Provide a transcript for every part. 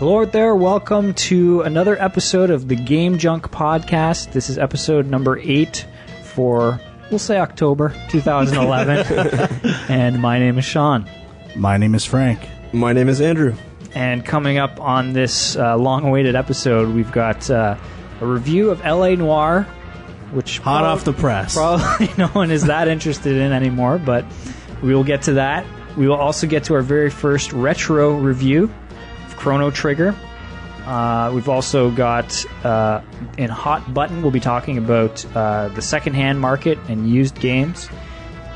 Hello out there. Welcome to another episode of the Game Junk podcast. This is episode number 8 for, we'll say, October 2011. And my name is Sean. My name is Frank. My name is Andrew. And coming up on this long-awaited episode, we've got a review of LA Noire, which hot off the press. Probably no one is that interested in anymore, but we will get to that. We will also get to our very first retro review of Chrono Trigger. We've also got, in Hot Button, we'll be talking about the secondhand market and used games.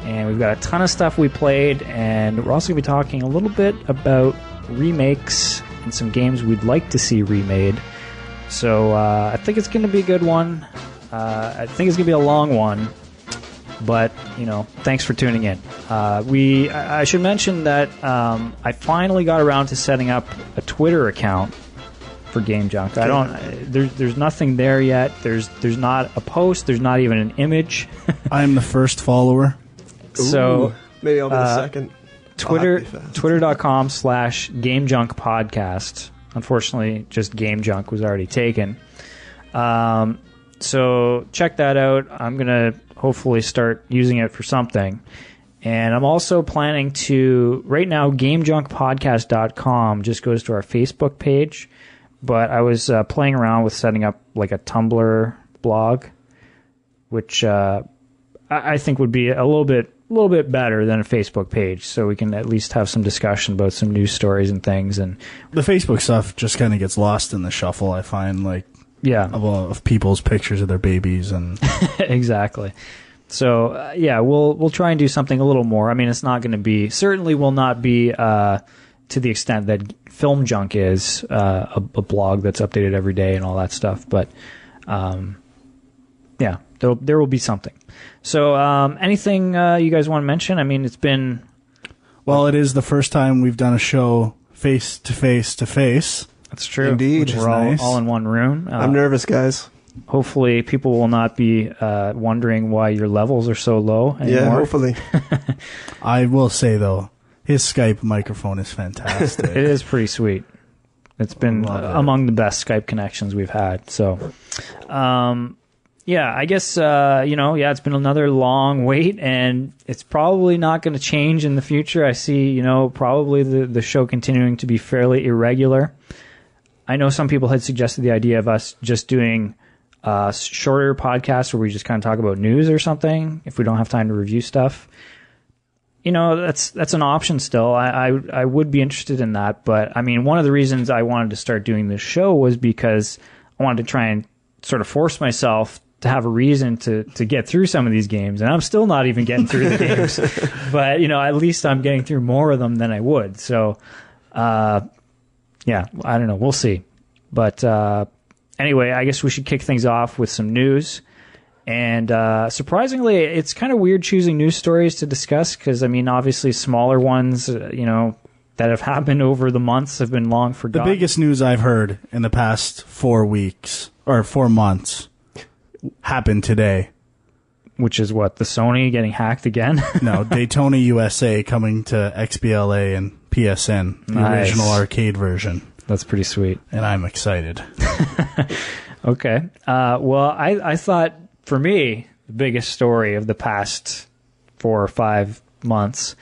And we've got a ton of stuff we played, and we're also going to be talking a little bit about remakes and some games we'd like to see remade. So I think it's going to be a good one. I think it's going to be a long one. But, you know, thanks for tuning in. I should mention that I finally got around to setting up a Twitter account for Game Junk. There's nothing there yet. There's not a post. There's not even an image. I'm the first follower. So maybe I'll be the second. Twitter.com/GameJunkPodcast. Unfortunately, just Game Junk was already taken. So check that out. I'm going to hopefully start using it for something. And I'm also planning to, right now, GameJunkPodcast.com just goes to our Facebook page. But I was playing around with setting up like a Tumblr blog, which I think would be a little bit better than a Facebook page, so we can at least have some discussion about some news stories and things. And the Facebook stuff just kind of gets lost in the shuffle, I find, of people's pictures of their babies and exactly. So we'll try and do something a little more. I mean, it's not going to be, certainly will not be to the extent that Film Junk is a blog that's updated every day and all that stuff. But there will be something. So anything you guys want to mention? I mean, it's been... Well, it is the first time we've done a show face to face to face. That's true. Indeed. We're all in one room. I'm nervous, guys. Hopefully people will not be wondering why your levels are so low anymore. Yeah, hopefully. I will say, though, his Skype microphone is fantastic. It is pretty sweet. It's been among the best Skype connections we've had. So... I guess, it's been another long wait, and it's probably not going to change in the future. I see, probably the show continuing to be fairly irregular. I know some people had suggested the idea of us just doing shorter podcasts where we just kind of talk about news or something if we don't have time to review stuff. That's an option still. I would be interested in that, but, I mean, one of the reasons I wanted to start doing this show was because I wanted to try and sort of force myself to have a reason to get through some of these games. And I'm still not even getting through the games. But, at least I'm getting through more of them than I would. So, I don't know. We'll see. But anyway, I guess we should kick things off with some news. And surprisingly, it's kind of weird choosing news stories to discuss because, I mean, obviously smaller ones, that have happened over the months have been long forgotten. The biggest news I've heard in the past 4 weeks, or 4 months, happened today. Which is what? The Sony getting hacked again? No, Daytona USA coming to XBLA and PSN, the original arcade version. That's pretty sweet. And I'm excited. Okay. Well, I thought, for me, the biggest story of the past 4 or 5 months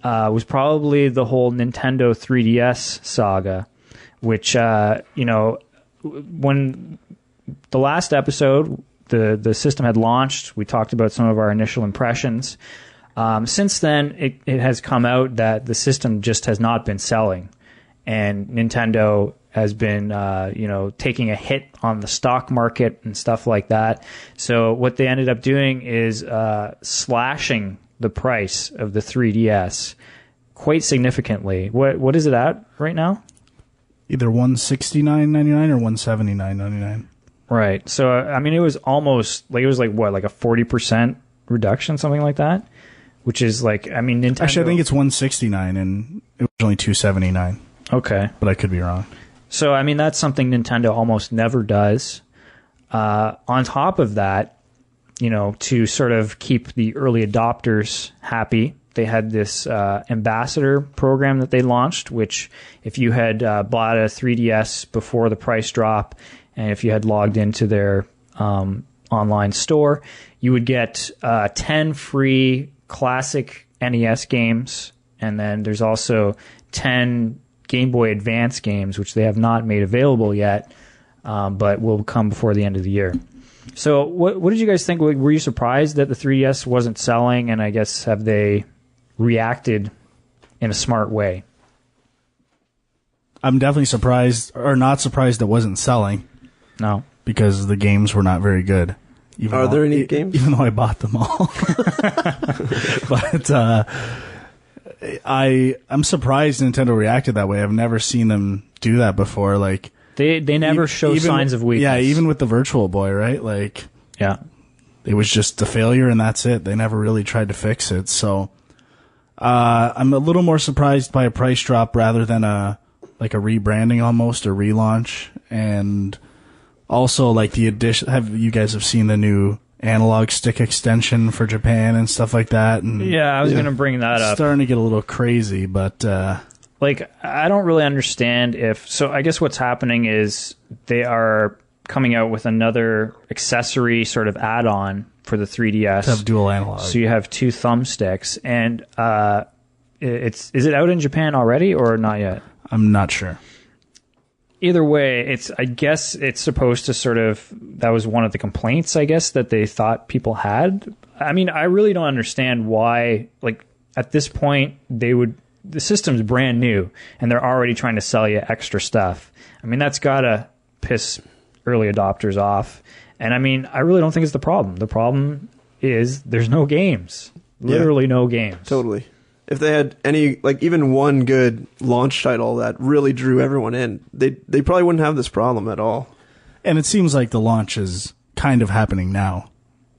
was probably the whole Nintendo 3DS saga, which, when the last episode... The system had launched. We talked about some of our initial impressions. Since then, it has come out that the system just has not been selling. And Nintendo has been, taking a hit on the stock market and stuff like that. So what they ended up doing is slashing the price of the 3DS quite significantly. What is it at right now? Either $169.99 or $179.99. Right. So, I mean, it was almost, like a 40% reduction, something like that? Which is Nintendo... Actually, I think it's $169 and it was only $279. Okay. But I could be wrong. So, I mean, that's something Nintendo almost never does. On top of that, to sort of keep the early adopters happy, they had this ambassador program that they launched, which if you had bought a 3DS before the price drop, and if you had logged into their online store, you would get 10 free classic NES games, and then there's also 10 Game Boy Advance games, which they have not made available yet, but will come before the end of the year. So what did you guys think? Were you surprised that the 3DS wasn't selling, and I guess have they reacted in a smart way? I'm definitely surprised, or not surprised it wasn't selling. No. Because the games were not very good. Are there any games? Even though I bought them all. But I'm surprised Nintendo reacted that way. I've never seen them do that before. Like they never show signs of weakness. Yeah, even with the Virtual Boy, right? Like, yeah, it was just a failure and that's it. They never really tried to fix it. So I'm a little more surprised by a price drop rather than a rebranding almost, or relaunch. And also, like, the addition, you guys have seen the new analog stick extension for Japan and stuff like that? And yeah, I was going to bring that up. Starting to get a little crazy, but like, I don't really understand so I guess what's happening is they are coming out with another accessory sort of add-on for the 3DS. To have dual analog. So you have two thumbsticks, and is it out in Japan already or not yet? I'm not sure. Either way, I guess it's supposed to sort of, that was one of the complaints, I guess, that they thought people had. I mean, I really don't understand why, like, at this point, the system's brand new, and they're already trying to sell you extra stuff. I mean, that's gotta piss early adopters off. And I mean, I really don't think it's the problem. The problem is there's no games. Literally no games. Totally. If they had any, like, even one good launch title that really drew everyone in, they probably wouldn't have this problem at all. And it seems like the launch is kind of happening now,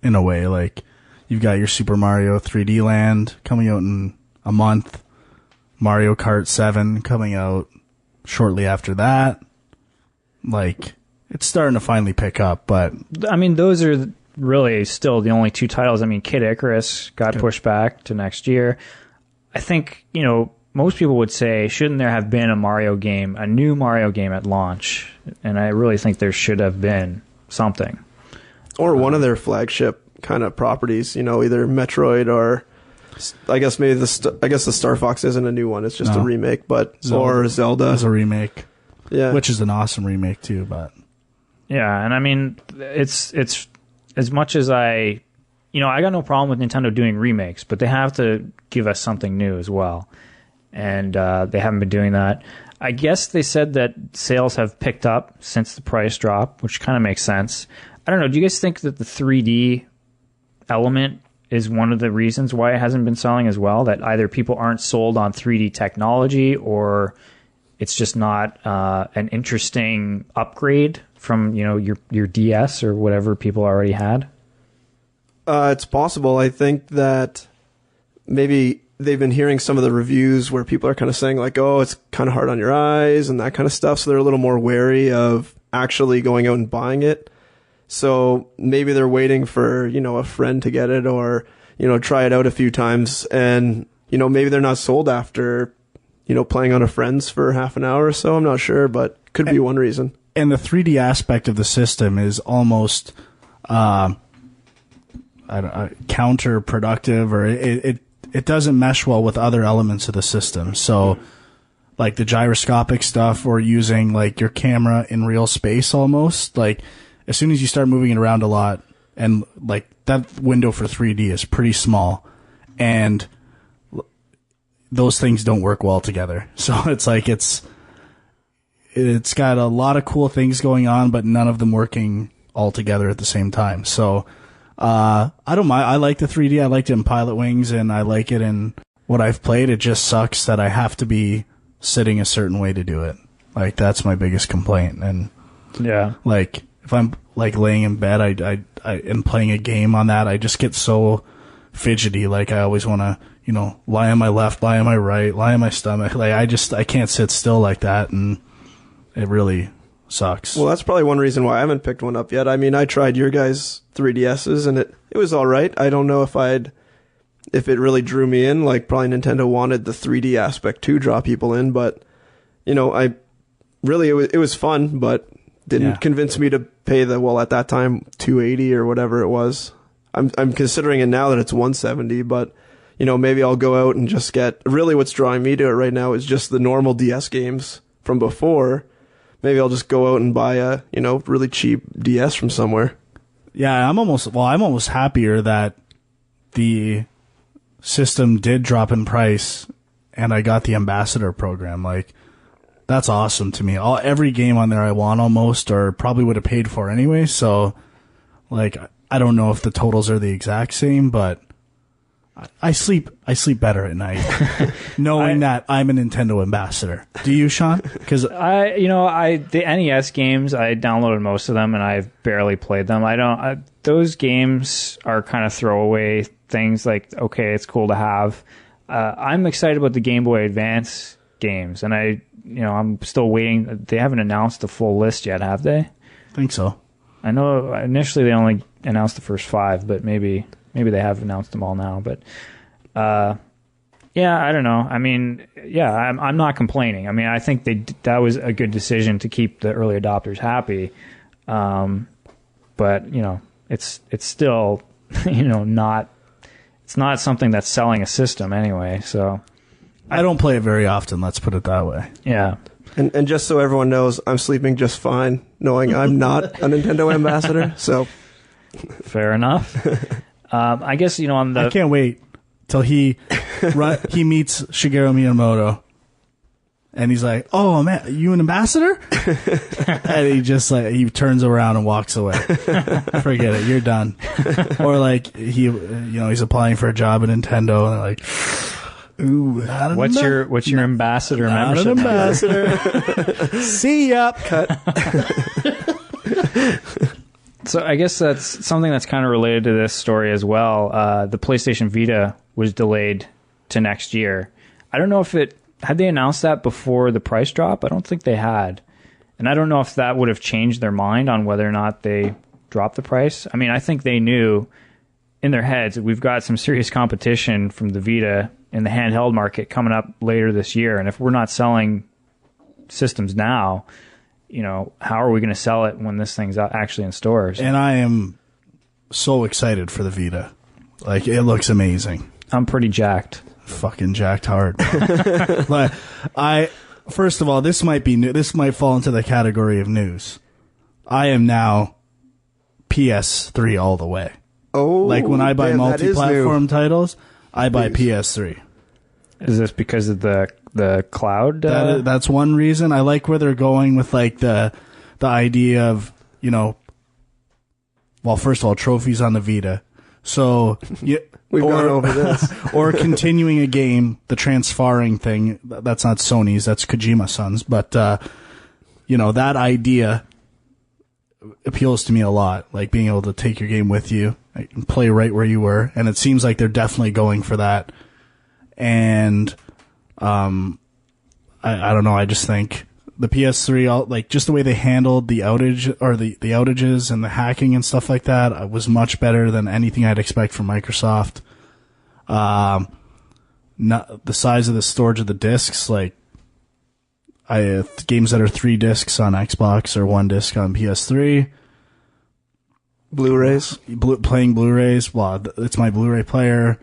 in a way. Like, you've got your Super Mario 3D Land coming out in a month, Mario Kart 7 coming out shortly after that. Like, it's starting to finally pick up, but I mean, those are really still the only two titles. I mean, Kid Icarus got pushed back to next year. I think, most people would say, shouldn't there have been a new Mario game at launch? And I really think there should have been something. Or one of their flagship kind of properties, either Metroid or, I guess maybe the Star Fox isn't a new one, it's just a remake, but or Zelda. It's a remake. Yeah. Which is an awesome remake too, but yeah, and I mean, it's as much as I got no problem with Nintendo doing remakes, but they have to give us something new as well. And they haven't been doing that. I guess they said that sales have picked up since the price drop, which kind of makes sense. I don't know. Do you guys think that the 3D element is one of the reasons why it hasn't been selling as well? That either people aren't sold on 3D technology, or it's just not an interesting upgrade from your DS or whatever people already had? It's possible. I think that maybe they've been hearing some of the reviews where people are kind of saying, like, oh, it's kind of hard on your eyes and that kind of stuff. So they're a little more wary of actually going out and buying it. So maybe they're waiting for, a friend to get it, or, try it out a few times. And, maybe they're not sold after, playing on a friend's for half an hour or so. I'm not sure, but could be one reason. And the 3D aspect of the system is almost counterproductive, or it doesn't mesh well with other elements of the system. So, like the gyroscopic stuff, or using like your camera in real space almost. Like, as soon as you start moving it around a lot, and like that window for 3D is pretty small, and those things don't work well together. So it's like it's got a lot of cool things going on, but none of them working all together at the same time. So I don't mind. I like the 3D. I liked it in Pilot Wings, and I like it in what I've played. It just sucks that I have to be sitting a certain way to do it. Like, that's my biggest complaint. And yeah, like, if I'm like laying in bed, I am playing a game on that, I just get so fidgety. Like, I always want to, lie on my left, lie on my right, lie on my stomach. Like, I can't sit still like that, and it really sucks. Well, that's probably one reason why I haven't picked one up yet. I mean, I tried your guys' 3DSs, and it was all right. I don't know if I'd if it really drew me in. Like, probably Nintendo wanted the 3D aspect to draw people in, but, you know, it was fun, but didn't convince me to pay at that time, $280 or whatever it was. I'm considering it now that it's $170, but, you know, maybe I'll go out and just get, really what's drawing me to it right now is just the normal DS games from before. Maybe I'll just go out and buy a, you know, really cheap DS from somewhere. Yeah, I'm almost happier that the system did drop in price and I got the Ambassador program. Like, that's awesome to me. Every game on there I want almost, or probably would have paid for anyway. So, like, I don't know if the totals are the exact same, but I sleep better at night knowing that I'm a Nintendo ambassador. Do you, Sean? Because the NES games, I downloaded most of them and I've barely played them. Those games are kind of throwaway things. Like, okay, it's cool to have. I'm excited about the Game Boy Advance games, and I'm still waiting. They haven't announced the full list yet, have they? I think so. I know initially they only announced the first 5, but maybe they have announced them all now. But I don't know. I mean, I'm not complaining. I mean, I think that was a good decision to keep the early adopters happy. But it's still it's not something that's selling a system anyway. So I don't play it very often. Let's put it that way. Yeah. And just so everyone knows, I'm sleeping just fine, knowing I'm not a Nintendo ambassador. So fair enough. I guess I can't wait till he meets Shigeru Miyamoto, and he's like, "Oh man, you an ambassador?" And he just he turns around and walks away. Forget it, you're done. Or like he's applying for a job at Nintendo, and they're like, "Ooh, what's your ambassador membership?" Not an ambassador. See ya. Cut. So I guess that's something that's kind of related to this story as well. The PlayStation Vita was delayed to next year. I don't know if had they announced that before the price drop. I don't think they had. And I don't know if that would have changed their mind on whether or not they dropped the price. I mean, I think they knew in their heads that we've got some serious competition from the Vita in the handheld market coming up later this year. And if we're not selling systems now, how are we going to sell it when this thing's actually in stores? And I am so excited for the Vita. Like, it looks amazing. I'm pretty jacked. Fucking jacked hard. But first of all, this might be new. This might fall into the category of news. I am now PS3 all the way. Oh, like when I buy multi-platform titles, I buy PS3. Is this because of the cloud? That's one reason. I like where they're going with like the idea of first of all, trophies on the Vita. So we've gone over this, or continuing a game, the transferring thing. That's not Sony's. That's Kojima-san's. But that idea appeals to me a lot. Like being able to take your game with you and play right where you were. And it seems like they're definitely going for that. And I don't know. I just think the PS3, like just the way they handled the outage or the outages and the hacking and stuff like that, was much better than anything I'd expect from Microsoft. Not the size of the storage of the discs, like games that are 3 discs on Xbox or 1 disc on PS3. Blu-rays, playing Blu-rays. Well, it's my Blu-ray player.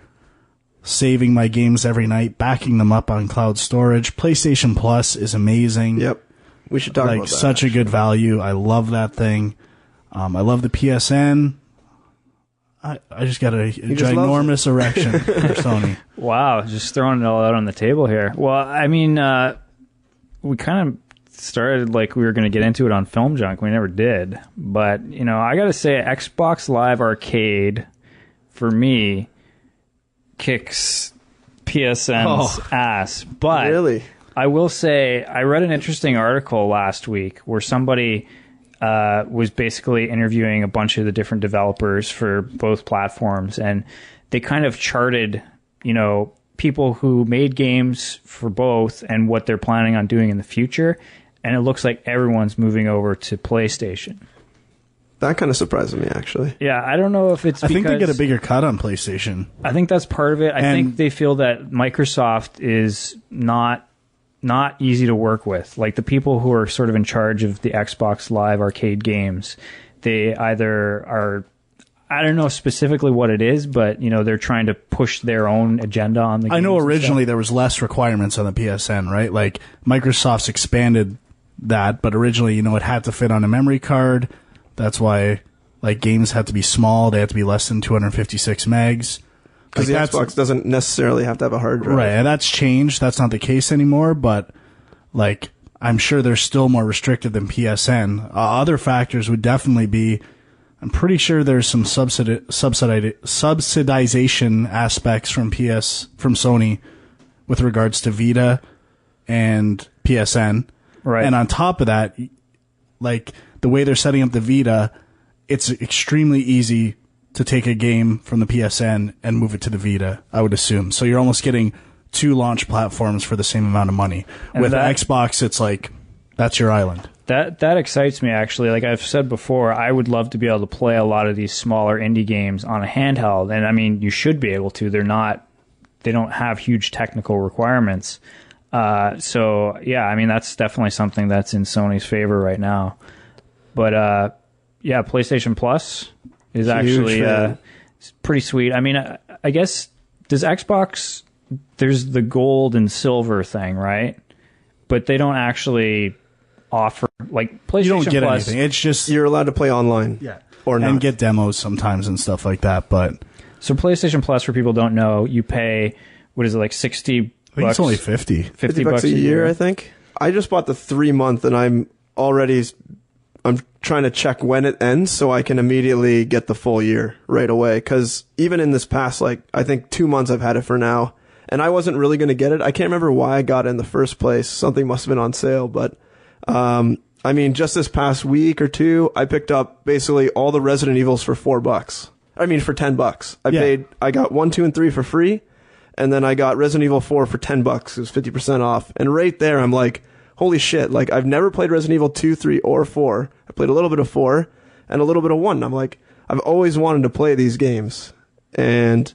Saving my games every night, backing them up on cloud storage. PlayStation Plus is amazing. Yep. We should talk about that. Such a good value. I love that thing. I love the PSN. I just got a ginormous erection for Sony. Wow, just throwing it all out on the table here. Well, I mean, we kind of started like we were going to get into it on Filmjunk. We never did. But, I got to say, Xbox Live Arcade, for me, kicks PSN's ass. But really? I will say, I read an interesting article last week where somebody was basically interviewing a bunch of the different developers for both platforms, and they kind of charted, people who made games for both and what they're planning on doing in the future, and it looks like everyone's moving over to PlayStation. That kind of surprises me, actually. Yeah, I don't know if it's I because... think they get a bigger cut on PlayStation. I think that's part of it. I think they feel that Microsoft is not easy to work with. Like, the people who are sort of in charge of the Xbox Live Arcade games, they either are... I don't know specifically what it is, but, you know, they're trying to push their own agenda on the games. I know originally there was less requirements on the PSN, right? Like, Microsoft's expanded that, but originally, you know, it had to fit on a memory card. That's why, like, games had to be small. They had to be less than 256 megs. Because the Xbox doesn't necessarily have to have a hard drive. Right, and that's changed. That's not the case anymore, but, like, I'm sure they're still more restricted than PSN. Other factors would definitely be, I'm pretty sure there's some subsidization aspects from Sony with regards to Vita and PSN. Right. And on top of that, like, the way they're setting up the Vita, it's extremely easy to take a game from the PSN and move it to the Vita, I would assume. So you're almost getting 2 launch platforms for the same amount of money. And with Xbox, it's like, that's your island. That excites me, actually. Like I've said before, I would love to be able to play a lot of these smaller indie games on a handheld. And I mean, you should be able to. They don't have huge technical requirements. So yeah, I mean, that's definitely something that's in Sony's favor right now. But yeah, PlayStation Plus is actually it's pretty sweet. I mean, I guess, does Xbox, there's the gold and silver thing, right? But they don't actually offer, like, PlayStation You don't get Plus, anything. It's just, You're allowed to play online. yeah, Or not. and get demos sometimes and stuff like that. But So PlayStation Plus, for people who don't know, you pay, what is it, like 60 bucks? I think it's only 50. 50 bucks a year, I think. I just bought the 3-month, and I'm trying to check when it ends so I can immediately get the full year right away. Because even in this past, like, I think 2 months I've had it for now, and I wasn't really going to get it. I can't remember why I got it in the first place. Something must have been on sale, but I mean, just this past week or two, I picked up basically all the Resident Evils for $4. I mean, for $10. I got 1, 2, and 3 for free, and then I got Resident Evil 4 for $10. It was 50% off. And right there, I'm like, holy shit. Like, I've never played Resident Evil 2, 3, or 4. I played a little bit of 4 and a little bit of 1. And I'm like, I've always wanted to play these games. And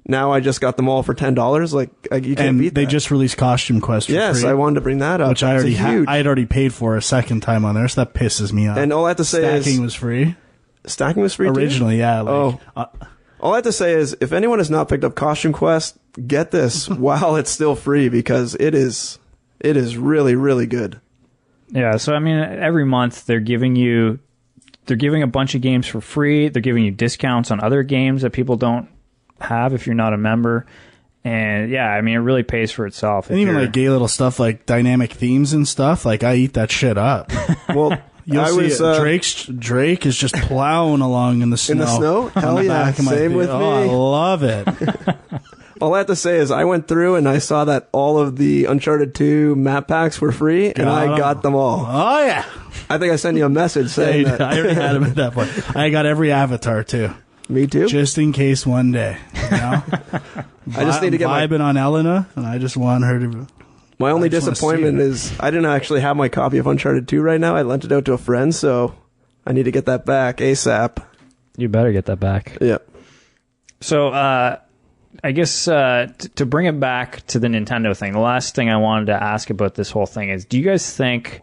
now I just got them all for $10. Like, you can't beat that. They just released Costume Quest for Yes, free, I wanted to bring that up. which I had already paid for a second time on there, so that pisses me off. And all I have to say Stacking was free. Stacking was free Originally, too? yeah. Like, All I have to say is, if anyone has not picked up Costume Quest, get this while it's still free, because it is really, really good. Yeah, so I mean, every month they're giving a bunch of games for free. They're giving you discounts on other games that people don't have if you're not a member. And yeah, I mean, it really pays for itself. and even like gay little stuff like dynamic themes and stuff, like, I eat that shit up. Well, You'll see Drake is just plowing along in the snow. in the snow? Hell yeah, same with me. I love it. All I have to say is, I went through and I saw that all of the Uncharted 2 map packs were free, and I got them all. Oh, yeah. I think I sent you a message saying that. I already had him at that point. I got every avatar, too. Me too. Just in case one day. You know? I just need to get vibing on Elena, and I just want her to... My only I just wanna disappointment see it. is I didn't actually have my copy of Uncharted 2 right now. I lent it out to a friend, so I need to get that back ASAP. You better get that back. Yeah. So, I guess to bring it back to the Nintendo thing, the last thing I wanted to ask about this whole thing is, do you guys think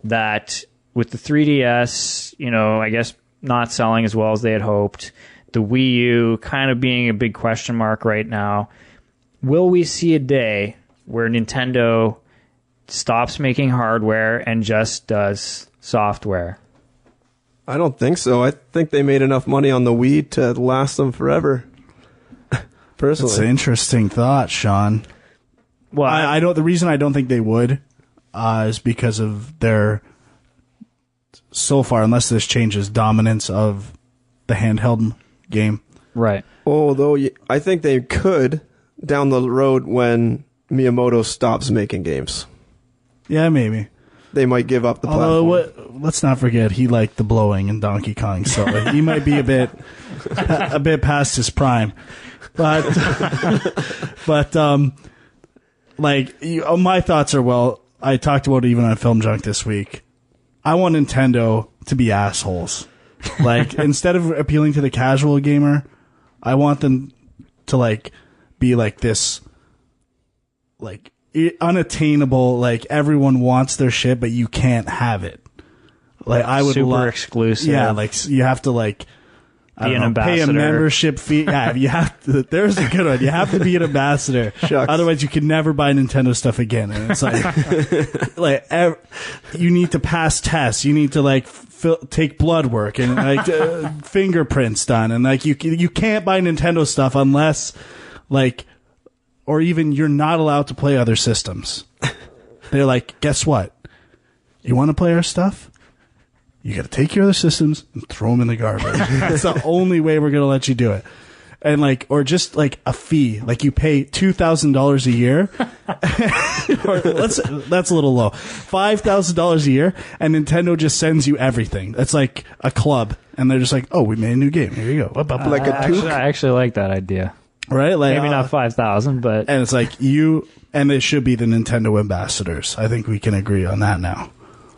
that with the 3DS, you know, I guess not selling as well as they had hoped, the Wii U kind of being a big question mark right now, will we see a day where Nintendo stops making hardware and just does software? I don't think so. I think they made enough money on the Wii to last them forever. Personally. That's an interesting thought, Sean. Well, I don't. The reason I don't think they would is because of their, so far, unless this changes, dominance of the handheld game. right. Although I think they could down the road when Miyamoto stops making games. Yeah, maybe. They might give up the Although, platform. let's not forget, he liked the blowing in Donkey Kong, so he might be a bit past his prime. But, my thoughts are, well, I talked about it even on Film Junk this week. I want Nintendo to be assholes. Like, instead of appealing to the casual gamer, I want them to, like, be like this, like, unattainable, like, everyone wants their shit, but you can't have it. Like, I would super exclusive. Yeah, like, you have to, like, Be an ambassador. pay a membership fee. Yeah, you have to. There's a good one. You have to be an ambassador. Shucks. Otherwise, you can never buy Nintendo stuff again. And it's like, you need to pass tests. You need to like take blood work and like fingerprints done. And like you can't buy Nintendo stuff unless like, or even you're not allowed to play other systems. They're like, guess what? You want to play our stuff? You got to take your other systems and throw them in the garbage. That's the only way we're going to let you do it. And like, or just like a fee, like you pay $2,000 a year. Or that's a little low. $5,000 a year, and Nintendo just sends you everything. It's like a club, and they're just like, "Oh, we made a new game. Here you go." Like a I actually like that idea. Right? Like Maybe not 5,000, but and it's like you, and it should be the Nintendo ambassadors. I think we can agree on that now.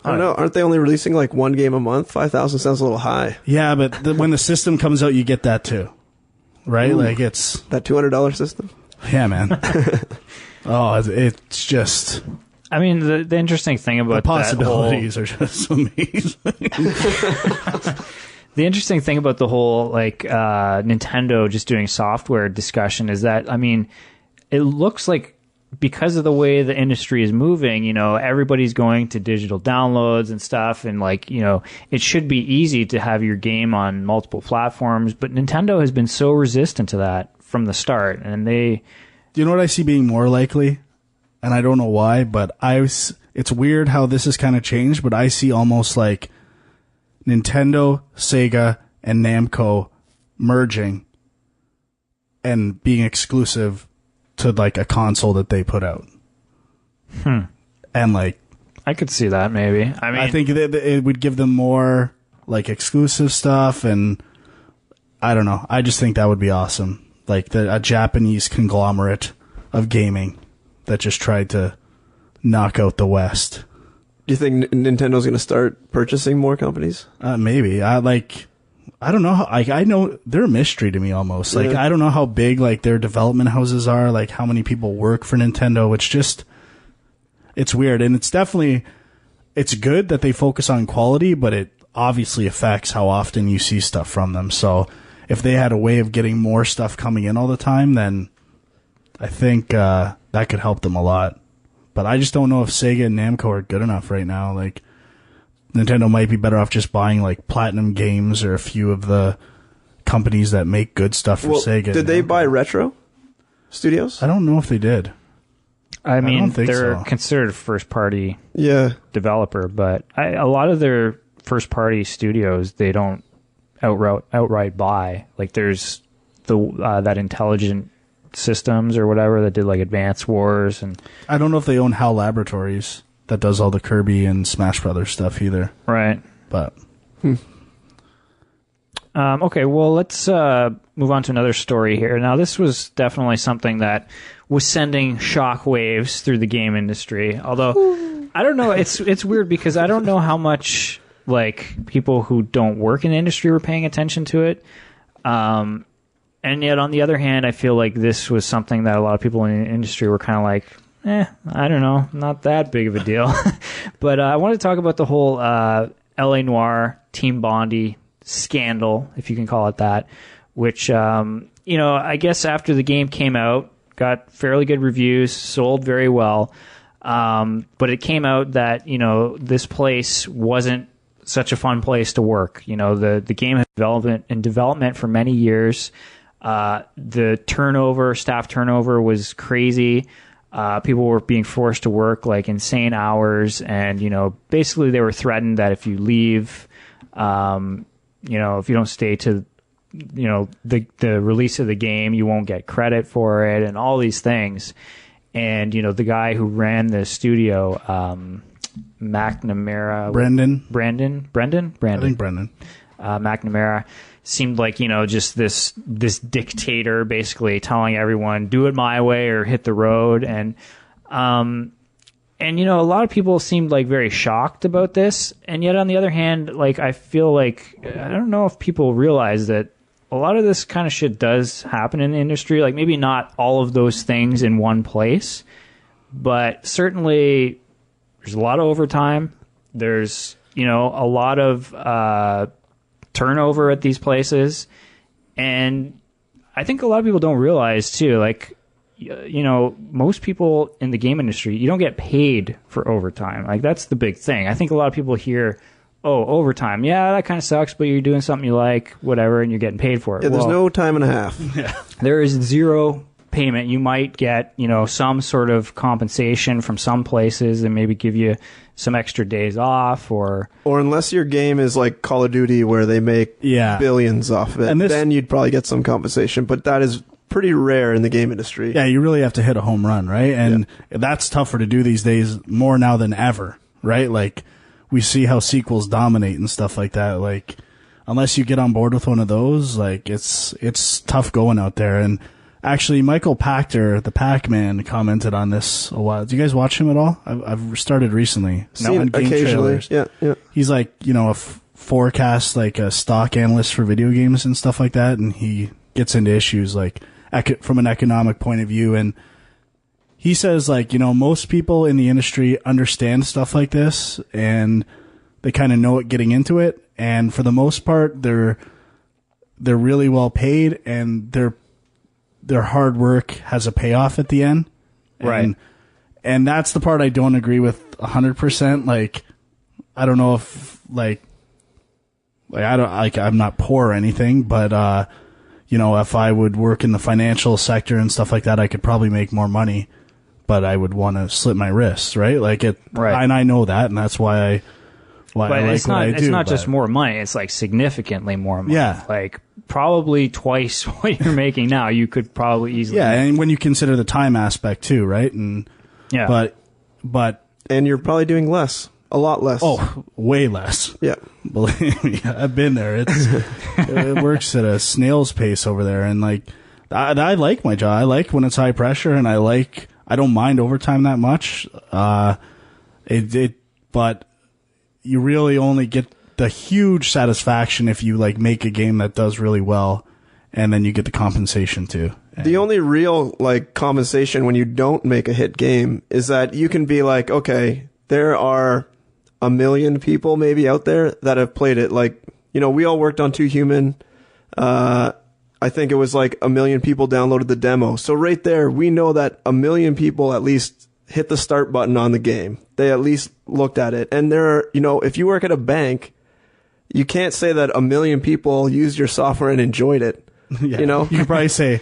I don't know. Aren't they only releasing like one game a month? 5,000 sounds a little high. Yeah, but when the system comes out, you get that too, right? Ooh, like it's that $200 system. Yeah, man. Oh, it's just. I mean, the interesting thing about the possibilities are just amazing. The interesting thing about the whole like Nintendo just doing software discussion is that, I mean, it looks like because of the way the industry is moving, you know, everybody's going to digital downloads and stuff, and like, you know, it should be easy to have your game on multiple platforms, but Nintendo has been so resistant to that from the start, and they. Do you know what I see being more likely? And I don't know why, but it's weird how this has kind of changed, but I see almost like Nintendo, Sega, and Namco merging and being exclusive to like a console that they put out. And like, I could see that maybe. I mean, I think it would give them more like exclusive stuff, and I don't know. I just think that would be awesome. Like a Japanese conglomerate of gaming that just tried to knock out the West. Do you think Nintendo's going to start purchasing more companies? Maybe. I don't know. I know they're a mystery to me almost. Like, I don't know how big like their development houses are, like how many people work for Nintendo. It's weird. And it's good that they focus on quality, but it obviously affects how often you see stuff from them. So if they had a way of getting more stuff coming in all the time, then I think that could help them a lot. But I just don't know if Sega and Namco are good enough right now. Like, Nintendo might be better off just buying like Platinum Games or a few of the companies that make good stuff for Sega. Did they buy Retro Studios? I don't know if they did. I mean, don't think they're so. considered first party developer, but a lot of their first party studios they don't outright buy. Like there's that Intelligent Systems or whatever that did like Advance Wars, and I don't know if they own HAL Laboratories that does all the Kirby and Smash Brothers stuff either. Right. But okay, well let's move on to another story here. Now this was definitely something that was sending shockwaves through the game industry. Although I don't know, it's weird because I don't know how much like people who don't work in the industry were paying attention to it. And yet, on the other hand, I feel like this was something that a lot of people in the industry were kind of like, I don't know, not that big of a deal. But I want to talk about the whole LA Noire Team Bondi scandal, if you can call it that, which, I guess after the game came out, got fairly good reviews, sold very well. But it came out that, this place wasn't such a fun place to work. The game had development for many years. The staff turnover was crazy. People were being forced to work like insane hours, and basically they were threatened that if you leave, if you don't stay to, the release of the game, you won't get credit for it, and all these things. And the guy who ran the studio, McNamara, Brandon. I think Brendan. McNamara seemed like just this dictator, basically telling everyone do it my way or hit the road. And And, you know, a lot of people seemed like very shocked about this. And yet on the other hand, like, I feel like, I don't know if people realize that a lot of this kind of shit does happen in the industry. Like, maybe not all of those things in one place, but certainly there's a lot of overtime. There's, you know, a lot of turnover at these places. And I think a lot of people don't realize, too, like, you know, most people in the game industry, you don't get paid for overtime. Like, that's the big thing. I think a lot of people hear, oh, overtime. Yeah, that kind of sucks, but you're doing something you like, whatever, and you're getting paid for it. Yeah, there's no time and a half. There is zero payment. You might get, you know, some sort of compensation from some places and maybe give you some extra days off, or unless your game is like Call of Duty where they make billions off of it, and then you'd probably get some compensation, but that is pretty rare in the game industry. Yeah, you really have to hit a home run, right? And that's tougher to do these days, more now than ever, right? Like, we see how sequels dominate and stuff like that. Like, unless you get on board with one of those, like, it's tough going out there. And actually, Michael Pachter, the Pac-Man, commented on this a while. Do you guys watch him at all? I've started recently. Seen occasionally. Trailers. Yeah. He's like, you know, a forecast, like a stock analyst for video games and stuff like that. And he gets into issues like from an economic point of view. And he says, like, you know, most people in the industry understand stuff like this and they kind of know it getting into it. And for the most part, they're really well paid and their hard work has a payoff at the end. Right. And that's the part I don't agree with 100%. Like, I don't know if I'm not poor or anything, but, you know, if I would work in the financial sector and stuff like that, I could probably make more money, but I would want to slit my wrists, right? Like and I know that, and that's why I like what I do. It's not just more money, it's like significantantly more money. Yeah. Like, probably twice what you're making now, you could probably easily. Yeah, and when you consider the time aspect too, right? And but and you're probably doing less, a lot less. Oh, way less. Yeah, believe me, I've been there. It works at a snail's pace over there, and like I like my job. I like when it's high pressure, and I don't mind overtime that much. But you really only get the huge satisfaction if you like make a game that does really well, and then you get the compensation too. The only real like compensation when you don't make a hit game is that you can be like, okay, there are 1 million people maybe out there that have played it. Like, you know, we all worked on Too Human. I think it was like 1 million people downloaded the demo. So right there, we know that 1 million people at least hit the start button on the game. They at least looked at it. And there are, you know, if you work at a bank, you can't say that 1 million people used your software and enjoyed it. Yeah, you know, you could probably say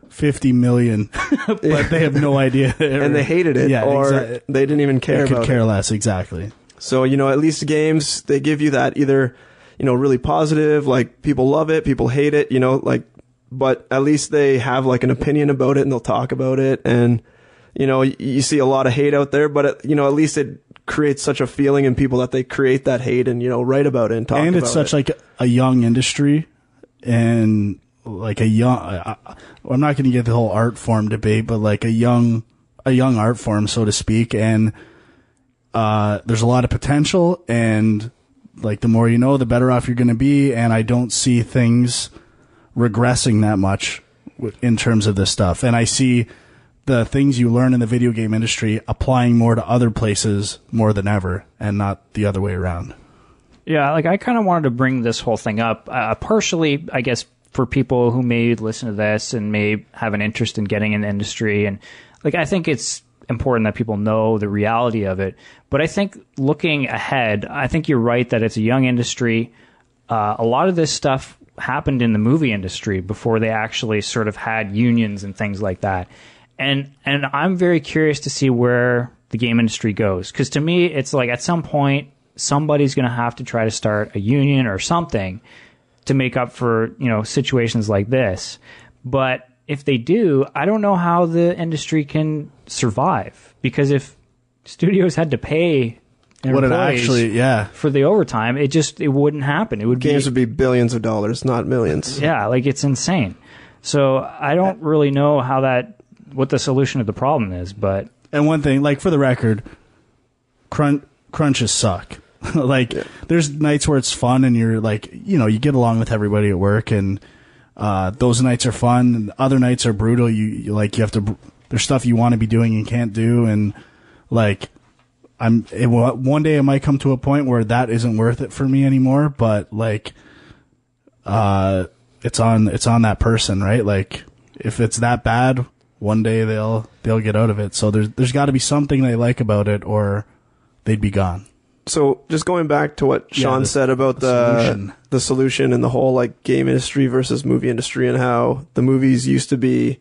50 million, but they have no idea. And they hated it, or they didn't even care about it. They could care less, exactly. So, you know, at least games, they give you that either, you know, really positive, like people love it, people hate it, you know, like, but at least they have like an opinion about it and they'll talk about it. And, you know, you see a lot of hate out there, but, you know, at least it creates such a feeling in people that they create that hate and, you know, write about it and talk about it. And it's such like a young industry and like a young, I'm not going to get the whole art form debate, but like a young art form, so to speak. And, there's a lot of potential, and like the more you know, the better off you're going to be. And I don't see things regressing that much in terms of this stuff. And I see the things you learn in the video game industry applying more to other places more than ever, and not the other way around. Yeah, like I kind of wanted to bring this whole thing up, partially, I guess, for people who may listen to this and may have an interest in getting in the industry. And like, I think it's important that people know the reality of it. But I think looking ahead, I think you're right that it's a young industry. A lot of this stuff happened in the movie industry before they actually sort of had unions and things like that. And I'm very curious to see where the game industry goes. Because to me, it's like at some point, somebody's going to have to try to start a union or something to make up for, you know, situations like this. But if they do, I don't know how the industry can survive, because if studios had to pay their employees for the overtime, it wouldn't happen. Games would be billions of dollars, not millions. Yeah, like it's insane. So I don't really know what the solution to the problem is, but. And one thing, like for the record, crunches suck. Like, there's nights where it's fun and you're like, you get along with everybody at work, and those nights are fun. And other nights are brutal. You have to. There's stuff you want to be doing and can't do, and like, one day it might come to a point where that isn't worth it for me anymore. But like, it's on that person, right? Like, if it's that bad, one day they'll get out of it. So there's got to be something they like about it, or they'd be gone. So just going back to what Sean said about the solution and the whole like game industry versus movie industry, and how the movies used to be,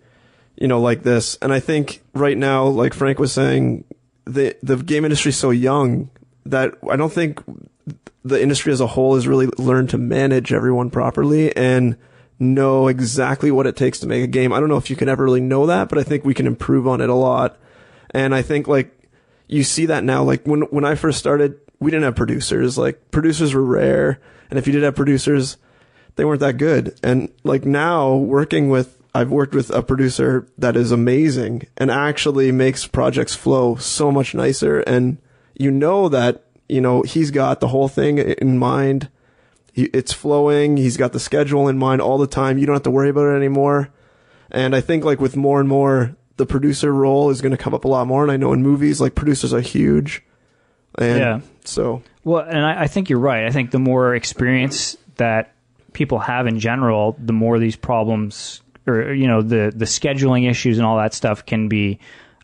like this. And I think right now, like Frank was saying, the game industry is so young that I don't think the industry as a whole has really learned to manage everyone properly and know exactly what it takes to make a game. I don't know if you can ever really know that, but I think we can improve on it a lot. And I think like you see that now, like when I first started, we didn't have producers. Like, producers were rare, and if you did have producers, they weren't that good. And like now, I've worked with a producer that is amazing and actually makes projects flow so much nicer. And that he's got the whole thing in mind. It's flowing. He's got the schedule in mind all the time. You don't have to worry about it anymore. And I think like with more and more, the producer role is going to come up a lot more. And I know in movies, like, producers are huge. And so, well, and I think you're right. I think the more experience that people have in general, the more these problems, or the scheduling issues and all that stuff can be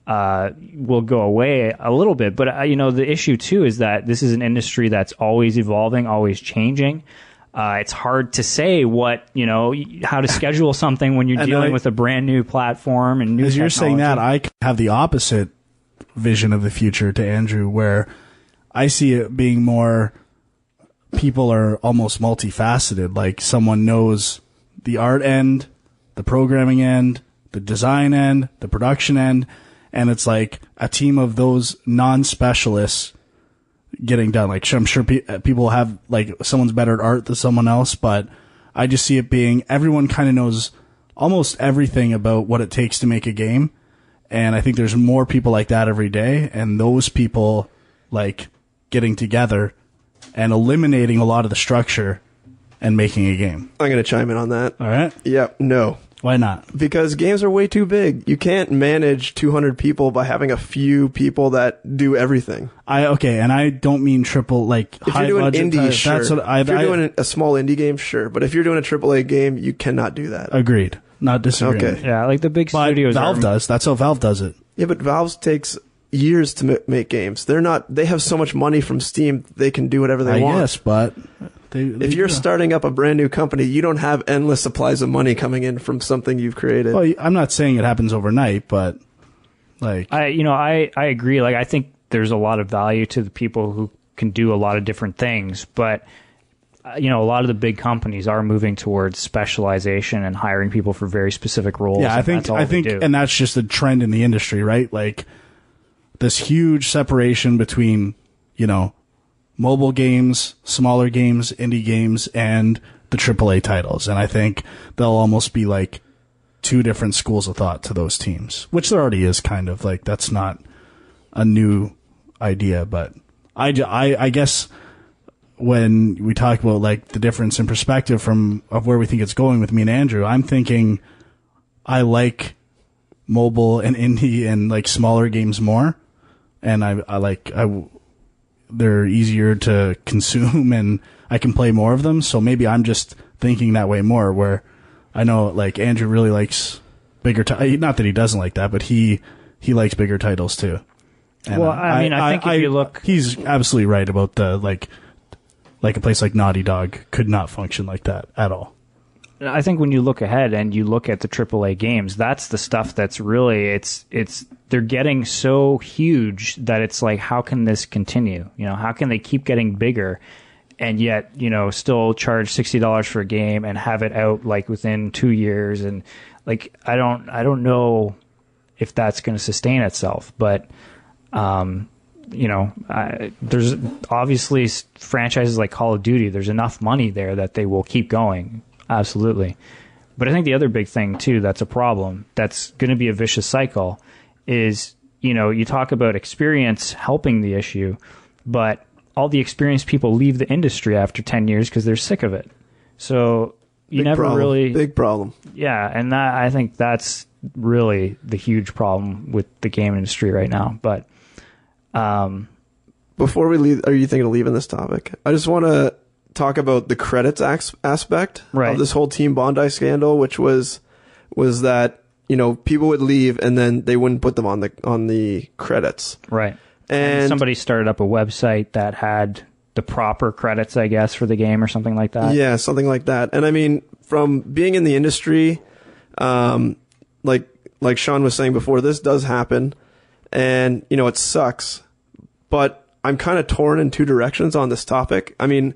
will go away a little bit. But the issue too is that this is an industry that's always evolving, always changing. It's hard to say how to schedule something when you're dealing with a brand new platform and new technology. As you're saying that, I have the opposite vision of the future to Andrew, where I see it being more, people are almost multifaceted. Like, someone knows the art end, the programming end, the design end, the production end, and it's like a team of those non-specialists getting done. Like, I'm sure people have, like, someone's better at art than someone else, but I just see it being, everyone kind of knows almost everything about what it takes to make a game. And I think there's more people like that every day, and those people, like, getting together and eliminating a lot of the structure and making a game. I'm going to chime in on that. All right? Yeah, no. Why not? Because games are way too big. You can't manage 200 people by having a few people that do everything. And I don't mean triple, like, if high you're doing budget. Indie, sure. If you're doing a small indie game, sure. But if you're doing a AAA game, you cannot do that. Agreed. Not disagreeing. Okay. Yeah, like the big studios. Valve does. That's how Valve does it. Yeah, but Valve takes years to make games. They have so much money from Steam, they can do whatever they want. Yes, but if you're starting up a brand new company, you don't have endless supplies of money coming in from something you've created. Well, I'm not saying it happens overnight, but like, I agree. Like, I think there's a lot of value to the people who can do a lot of different things, but a lot of the big companies are moving towards specialization and hiring people for very specific roles. Yeah, I think, and that's just a trend in the industry, right? Like, this huge separation between, mobile games, smaller games, indie games, and the AAA titles. And I think they'll almost be like two different schools of thought to those teams, which there already is, kind of. Like, that's not a new idea, but I guess when we talk about like the difference in perspective of where we think it's going with me and Andrew, I'm thinking I like mobile and indie and like smaller games more. And they're easier to consume and I can play more of them. So maybe I'm just thinking that way more, where I know like Andrew really likes bigger not that he doesn't like that, but he likes bigger titles too. And well, I think if you look, he's absolutely right about the like a place like Naughty Dog could not function like that at all. I think when you look ahead and you look at the AAA games, that's the stuff that's really, they're getting so huge that it's like, how can this continue? How can they keep getting bigger and yet, still charge $60 for a game and have it out like within 2 years? And like, I don't know if that's going to sustain itself, but, there's obviously franchises like Call of Duty, there's enough money there that they will keep going. Absolutely. But I think the other big thing, too, that's a problem, that's going to be a vicious cycle, is you talk about experience helping the issue, but all the experienced people leave the industry after 10 years because they're sick of it. So you never really... Big problem. Yeah, and I think that's really the huge problem with the game industry right now. But before we leave, are you thinking of leaving this topic? I just want to talk about the credits aspect of this whole Team Bondi scandal, which was that people would leave and then they wouldn't put them on the credits. Right. And somebody started up a website that had the proper credits, I guess, for the game or something like that. Yeah, something like that. And I mean, from being in the industry, like Sean was saying before, this does happen, and it sucks. But I'm kind of torn in two directions on this topic. I mean,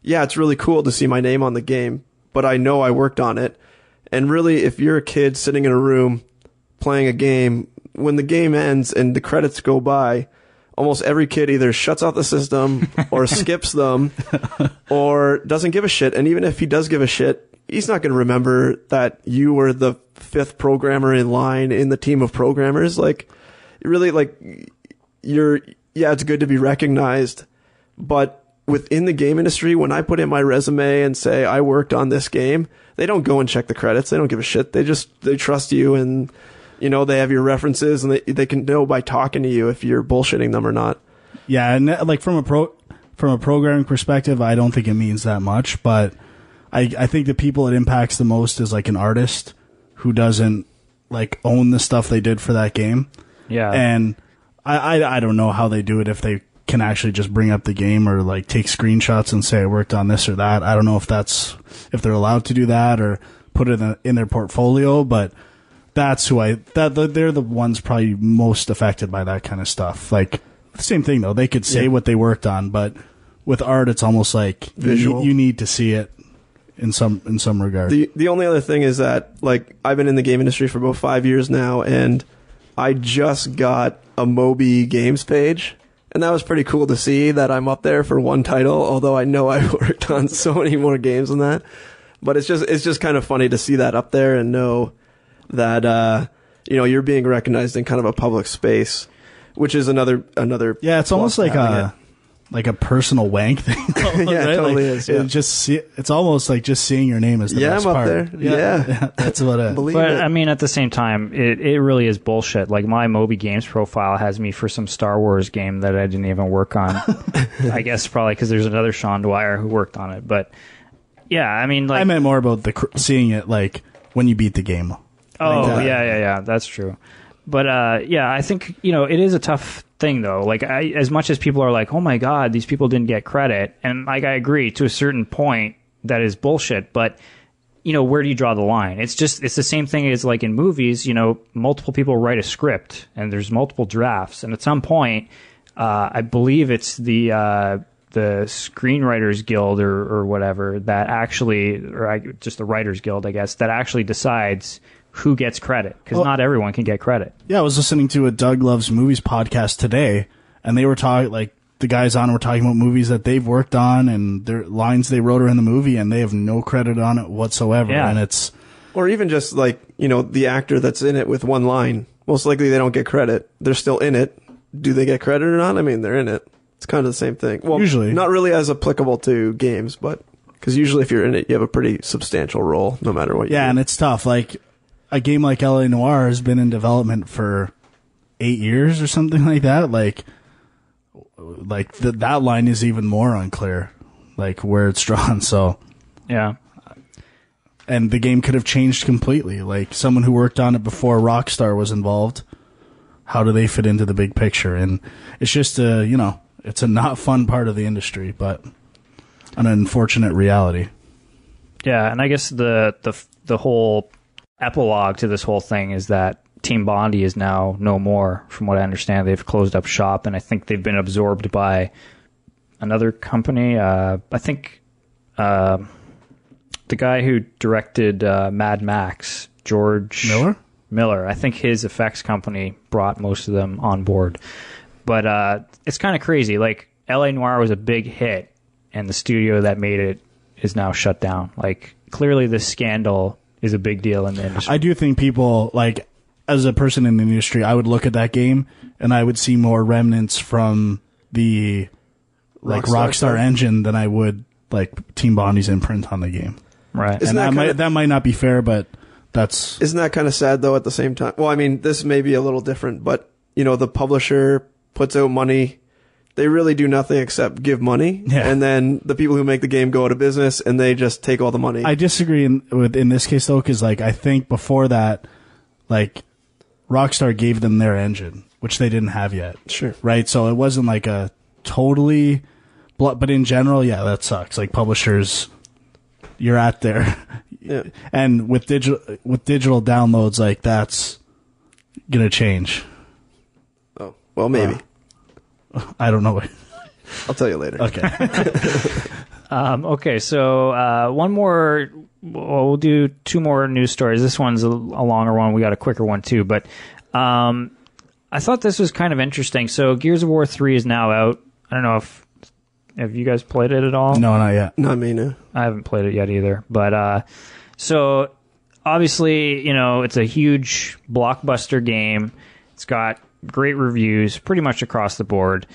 yeah, it's really cool to see my name on the game, but I know I worked on it. And really, if you're a kid sitting in a room playing a game, when the game ends and the credits go by, almost every kid either shuts off the system or skips them or doesn't give a shit. And even if he does give a shit, he's not going to remember that you were the fifth programmer in line in the team of programmers. Like, really, it's good to be recognized. But within the game industry, when I put in my resume and say I worked on this game, they don't go and check the credits. They don't give a shit. They trust you, and they have your references, and they can know by talking to you if you're bullshitting them or not. Yeah, and like from a programming perspective, I don't think it means that much, but I think the people it impacts the most is like an artist who doesn't like own the stuff they did for that game. Yeah. And I don't know how they do it, if they can actually just bring up the game or like take screenshots and say I worked on this or that. I don't know if they're allowed to do that or put it in their portfolio, but that's they're the ones probably most affected by that kind of stuff. Like, same thing though, they could say what they worked on, but with art, it's almost like visual. You need to see it in some regard. The only other thing is that, like, I've been in the game industry for about 5 years now, and I just got a Moby Games page, and that was pretty cool to see that I'm up there for one title, although I know I worked on so many more games than that. But it's just kind of funny to see that up there and know that you're being recognized in kind of a public space, which is another yeah, it's almost like a personal wank thing. Yeah, right? It totally is. Yeah. It's almost like just seeing your name is the best part. I'm up there. Yeah. That's what it. But I mean, at the same time, it really is bullshit. Like, my Moby Games profile has me for some Star Wars game that I didn't even work on. I guess probably because there's another Sean Dwyer who worked on it. But yeah, I mean, like, I meant more about seeing it like when you beat the game. Oh, yeah, that's true. But I think it is a tough thing though. Like, as much as people are like, oh my god, these people didn't get credit, and like, I agree to a certain point that is bullshit. But where do you draw the line? It's the same thing as like in movies. Multiple people write a script and there's multiple drafts, and at some point, I believe it's the Screenwriters Guild or whatever that actually, just the Writers Guild, I guess, that actually decides who gets credit, because not everyone can get credit. Yeah, I was listening to a Doug Loves Movies podcast today, and they were talking, like, the guys on were talking about movies that they've worked on and their lines they wrote are in the movie, and they have no credit on it whatsoever. Yeah. And it's, or even just like the actor that's in it with one line. Most likely they don't get credit. They're still in it. Do they get credit or not? I mean, they're in it. It's kind of the same thing. Well, usually not really as applicable to games, but because usually if you're in it, you have a pretty substantial role, no matter what. Yeah, and it's tough. Like, a game like LA Noire has been in development for 8 years or something like that. Like that line is even more unclear, like where it's drawn. So yeah, and the game could have changed completely. Like, someone who worked on it before Rockstar was involved, how do they fit into the big picture? And it's just it's a not fun part of the industry, but an unfortunate reality. Yeah, and I guess the whole epilogue to this whole thing is that Team Bondi is now no more. From what I understand, they've closed up shop, and I think they've been absorbed by another company. I think the guy who directed Mad Max, George Miller, I think his effects company brought most of them on board. But it's kind of crazy. Like, LA Noire was a big hit, and the studio that made it is now shut down. Like, clearly this scandal is a big deal in the industry. I do think people, like, as a person in the industry, I would look at that game and I would see more remnants from the Rockstar engine than I would like Team Bondi's imprint on the game. Right. And that might not be fair, but isn't that kind of sad though at the same time? Well, I mean, this may be a little different, but the publisher puts out money. They really do nothing except give money. Yeah. And then the people who make the game go out of business and they just take all the money. I disagree in this case though, because like I think before that, like Rockstar gave them their engine, which they didn't have yet. Sure. Right. So it wasn't like a totally, but in general, yeah, that sucks. Like publishers, you're at there. Yeah. And with digital downloads, like that's gonna change. Oh, well, maybe. I don't know. I'll tell you later. Okay. Okay, so one more. Well, we'll do two more news stories. This one's a longer one. We got a quicker one too. But I thought this was kind of interesting. So Gears of War 3 is now out. I don't know if have you guys played it at all? No, not yet. Not me, no. I haven't played it yet either. But so obviously, it's a huge blockbuster game. It's got great reviews pretty much across the board.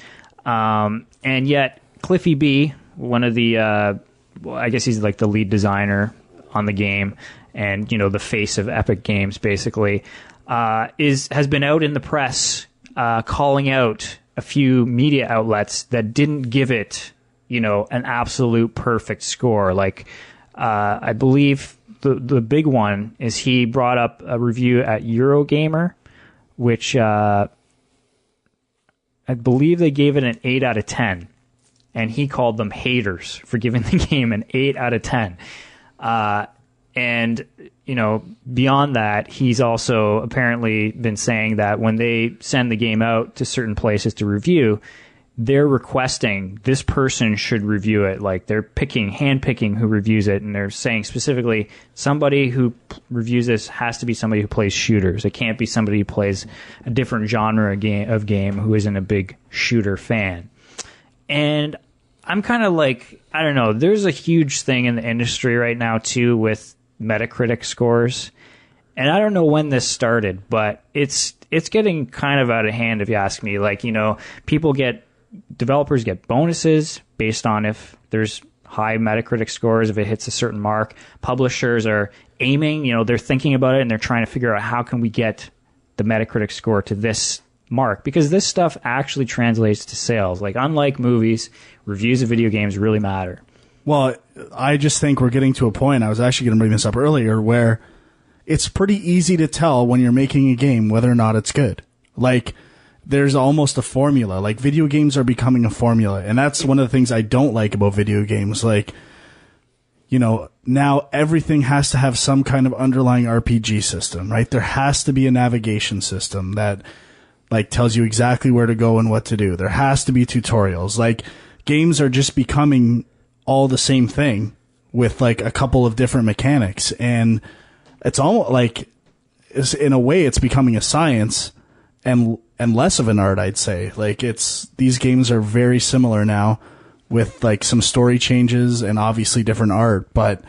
And yet Cliffy B, one of the, I guess he's like the lead designer on the game and, the face of Epic Games basically, has been out in the press calling out a few media outlets that didn't give it, an absolute perfect score. Like, I believe the big one is he brought up a review at Eurogamer, which I believe they gave it an 8 out of 10, and he called them haters for giving the game an 8 out of 10. And, beyond that, he's also apparently been saying that when they send the game out to certain places to review, they're requesting this person should review it. Like they're handpicking who reviews it, and they're saying specifically somebody who reviews this has to be somebody who plays shooters. It can't be somebody who plays a different genre of game who isn't a big shooter fan. And I'm kind of like, I don't know, there's a huge thing in the industry right now too with Metacritic scores. And I don't know when this started, but it's getting kind of out of hand if you ask me. Like, developers get bonuses based on if there's high Metacritic scores, if it hits a certain mark. Publishers are aiming, they're thinking about it and they're trying to figure out how can we get the Metacritic score to this mark, because this stuff actually translates to sales. Like, unlike movies, reviews of video games really matter. Well, I just think we're getting to a point, I was actually going to bring this up earlier, where it's pretty easy to tell when you're making a game whether or not it's good. Like, there's almost a formula. Like, video games are becoming a formula, and that's one of the things I don't like about video games. Like, now everything has to have some kind of underlying RPG system, right? There has to be a navigation system that, like, tells you exactly where to go and what to do. There has to be tutorials. Like, games are just becoming all the same thing with, like, a couple of different mechanics, and it's almost like, in a way, it's becoming a science and less of an art, I'd say. Like, these games are very similar now with like some story changes and obviously different art, but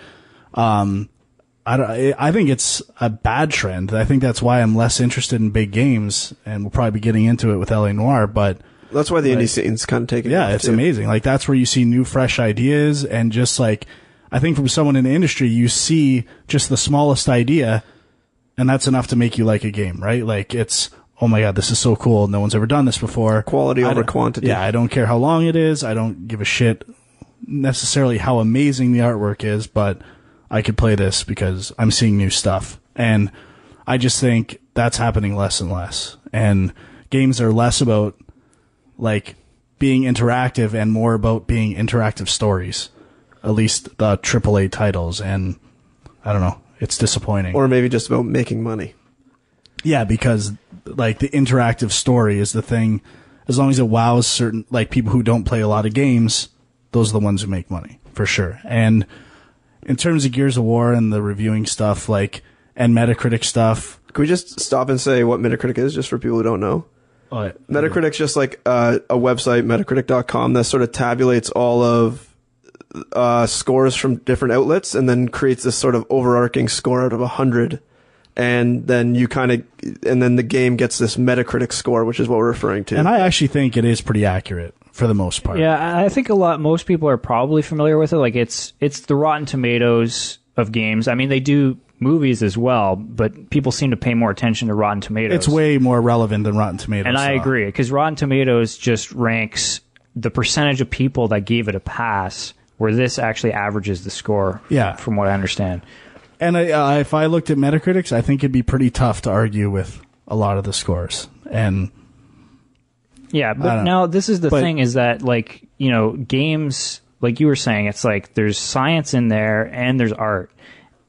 I think it's a bad trend. I think that's why I'm less interested in big games, and we'll probably be getting into it with LA Noire, but that's why the indie scene's kind of taking off, it's too. amazing. Like, that's where you see new, fresh ideas, and just like, I think from someone in the industry, you see just the smallest idea, and that's enough to make you like a game, right? Like, it's, oh my God, this is so cool. No one's ever done this before. Quality over quantity. Yeah, I don't care how long it is. I don't give a shit necessarily how amazing the artwork is, but I could play this because I'm seeing new stuff. And I just think that's happening less and less. And games are less about, like, being interactive and more about being interactive stories. At least the AAA titles. And I don't know. It's disappointing. Or maybe just about making money. Yeah, because, like, the interactive story is the thing. As long as it wows certain, like, people who don't play a lot of games, those are the ones who make money, for sure. And in terms of Gears of War and the reviewing stuff, like, and Metacritic stuff. Can we just stop and say what Metacritic is, just for people who don't know? Metacritic's just like a website, Metacritic.com, that sort of tabulates all of scores from different outlets and then creates this sort of overarching score out of 100. and then the game gets this Metacritic score, which is what we're referring to. And I actually think it is pretty accurate for the most part. Yeah, I think most people are probably familiar with it. Like it's the Rotten Tomatoes of games. I mean, they do movies as well, but people seem to pay more attention to Rotten Tomatoes. It's way more relevant than Rotten Tomatoes. And I agree, because Rotten Tomatoes just ranks the percentage of people that gave it a pass, where this actually averages the score, from what I understand. And if I looked at Metacritic, I think it'd be pretty tough to argue with a lot of the scores. And yeah, but now this is the thing, is that, like, you know, games, like you were saying, it's like there's science in there and there's art.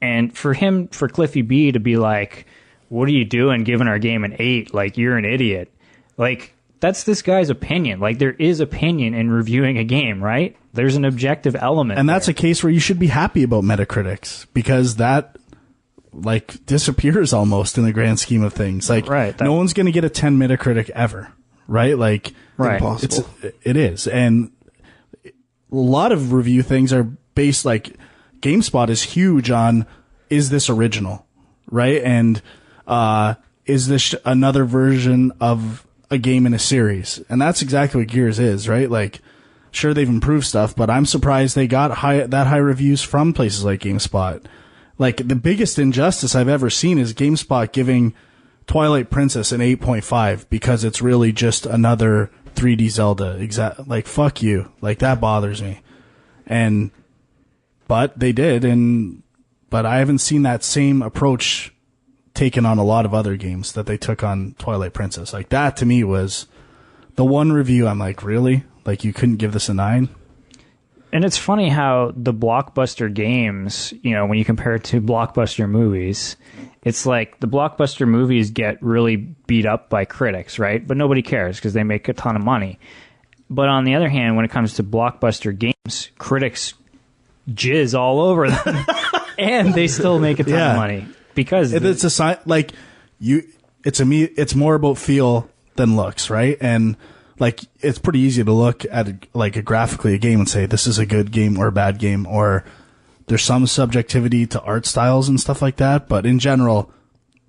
And for Cliffy B to be like, what are you doing giving our game an 8? Like, you're an idiot. Like, that's this guy's opinion. Like, there is opinion in reviewing a game, right? There's an objective element. And that's a case where you should be happy about Metacritics, because that, like, disappears almost in the grand scheme of things. Like, no one's going to get a 10 Metacritic ever, right? Like, impossible. It is. And a lot of review things are based, like, GameSpot is huge on, is this original, right? And is this another version of a game in a series? And that's exactly what Gears is, right? Like, sure, they've improved stuff, but I'm surprised they got that high reviews from places like GameSpot. Like, the biggest injustice I've ever seen is GameSpot giving Twilight Princess an 8.5 because it's really just another 3D Zelda. Like, fuck you. Like, that bothers me. But they did, but I haven't seen that same approach taken on a lot of other games that they took on Twilight Princess. Like, that to me was the one review I'm like, really? Like, you couldn't give this a 9? And it's funny how the blockbuster games, you know, when you compare it to blockbuster movies, it's like the blockbuster movies get really beat up by critics, right? But nobody cares because they make a ton of money. But on the other hand, when it comes to blockbuster games, critics jizz all over them and they still make a ton of money because it's a sign. Like, it's more about feel than looks, right? And like, it's pretty easy to look at graphically a game and say this is a good game or a bad game, or there's some subjectivity to art styles and stuff like that, but in general,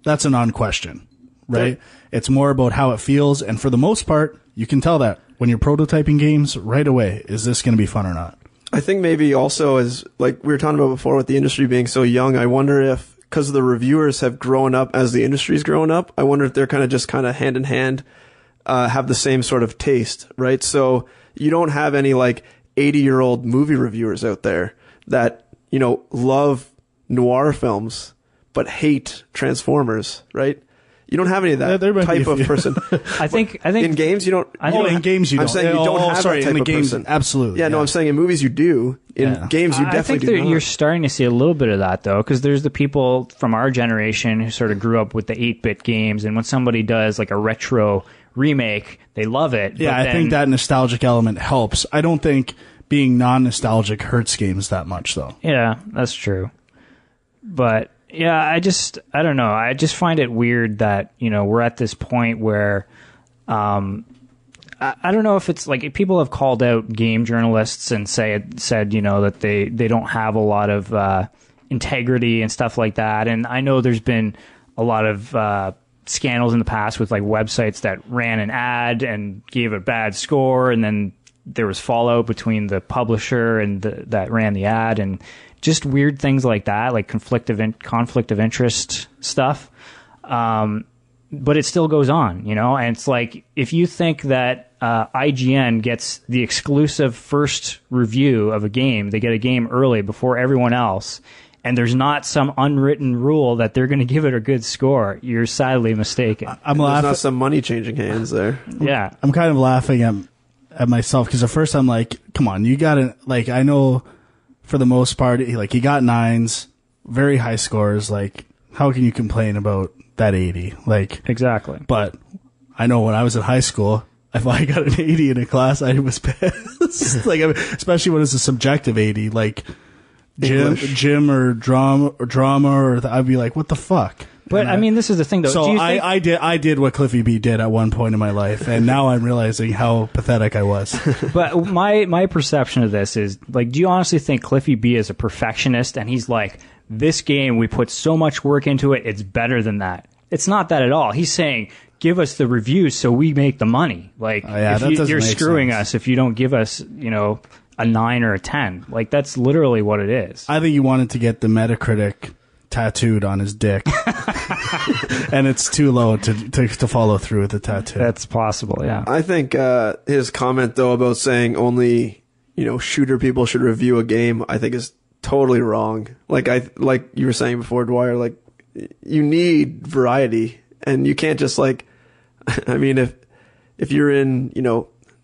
that's a non-question, right? It's more about how it feels, and for the most part, you can tell that when you're prototyping games right away, is this going to be fun or not? I think maybe also, as like we were talking about before with the industry being so young, I wonder if, because the reviewers have grown up as the industry's grown up, I wonder if they're kind of hand in hand, have the same sort of taste, right? So you don't have any like 80-year-old movie reviewers out there that, you know, love noir films but hate Transformers, right? You don't have any of that type of person. I think in games you don't. In games you don't. I'm saying you don't have that type of person. Absolutely. Yeah, no, I'm saying in movies you do. In games you definitely do not. You're starting to see a little bit of that though, because there's the people from our generation who sort of grew up with the 8-bit games, and when somebody does like a retro remake, they love it. Yeah, I think that nostalgic element helps. I don't think being non-nostalgic hurts games that much though. Yeah, that's true. But yeah, I don't know. I just find it weird that, you know, we're at this point where, I don't know if it's like people have called out game journalists and said, you know, that they don't have a lot of integrity and stuff like that. And I know there's been a lot of scandals in the past with like websites that ran an ad and gave a bad score, and then there was fallout between the publisher and that ran the ad, and just weird things like that, like conflict of interest stuff. But it still goes on, you know? And it's like, if you think that IGN gets the exclusive first review of a game, they get a game early before everyone else, and there's not some unwritten rule that they're going to give it a good score, you're sadly mistaken. There's not some money changing hands there. Yeah. I'm kind of laughing at myself, because at first I'm like, come on, you gotta, like, I know for the most part, he got 9s, very high scores. Like, how can you complain about that 80? Like, exactly. But I know when I was in high school, if I got an 80 in a class, I was pissed. Like, especially when it's a subjective 80, like gym or drama, or I'd be like, what the fuck? But I mean, this is the thing, though. So I did what Cliffy B did at one point in my life, and now I'm realizing how pathetic I was. But my perception of this is, like, do you honestly think Cliffy B is a perfectionist, and he's like, this game, we put so much work into it, it's better than that. It's not that at all. He's saying, give us the reviews so we make the money. Like, you're screwing us if you don't give us, a 9 or a 10. Like, that's literally what it is. I think he wanted to get the Metacritic tattooed on his dick. And it's too low to follow through with the tattoo. That's possible, yeah. I think his comment, though, about saying only, shooter people should review a game, I think is totally wrong. Like you were saying before, Dwyer, like, you need variety. And you can't just, like, I mean, if you're in,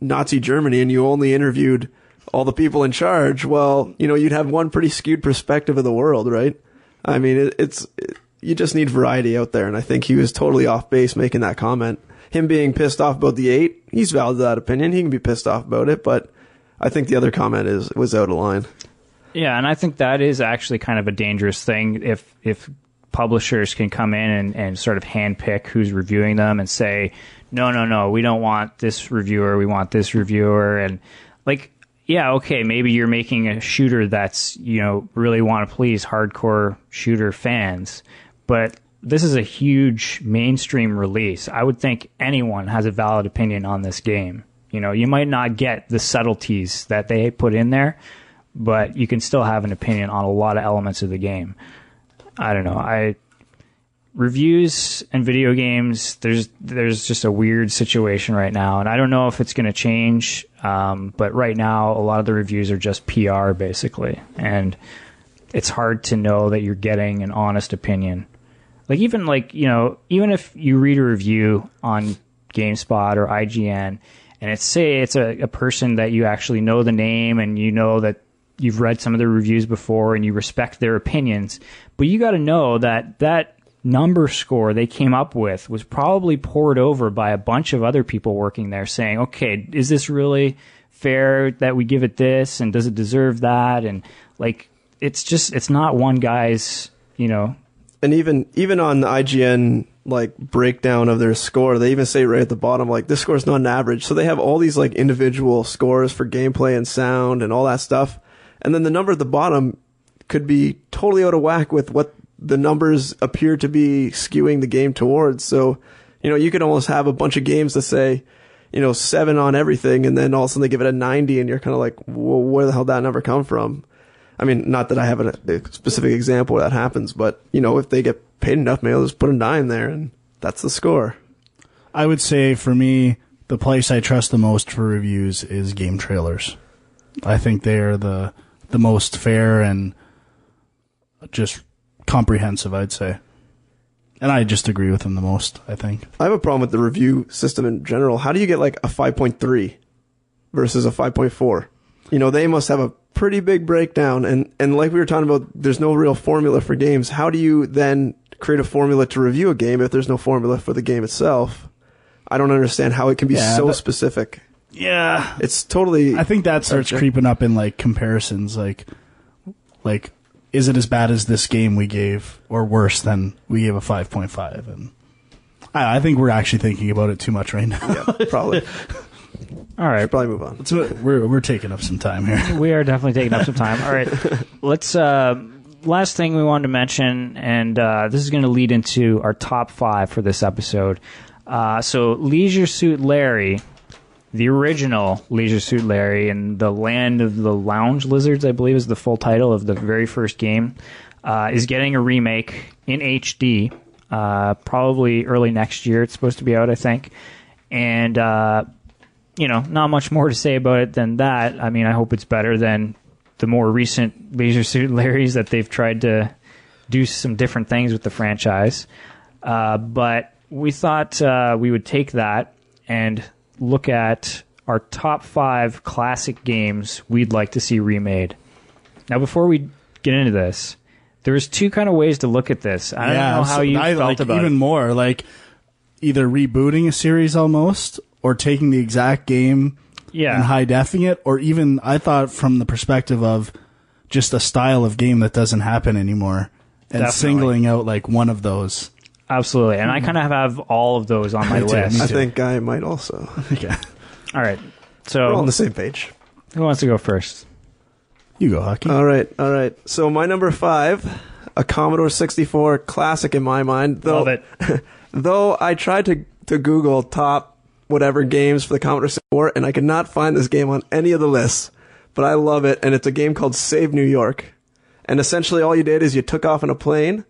Nazi Germany and you only interviewed all the people in charge, well, you'd have one pretty skewed perspective of the world, right? I mean, you just need variety out there, and I think he was totally off base making that comment. Him being pissed off about the 8, he's valid to that opinion. He can be pissed off about it, but I think the other comment was out of line. Yeah, and I think that is actually kind of a dangerous thing if publishers can come in and sort of handpick who's reviewing them and say, no, we don't want this reviewer, we want this reviewer, and like, yeah, okay, maybe you're making a shooter that's, really want to please hardcore shooter fans, but this is a huge mainstream release. I would think anyone has a valid opinion on this game. You might not get the subtleties that they put in there, but you can still have an opinion on a lot of elements of the game. I don't know. Reviews and video games, there's just a weird situation right now, and I don't know if it's going to change, but right now a lot of the reviews are just PR basically, and it's hard to know that you're getting an honest opinion. Like even if you read a review on GameSpot or IGN and it's a person that you actually know the name and you know that you've read some of the reviews before and you respect their opinions, but you got to know that number score they came up with was probably poured over by a bunch of other people working there saying, okay, is this really fair that we give it this, and does it deserve that? And like, it's not one guy's, And even on the IGN like breakdown of their score, they even say right at the bottom, like, this score is not an average. So they have all these like individual scores for gameplay and sound and all that stuff, and then the number at the bottom could be totally out of whack with what the numbers appear to be skewing the game towards. So, you could almost have a bunch of games that say, 7 on everything, and then all of a sudden they give it a 90, and you're kind of like, well, where the hell did that number come from? I mean, not that I have a specific example where that happens, but, if they get paid enough, maybe they'll just put a 9 there, and that's the score. I would say, for me, the place I trust the most for reviews is game trailers. I think they are the most fair and just comprehensive, I'd say. And I just agree with him the most, I think. I have a problem with the review system in general. How do you get like a 5.3 versus a 5.4? They must have a pretty big breakdown. And like we were talking about, there's no real formula for games. How do you then create a formula to review a game if there's no formula for the game itself? I don't understand how it can be so specific. Yeah. It's totally... I think that starts creeping up in like comparisons, like is it as bad as this game we gave, or worse than we gave a 5.5? And I think we're actually thinking about it too much right now. Yeah, probably. All right. Should probably move on. We're taking up some time here. We are definitely taking up some time. All right. Let's, last thing we wanted to mention, and this is going to lead into our top 5 for this episode. So Leisure Suit Larry, the original Leisure Suit Larry in the Land of the Lounge Lizards, I believe is the full title of the very first game, is getting a remake in HD, probably early next year. It's supposed to be out, I think. And, not much more to say about it than that. I mean, I hope it's better than the more recent Leisure Suit Larrys that they've tried to do some different things with the franchise. But we thought we would take that and look at our top 5 classic games we'd like to see remade. Now, before we get into this, there's 2 kind of ways to look at this. I don't know how you felt about even it. More, like either rebooting a series almost, or taking the exact game and high-defing it, or even, I thought, from the perspective of just a style of game that doesn't happen anymore, and singling out like one of those. Absolutely, and I kind of have all of those on my list. I think I might also. Okay. All right, so we're all on the same page. Who wants to go first? You go, Hockey. All right. So my number 5 a Commodore 64 classic in my mind. Though, Love it. Though I tried to Google top whatever games for the Commodore 64, and I could not find this game on any of the lists. But I love it, and it's a game called Save New York. And essentially all you did is you took off in a plane,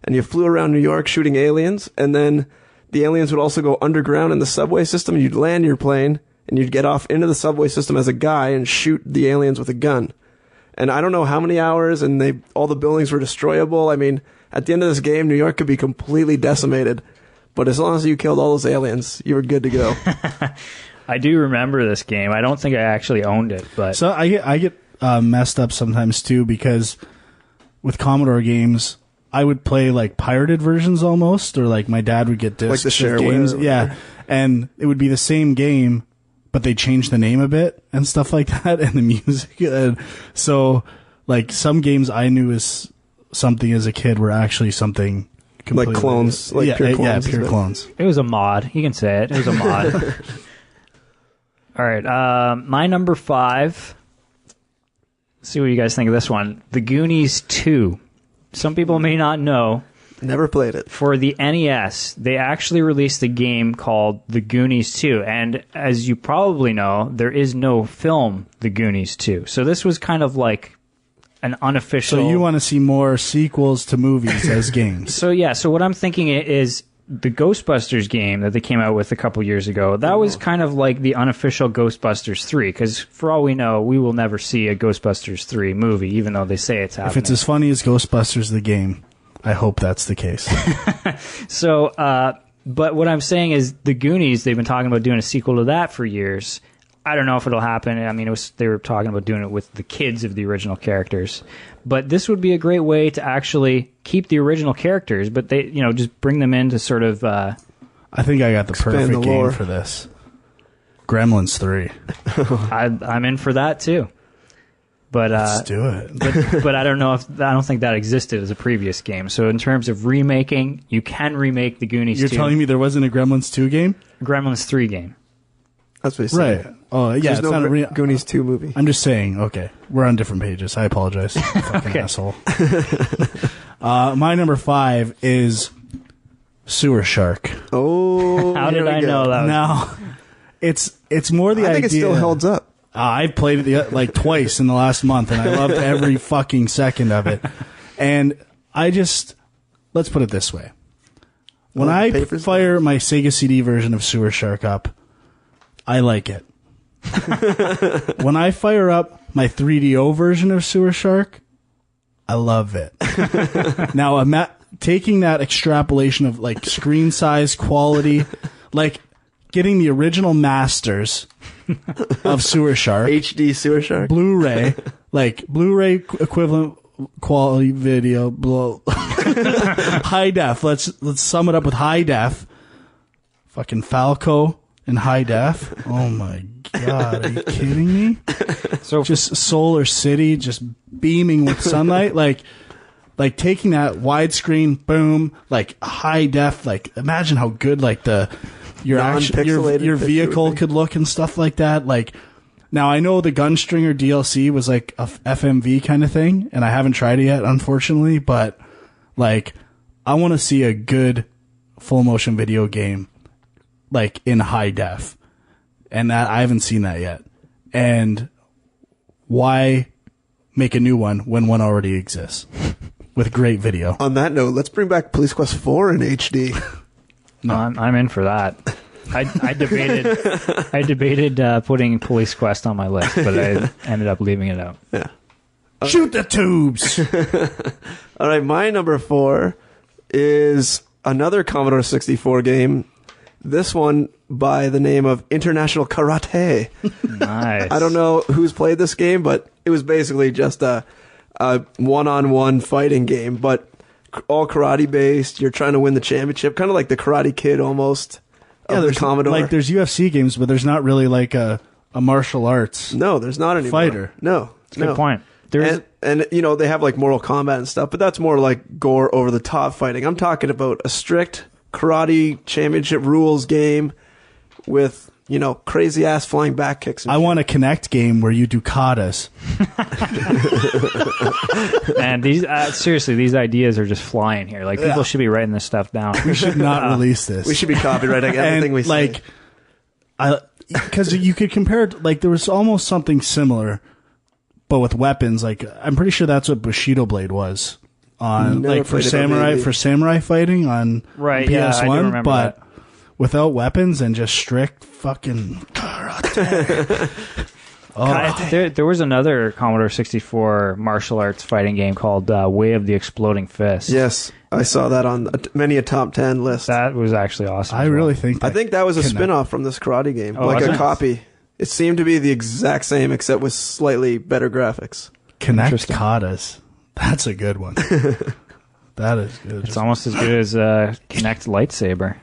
and you flew around New York shooting aliens, and then the aliens would also go underground in the subway system, and you'd land your plane, and you'd get off into the subway system as a guy and shoot the aliens with a gun. And I don't know how many hours, and all the buildings were destroyable. I mean, at the end of this game, New York could be completely decimated. But as long as you killed all those aliens, you were good to go. I do remember this game. I don't think I actually owned it, but So I get messed up sometimes too, because with Commodore games, I would play like pirated versions almost, or like my dad would get discs Like the of games. shareware. Yeah, and it would be the same game, but they changed the name a bit and stuff like that, and the music. And so, like some games I knew as something as a kid were actually something completely Like clones, like pure clones. Yeah, pure clones. it was a mod. You can say it. It was a mod. All right. My number 5. Let's see what you guys think of this one. The Goonies 2. Some people may not know. Never played it. For the NES, they actually released a game called The Goonies 2. And as you probably know, there is no film The Goonies 2. So this was kind of like an unofficial... So you want to see more sequels to movies as games? So yeah, so what I'm thinking is the Ghostbusters game that they came out with a couple years ago, that was kind of like the unofficial Ghostbusters 3, because for all we know, we will never see a Ghostbusters 3 movie, even though they say it's happening. If it's as funny as Ghostbusters the game, I hope that's the case. So, but what I'm saying is the Goonies, they've been talking about doing a sequel to that for years. I don't know if it'll happen. I mean, they were talking about doing it with the kids of the original characters. But this would be a great way to actually keep the original characters, but they, just bring them in to sort of... I think I got the perfect the game lore. for this. Gremlins 3. I'm in for that too. But Let's do it. but I don't think that existed as a previous game. So in terms of remaking, you can remake the Goonies 2. You're telling me there wasn't a Gremlins 2 game? Gremlins 3 game. That's what he said. Right. Oh, yeah. There's It's no not a real. Goonies 2 movie. I'm just saying. Okay, we're on different pages. I apologize. Fucking Okay. asshole. My number 5 is Sewer Shark. Oh, How here did we I go. know that? Now, it's more the idea. I think it still holds up. I've played it like twice in the last month, and I loved every fucking second of it. And let's put it this way. When I papers? fire my Sega CD version of Sewer Shark up, I like it. When I fire up my 3DO version of Sewer Shark, I love it. Now, taking that extrapolation of like screen size, quality, like getting the original masters of Sewer Shark, HD Sewer Shark. Blu-ray, like Blu-ray equivalent quality video, high def. Let's sum it up with high def. Fucking Falco in high def. Oh my god, are you kidding me? So Just Solar City, just beaming with sunlight, like taking that widescreen, boom, like high def. Like imagine how good like your Non-pixelated picture vehicle would be. could look and stuff like that. Like now I know the Gunstringer DLC was like a FMV kind of thing, and I haven't tried it yet, unfortunately. But like I want to see a good full motion video game like in high def, and that I haven't seen that yet. And why make a new one when one already exists with great video? On that note, let's bring back Police Quest 4 in HD. no, I'm in for that. I debated putting Police Quest on my list, but I ended up leaving it out. Yeah. Shoot the tubes. All right, my number 4 is another Commodore 64 game. This one by the name of International Karate. Nice. I don't know who's played this game, but it was basically just a one-on-one fighting game, but all karate based. You're trying to win the championship, kind of like the Karate Kid almost. Yeah, Of the there's Commodore. like there's UFC games, but there's not really like a martial arts. No, there's not anymore. Fighter. No, That's a good point. There's And they have like Mortal Kombat and stuff, but that's more like gore over the top fighting. I'm talking about a strict karate championship rules game with crazy ass flying back kicks. I want a Kinect game where you do katas. And these seriously, these ideas are just flying here. Like, people should be writing this stuff down. We should not release this. We should be copyrighting everything we say. Because you could compare it, like, there was almost something similar, but with weapons. Like, I'm pretty sure that's what Bushido Blade was on, Never like, for played it, samurai fighting on Right, PS1, yeah, I do remember but that. without weapons and just strict fucking karate. There was another Commodore 64 martial arts fighting game called Way of the Exploding Fist. Yes, I saw that on many a top 10 list. That was actually awesome. I really think I think that was a spin-off from this karate game, like was a it? copy. It seemed to be the exact same, except with slightly better graphics. Kinect katas. That's a good one. That is good. It's almost as good as Kinect lightsaber.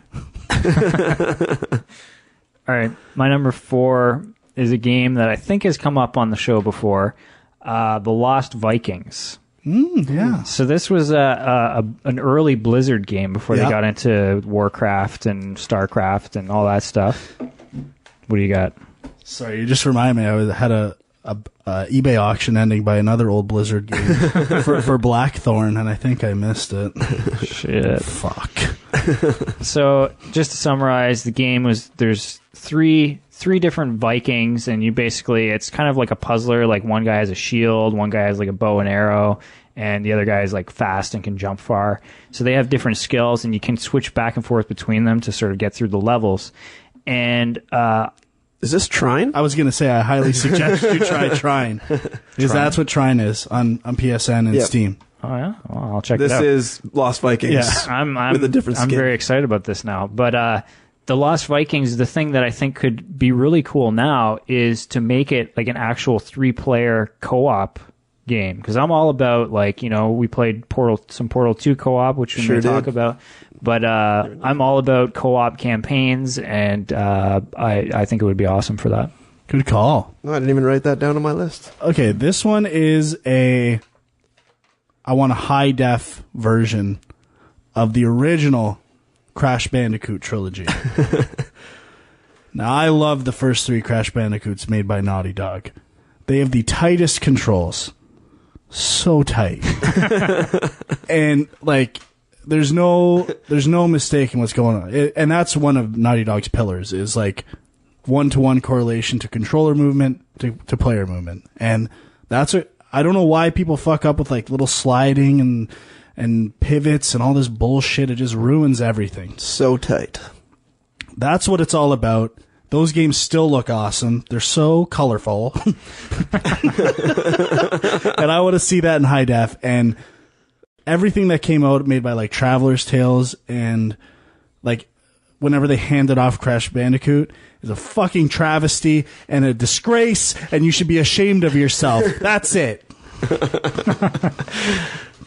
All right, my number 4 is a game that I think has come up on the show before, The Lost Vikings. Yeah. So this was an early Blizzard game before they Yeah. got into Warcraft and Starcraft and all that stuff. What do you got? Sorry, you just reminded me. I had a eBay auction ending by another old Blizzard game for Blackthorn, and I think I missed it. Shit. Fuck. So just to summarize, the game was there's three different Vikings, and you basically, it's kind of like a puzzler. Like, one guy has a shield, one guy has like a bow and arrow, and the other guy is like fast and can jump far. So they have different skills, and you can switch back and forth between them to sort of get through the levels. And Is this Trine? I was going to say I highly suggest you try Trine. Because that's what Trine is on PSN and Yep. Steam. oh yeah, well, I'll check This it out. is Lost Vikings. Yeah. I'm with a different I'm skin. very excited about this now. But the Lost Vikings, the thing that I think could be really cool now is to make it like an actual 3-player co-op game. Because I'm all about, like, we played some Portal 2 co-op, which we Sure may talk did. about. But I'm all about co-op campaigns, and I think it would be awesome for that. Good call. No, I didn't even write that down on my list. Okay, this one is I want a high-def version of the original Crash Bandicoot trilogy. Now, I love the first 3 Crash Bandicoots made by Naughty Dog. They have the tightest controls. So tight. And, like, there's no mistaking what's going on. And that's one of Naughty Dog's pillars, is, like, one-to-one correlation to controller movement to player movement. And that's what... I don't know why people fuck up with, like, little sliding and pivots and all this bullshit. It just ruins everything. So tight. That's what it's all about. Those games still look awesome. They're so colorful. And I want to see that in high def. And everything that came out made by, like, Traveler's Tales and, like, whenever they handed off Crash Bandicoot is a fucking travesty and a disgrace, and you should be ashamed of yourself. That's it.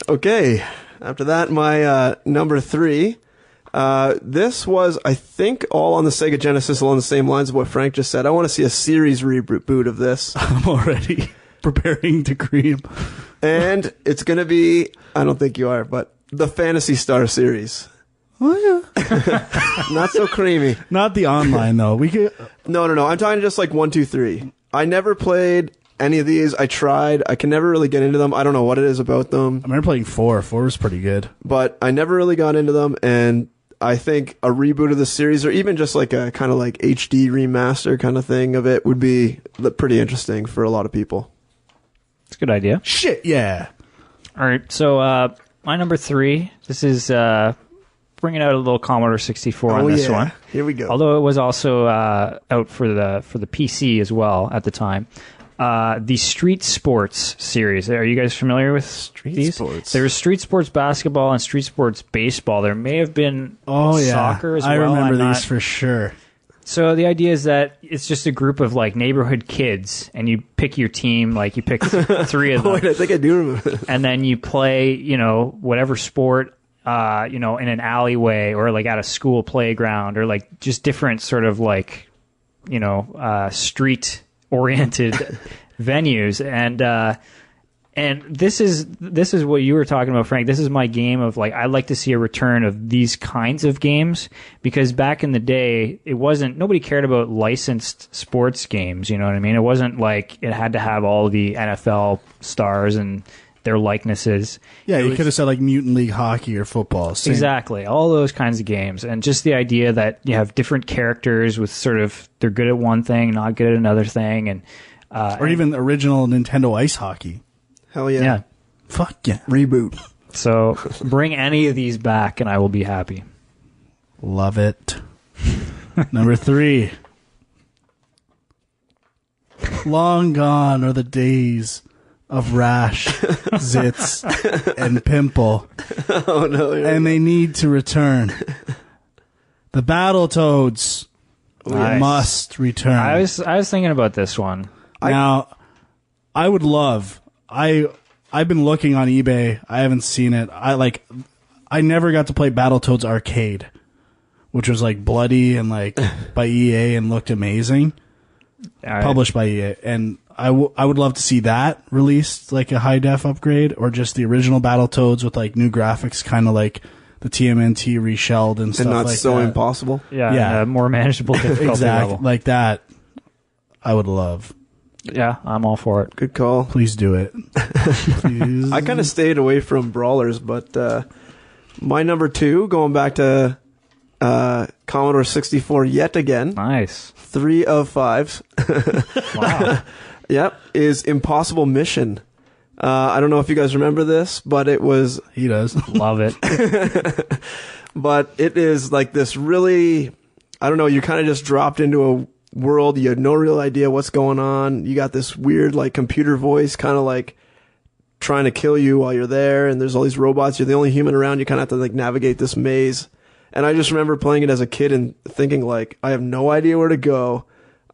Okay. After that, my number 3. This was, I think, all on the Sega Genesis along the same lines of what Frank just said. I want to see a series reboot of this. I'm already preparing to cream. And it's going to be, I don't think you are, but the Phantasy Star series. Oh, yeah. Not so creamy. Not the online, though. We could... No. I'm talking just like 1, 2, 3. I never played any of these. I tried. I can never really get into them. I don't know what it is about them. I remember playing 4. 4 was pretty good. But I never really got into them, and I think a reboot of the series, or even just like a kind of like HD remaster kind of thing of it, would be pretty interesting for a lot of people. It's a good idea. Shit, yeah. All right, so my number 3, this is bringing out a little Commodore 64 on this one. Here we go. Although it was also out for the PC as well at the time. The Street Sports series. Are you guys familiar with these? Sports? There's Street Sports Basketball and Street Sports Baseball. There may have been soccer as well. I remember I'm these for sure. So the idea is that it's just a group of, like, neighborhood kids, and you pick your team. Like, you pick 3 of them. Wait, I think I do remember. And then you play, whatever sport, in an alleyway or, like, at a school playground, or, like, just different sort of, like, street-oriented venues. And this is what you were talking about, Frank. This is my game of like, I'd like to see a return of these kinds of games, because back in the day, nobody cared about licensed sports games. You know what I mean? It wasn't like it had to have all the NFL stars and their likenesses. Yeah, you could have said like Mutant League Hockey or football. Same. Exactly. All those kinds of games. And just the idea that you have different characters with sort of, they're good at one thing, not good at another thing. And or even original Nintendo Ice Hockey. Hell yeah. Yeah. Fuck yeah. Reboot. So bring any of these back and I will be happy. Love it. Number 3. Long gone are the days of rash, zits, and pimple. Oh no. And they need to return. The Battletoads must return. I was thinking about this one. Now, I would love... I've been looking on eBay. I haven't seen it. I never got to play Battletoads Arcade, which was like bloody and like by EA and looked amazing. Published by EA. And I would love to see that released, like a high def upgrade, or just the original Battletoads with like new graphics, kind of like the TMNT reshelled and stuff like that. And not so impossible. Yeah. More manageable difficulty exactly level. like that. I would love. Yeah, I'm all for it. Good call. Please do it. Please. I kind of stayed away from brawlers, but my number 2, going back to Commodore 64 yet again. Nice. 3 of 5. Wow. Yep, is Impossible Mission. I don't know if you guys remember this, but it was... He does. Love it. But it is like this really... I don't know, you kind of just dropped into a world. You had no real idea what's going on. You got this weird like computer voice kind of like trying to kill you while you're there, and there's all these robots. You're the only human around. You kind of have to like navigate this maze. And I just remember playing it as a kid and thinking like, I have no idea where to go.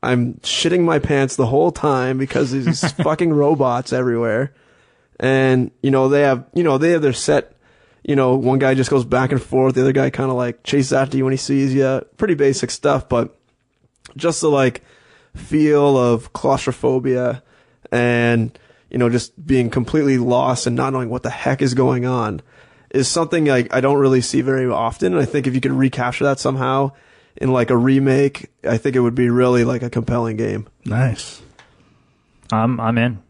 I'm shitting my pants the whole time because there's these fucking robots everywhere. And they have their set, one guy just goes back and forth, the other guy kind of like chases after you when he sees you. Pretty basic stuff, but just the like feel of claustrophobia and, just being completely lost and not knowing what the heck is going on is something I don't really see very often. And I think if you could recapture that somehow in like a remake, I think it would be really like a compelling game. Nice. I'm in.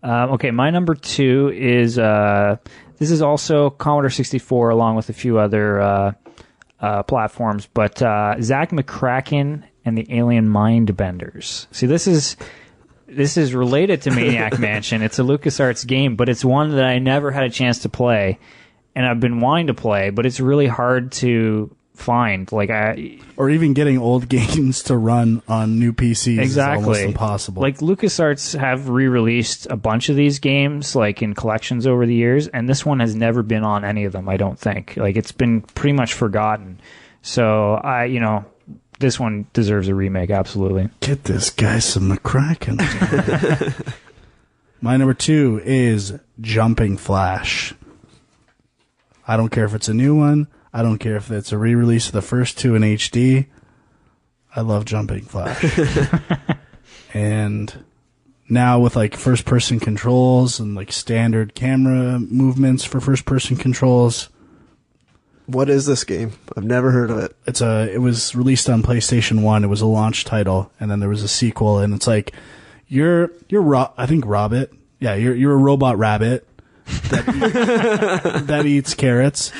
Okay, my number 2 is, this is also Commodore 64 along with a few other, platforms, but Zach McCracken and the Alien Mind Benders. See, this is related to Maniac Mansion. It's a LucasArts game, but it's one that I never had a chance to play, and I've been wanting to play, but it's really hard to find. Or even getting old games to run on new PCs is almost impossible. Like LucasArts have re-released a bunch of these games like in collections over the years, and this one has never been on any of them, I don't think. Like it's been pretty much forgotten. So this one deserves a remake, absolutely. Get this guy some McCracken. My number 2 is Jumping Flash. I don't care if it's a new one. I don't care if it's a re-release of the first 2 in HD. I love Jumping Flash. And now with like first-person controls and like standard camera movements for first-person controls. What is this game? I've never heard of it. It was released on PlayStation 1. It was a launch title, and then there was a sequel, and it's like you're I think Robbit. Yeah, you're a robot rabbit that eats carrots,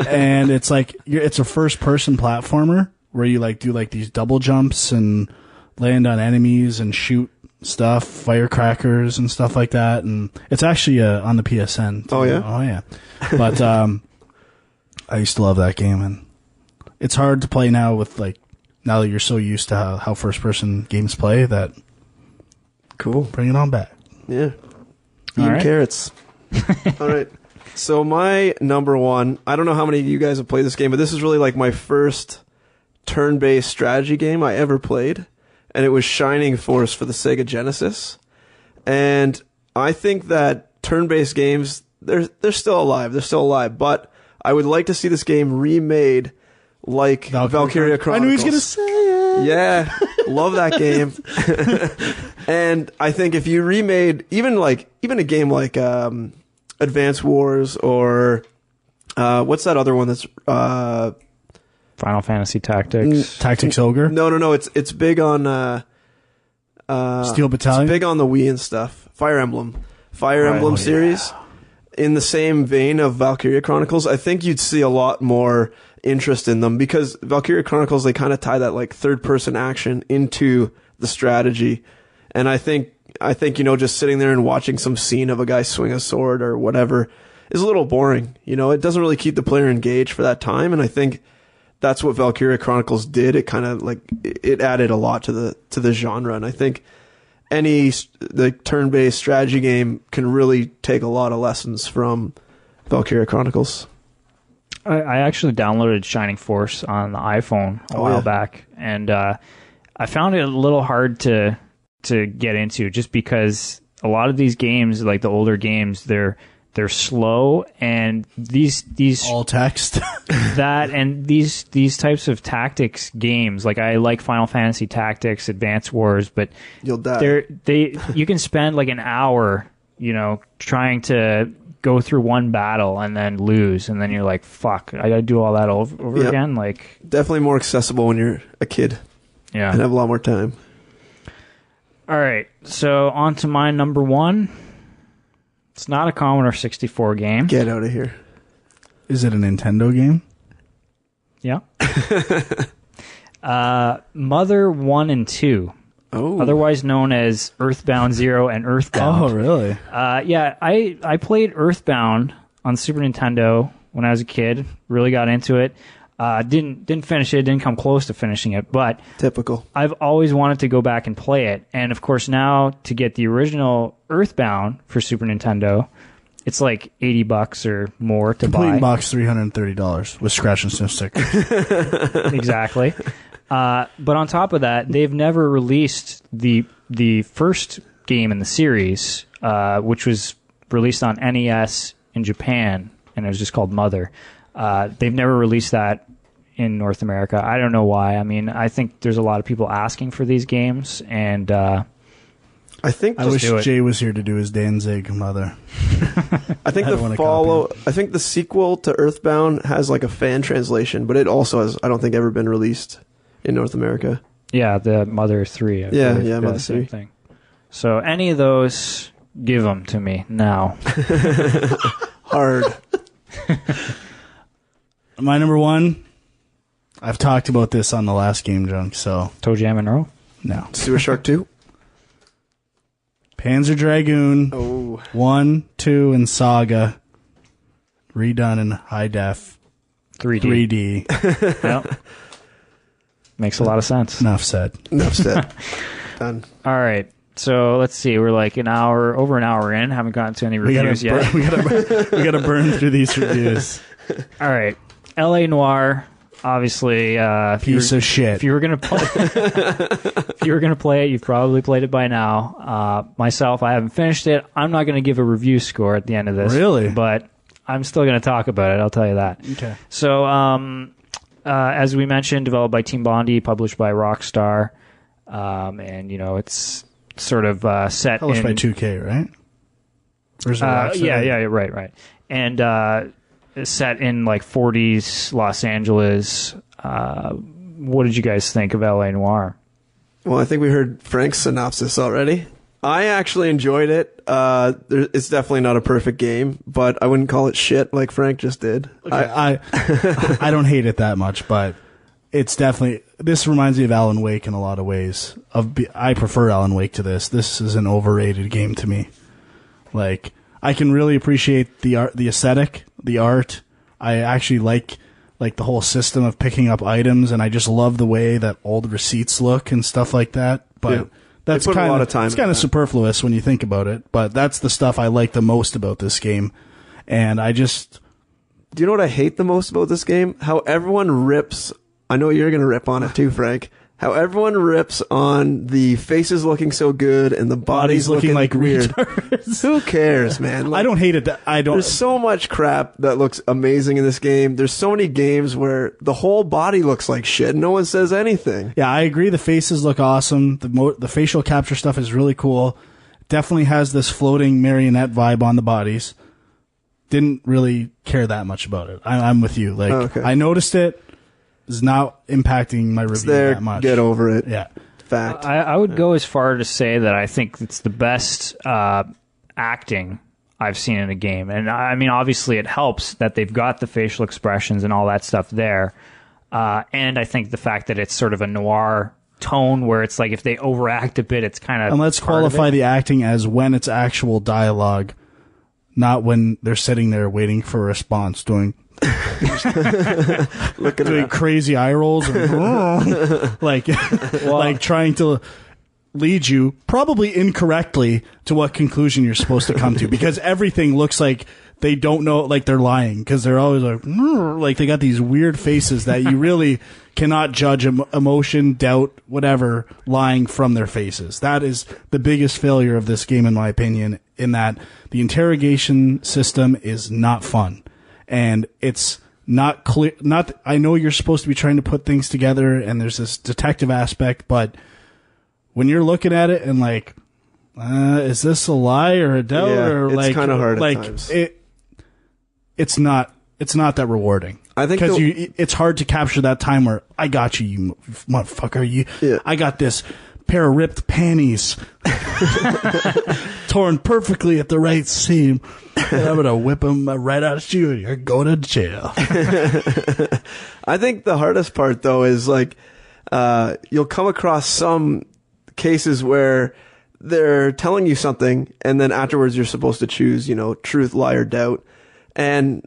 and it's like it's a first person platformer where you like do like these double jumps and land on enemies and shoot stuff, firecrackers and stuff like that, and it's actually on the PSN too. Oh yeah. But I used to love that game, and it's hard to play now now that you're so used to how first person games play that. Cool. Bring it on back. Yeah. Eating carrots. All right. So my number 1, I don't know how many of you guys have played this game, but this is really like my first turn-based strategy game I ever played, and it was Shining Force for the Sega Genesis. And I think that turn-based games, they're still alive. They're still alive, but I would like to see this game remade like Valkyria Chronicles. I knew he was going to say it. Yeah. Love that game. And I think if you remade even a game like Advance Wars or what's that other one that's Final Fantasy Tactics. Tactics Ogre? No. It's big on Steel Battalion? It's big on the Wii and stuff. Fire Emblem series. In the same vein of Valkyria Chronicles, I think you'd see a lot more interest in them because Valkyria Chronicles, they kind of tie that like third person action into the strategy. And I think, just sitting there and watching some scene of a guy swing a sword or whatever is a little boring. It doesn't really keep the player engaged for that time. And I think that's what Valkyria Chronicles did. It kind of it added a lot to the genre. And I think any turn-based strategy game can really take a lot of lessons from Valkyria Chronicles. I actually downloaded Shining Force on the iPhone a while back, and I found it a little hard to get into just because a lot of these games, like the older games, they're slow, and these all text that and these types of tactics games, like I like Final Fantasy Tactics, Advance Wars, but you'll die. You can spend like an hour, trying to go through one battle and then lose, and then you're like, fuck, I gotta do all that over again. Like, definitely more accessible when you're a kid. Yeah, and have a lot more time. All right, so on to my number one. It's not a Commodore 64 game. Get out of here. Is it a Nintendo game? Yeah. Mother 1 and 2. Oh. Otherwise known as Earthbound 0 and Earthbound. Oh, really? Yeah, I played Earthbound on Super Nintendo when I was a kid. Really got into it. Didn't finish it. Didn't come close to finishing it. But typical. I've always wanted to go back and play it. And of course now to get the original Earthbound for Super Nintendo, it's like $80 or more to buy. Complete box $330 with scratch and sniff stickers. Exactly. But on top of that, they've never released the first game in the series, which was released on NES in Japan, and it was just called Mother. They've never released that in North America. I don't know why. I mean, I think there's a lot of people asking for these games, and I wish Jay was here to do his Danzig Mother. I think I think the sequel to Earthbound has like a fan translation, but it also has, I don't think, ever been released in North America. Yeah, the Mother 3. Mother 3. Thing. So any of those, give them to me now. Hard. My number one, I've talked about this on the last Game Junk, so... Toe Jam and Roll? No. Sewer Shark 2? Panzer Dragoon. Oh. 1, 2, and Saga. Redone in high def. 3D. Yep. Makes a lot of sense. Enough said. Done. All right. So let's see. We're like over an hour in. Haven't gotten to any reviews yet. We gotta burn through these reviews. All right. L.A. Noire, obviously, piece of shit. If you were gonna play it, you've probably played it by now. Myself, I haven't finished it. I'm not gonna give a review score at the end of this. Really? But I'm still gonna talk about it. I'll tell you that. Okay. So, as we mentioned, developed by Team Bondi, published by Rockstar, and it's sort of set published by 2K, right? Or is it Rockstar? Right. And set in like 40s Los Angeles. What did you guys think of L.A. Noire? Well, I think we heard Frank's synopsis already. I actually enjoyed it. It's definitely not a perfect game, but I wouldn't call it shit like Frank just did. Okay. I don't hate it that much, but it's definitely... This reminds me of Alan Wake in a lot of ways. I prefer Alan Wake to this. This is an overrated game to me. Like, I can really appreciate the art, the aesthetic, the art. I actually like the whole system of picking up items, and I just love the way that old receipts look and stuff like that. But that's kind of, it's kind of superfluous when you think about it. But that's the stuff I like the most about this game. And I just... Do you know what I hate the most about this game? How everyone rips... I know you're going to rip on it too, Frank. how everyone rips on the faces looking so good and the bodies looking like weird. Who cares, man? I don't hate it. There's so much crap that looks amazing in this game. There's so many games where the whole body looks like shit and no one says anything. Yeah, I agree. The faces look awesome. The facial capture stuff is really cool. Definitely has this floating marionette vibe on the bodies. Didn't really care that much about it. I'm with you. Like, I noticed it. Is not impacting my review that much. Get over it. Yeah. Fact. I would go as far to say that I think it's the best acting I've seen in a game. And I mean, obviously it helps that they've got the facial expressions and all that stuff there. And I think the fact that it's sort of a noir tone where it's like if they overact a bit, it's kind of... And let's qualify the acting as when it's actual dialogue, not when they're sitting there waiting for a response, doing crazy eye rolls and like trying to lead you probably incorrectly to what conclusion you're supposed to come to, because everything looks like they don't know, like they're lying, because they're always like they got these weird faces that you really cannot judge emotion, doubt, whatever, lying from their faces. That is the biggest failure of this game, in my opinion, in that the interrogation system is not fun. And it's not clear. I know you're supposed to be trying to put things together, and there's this detective aspect, but when you're looking at it and like, is this a lie or a doubt? Yeah, or it's like, kind of hard like at times. It's not that rewarding. I think because it's hard to capture that time where I got you, you motherfucker. I got this pair of ripped panties torn perfectly at the right seam. And I'm gonna whip them right out at you, and you're going to jail. I think the hardest part though is like you'll come across some cases where they're telling you something, and then afterwards you're supposed to choose, truth, lie, or doubt, and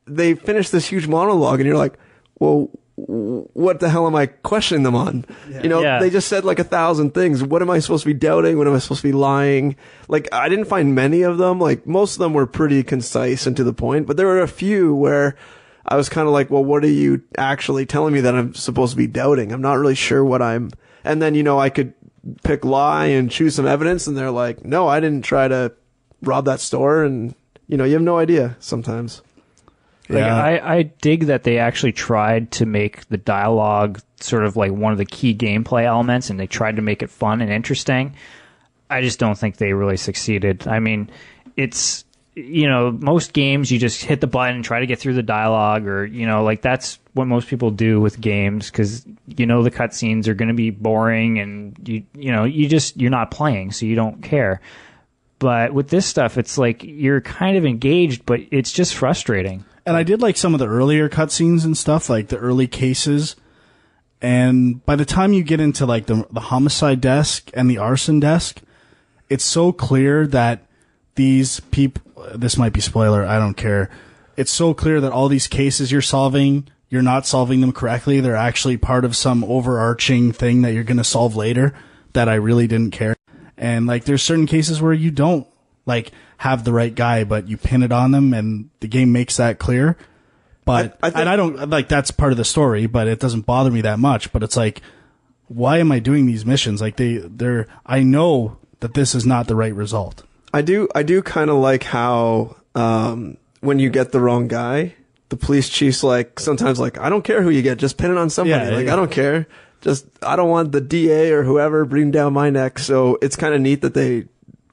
they finish this huge monologue, and you're like, well, what the hell am I questioning them on? They just said like 1,000 things. What am I supposed to be doubting? What am I supposed to be lying? Like, I didn't find many of them. Like, most of them were pretty concise and to the point, but there were a few where I was kind of like, well, what are you actually telling me that I'm supposed to be doubting? I'm not really sure what I'm... And then, I could pick lie and choose some evidence, and they're like, no, I didn't try to rob that store, and, you have no idea sometimes. Yeah. I dig that they actually tried to make the dialogue sort of like one of the key gameplay elements, and they tried to make it fun and interesting. I just don't think they really succeeded. I mean, it's, most games you just hit the button and try to get through the dialogue, or, like that's what most people do with games, because, the cutscenes are going to be boring, and you're not playing, so you don't care. But with this stuff, it's like you're kind of engaged, but it's just frustrating. And I did like some of the earlier cutscenes and stuff, like the early cases. And by the time you get into like the homicide desk and the arson desk, it's so clear that these people, this might be spoiler, I don't care. It's so clear that all these cases you're solving, you're not solving them correctly. They're actually part of some overarching thing that you're going to solve later, that I really didn't care. And like, there's certain cases where you don't like have the right guy, but you pin it on them, and the game makes that clear. But and I don't like, that's part of the story, but it doesn't bother me that much. But it's like, why am I doing these missions? Like I know that this is not the right result. I do kind of like how when you get the wrong guy, the police chief's like, sometimes like, I don't care who you get, just pin it on somebody. I don't care. I don't want the DA or whoever breathing down my neck. So it's kind of neat that they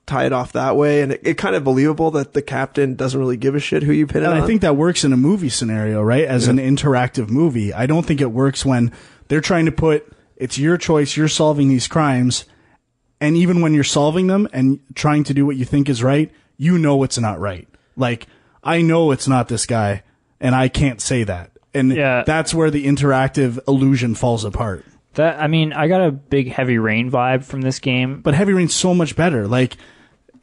tie it off that way, and it kind of believable that the captain doesn't really give a shit who you pin it on. And I think that works in a movie scenario, right? As an interactive movie. I don't think it works when they're trying to put, it's your choice, you're solving these crimes, and even when you're solving them and trying to do what you think is right, it's not right. Like, I know it's not this guy, and I can't say that. And that's where the interactive illusion falls apart. I got a big Heavy Rain vibe from this game. But Heavy Rain's so much better. Like,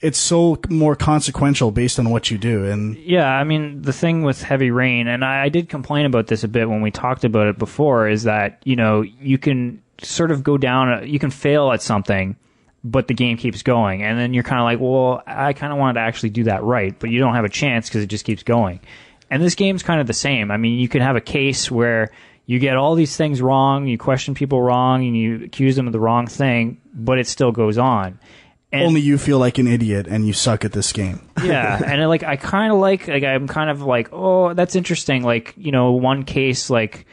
it's so more consequential based on what you do. And the thing with Heavy Rain, and I did complain about this a bit when we talked about it before, is that, you can sort of go down, you can fail at something, but the game keeps going. And then you're kind of like, well, I kind of wanted to actually do that right, but you don't have a chance because it just keeps going. And this game's kind of the same. I mean, you can have a case where you get all these things wrong, you question people wrong, and you accuse them of the wrong thing, but it still goes on. And only you feel like an idiot and you suck at this game. Yeah, and I kind of like I'm kind of like, oh, that's interesting. Like, one case, like,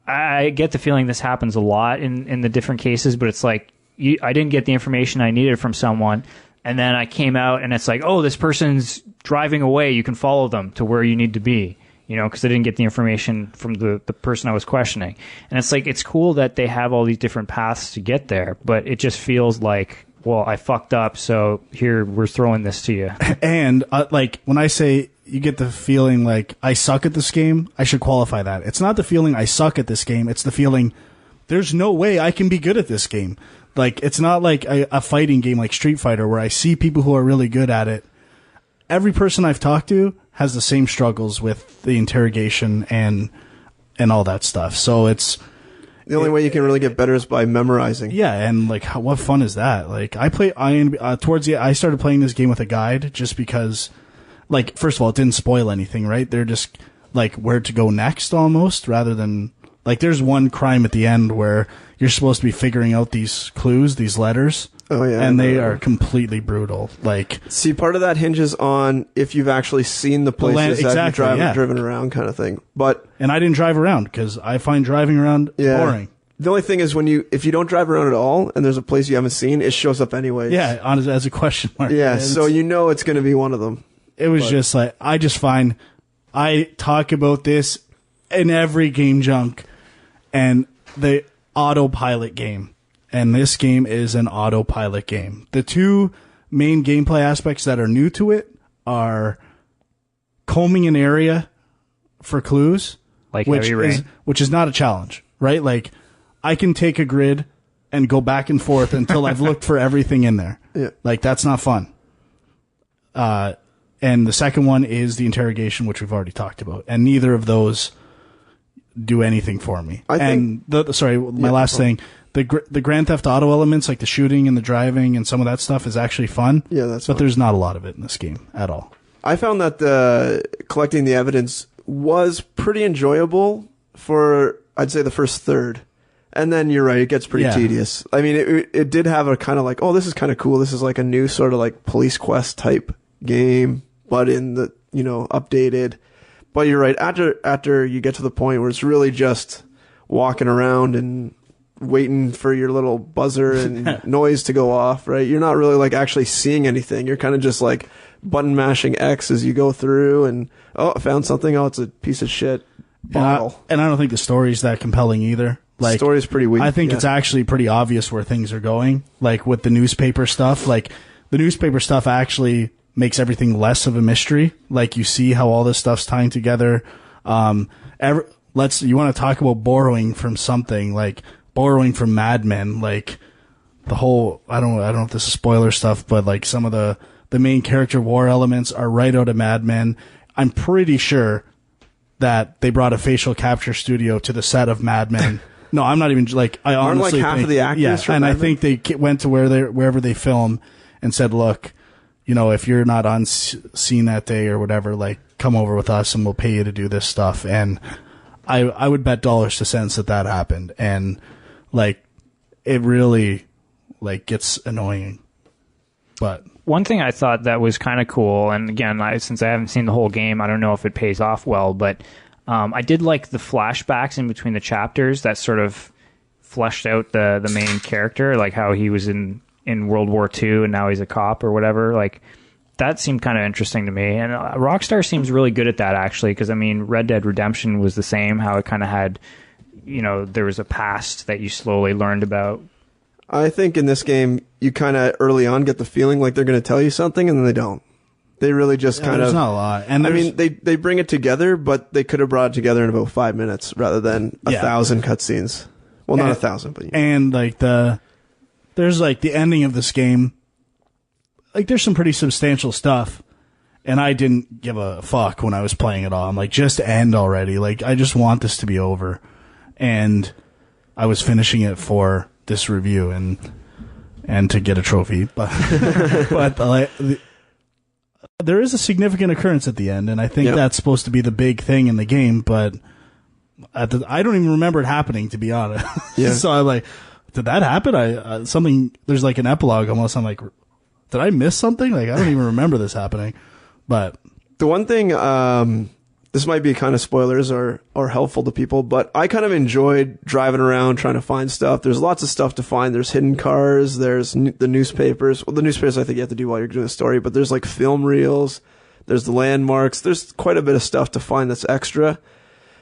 I get the feeling this happens a lot in the different cases, but it's like I didn't get the information I needed from someone, and then I came out and it's like, oh, this person's driving away. You can follow them to where you need to be, because I didn't get the information from the person I was questioning. And it's like, it's cool that they have all these different paths to get there, but it just feels like, well, I fucked up, so here, we're throwing this to you. And, like, when I say you get the feeling like I suck at this game, I should qualify that. It's not the feeling I suck at this game, it's the feeling there's no way I can be good at this game. Like, it's not like a fighting game like Street Fighter where I see people who are really good at it. Every person I've talked to has the same struggles with the interrogation and all that stuff. So it's... The only way you can really get better is by memorizing. Yeah, and like, what fun is that? Like, I started playing this game with a guide just because, like, first of all, it didn't spoil anything, right? They're just like where to go next almost, rather than like, there's one crime at the end where you're supposed to be figuring out these clues, these letters. Oh yeah, and they are completely brutal. Like, see, part of that hinges on if you've actually seen the places that you've driven around, kind of thing. And I didn't drive around because I find driving around boring. The only thing is if you don't drive around at all and there's a place you haven't seen, it shows up anyway. Yeah, as a question mark. Yeah, so it's going to be one of them. It was just like, I talk about this in every Game Junk and the autopilot game. And this game is an autopilot game. The two main gameplay aspects that are new to it are combing an area for clues, like Heavy Rain, which is not a challenge, right? Like, I can take a grid and go back and forth until I've looked for everything in there. Yeah. Like, that's not fun. And the second one is the interrogation, which we've already talked about. And neither of those do anything for me. My last thing, the Grand Theft Auto elements, like the shooting and the driving and some of that stuff, is actually fun. Yeah, that's fun. But there's not a lot of it in this game at all. I found that collecting the evidence was pretty enjoyable for, I'd say, the first third. And then you're right, it gets pretty tedious. I mean, it did have a kind of like, oh, this is kind of cool. This is like a new sort of like police quest type game, but in the, updated. But you're right, after you get to the point where it's really just walking around and waiting for your little buzzer and noise to go off, right? You're not really like actually seeing anything. You're kind of just like button mashing X as you go through and, oh, I found something. Oh, it's a piece of shit bottle. And I don't think the story's that compelling either. Like, the story's pretty weak. I think it's actually pretty obvious where things are going. Like with the newspaper stuff, like the newspaper stuff actually makes everything less of a mystery. Like, you see how all this stuff's tying together. You want to talk about borrowing from something, like borrowing from Mad Men, like the whole, I don't know if this is spoiler stuff, but like some of the main character war elements are right out of Mad Men. I'm pretty sure that they brought a facial capture studio to the set of Mad Men. No, I'm not even like, I honestly like half of the actors. Yeah, and I think they went to wherever they film and said, look, if you're not on scene that day or whatever, like, come over with us and we'll pay you to do this stuff. And I would bet dollars to cents that happened. And like, it really like gets annoying. But one thing I thought that was kind of cool, and again, since I haven't seen the whole game, I don't know if it pays off well, but I did like the flashbacks in between the chapters that sort of fleshed out the main character, like how he was in World War II and now he's a cop or whatever. Like, that seemed kind of interesting to me. And Rockstar seems really good at that, actually, because, I mean, Red Dead Redemption was the same, how it kind of had, there was a past that you slowly learned about. I think in this game, you kind of early on get the feeling like they're going to tell you something, and then they don't. They really just kind of... There's not a lot. And I mean, they bring it together, but they could have brought it together in about 5 minutes rather than 1,000 cutscenes. Well, not 1,000, but... And, like, there's, like, the ending of this game. Like, there's some pretty substantial stuff. And I didn't give a fuck when I was playing it all. I'm like, just end already. Like, I just want this to be over. And I was finishing it for this review and to get a trophy. But there is a significant occurrence at the end, and I think that's supposed to be the big thing in the game, but I don't even remember it happening, to be honest. Yeah. So I'm like, did that happen? There's like an epilogue almost. I'm like, did I miss something? Like, I don't even remember this happening. But the one thing, this might be kind of spoilers or helpful to people, but I kind of enjoyed driving around trying to find stuff. There's lots of stuff to find. There's hidden cars. There's the newspapers. Well, the newspapers I think you have to do while you're doing the story, but there's like film reels. There's the landmarks. There's quite a bit of stuff to find that's extra.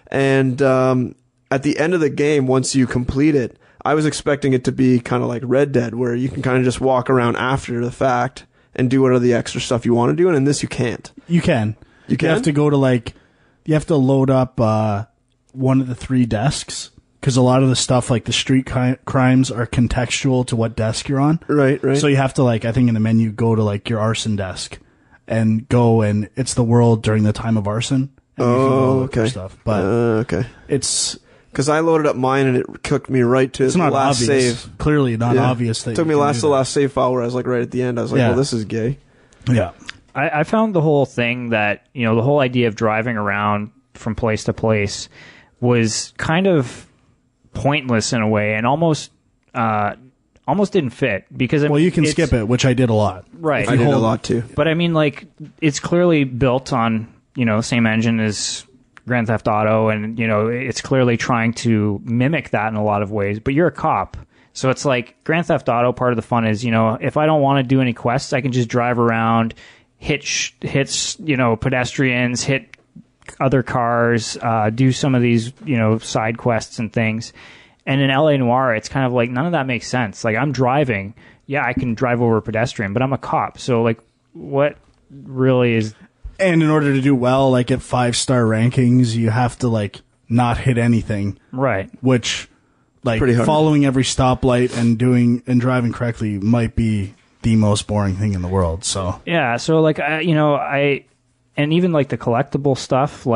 And at the end of the game, once you complete it, I was expecting it to be kind of like Red Dead, where you can kind of just walk around after the fact and do what are the extra stuff you want to do. And in this, you can't. You can. You can? You have to go to you have to load up one of the 3 desks, because a lot of the stuff, like the street crimes, are contextual to what desk you're on. Right. So you have to, I think in the menu, go to your arson desk and go, and it's the world during the time of arson. Okay. Stuff. But okay. It's because I loaded up mine and it took me right to it's the not last obvious. save. Clearly not obvious. That it took me to the last save file where I was like right at the end. I was like, well, this is gay. Yeah. I found the whole thing that, the whole idea of driving around from place to place was kind of pointless in a way, and almost didn't fit, because you can skip it, which I did a lot. Right. I did a lot too. But I mean, it's clearly built on, same engine as Grand Theft Auto, and, it's clearly trying to mimic that in a lot of ways, but you're a cop. So it's like Grand Theft Auto, part of the fun is, if I don't want to do any quests, I can just drive around, hits, pedestrians, hit other cars, do some of these, side quests and things. And in LA Noire, it's kind of like none of that makes sense. Like, I'm driving. Yeah, I can drive over a pedestrian, but I'm a cop. So, what really is... And in order to do well, at 5-star rankings, you have to, not hit anything. Right. Which, pretty hard. Following every stoplight and driving correctly might be the most boring thing in the world. So yeah. So, and even, the collectible stuff,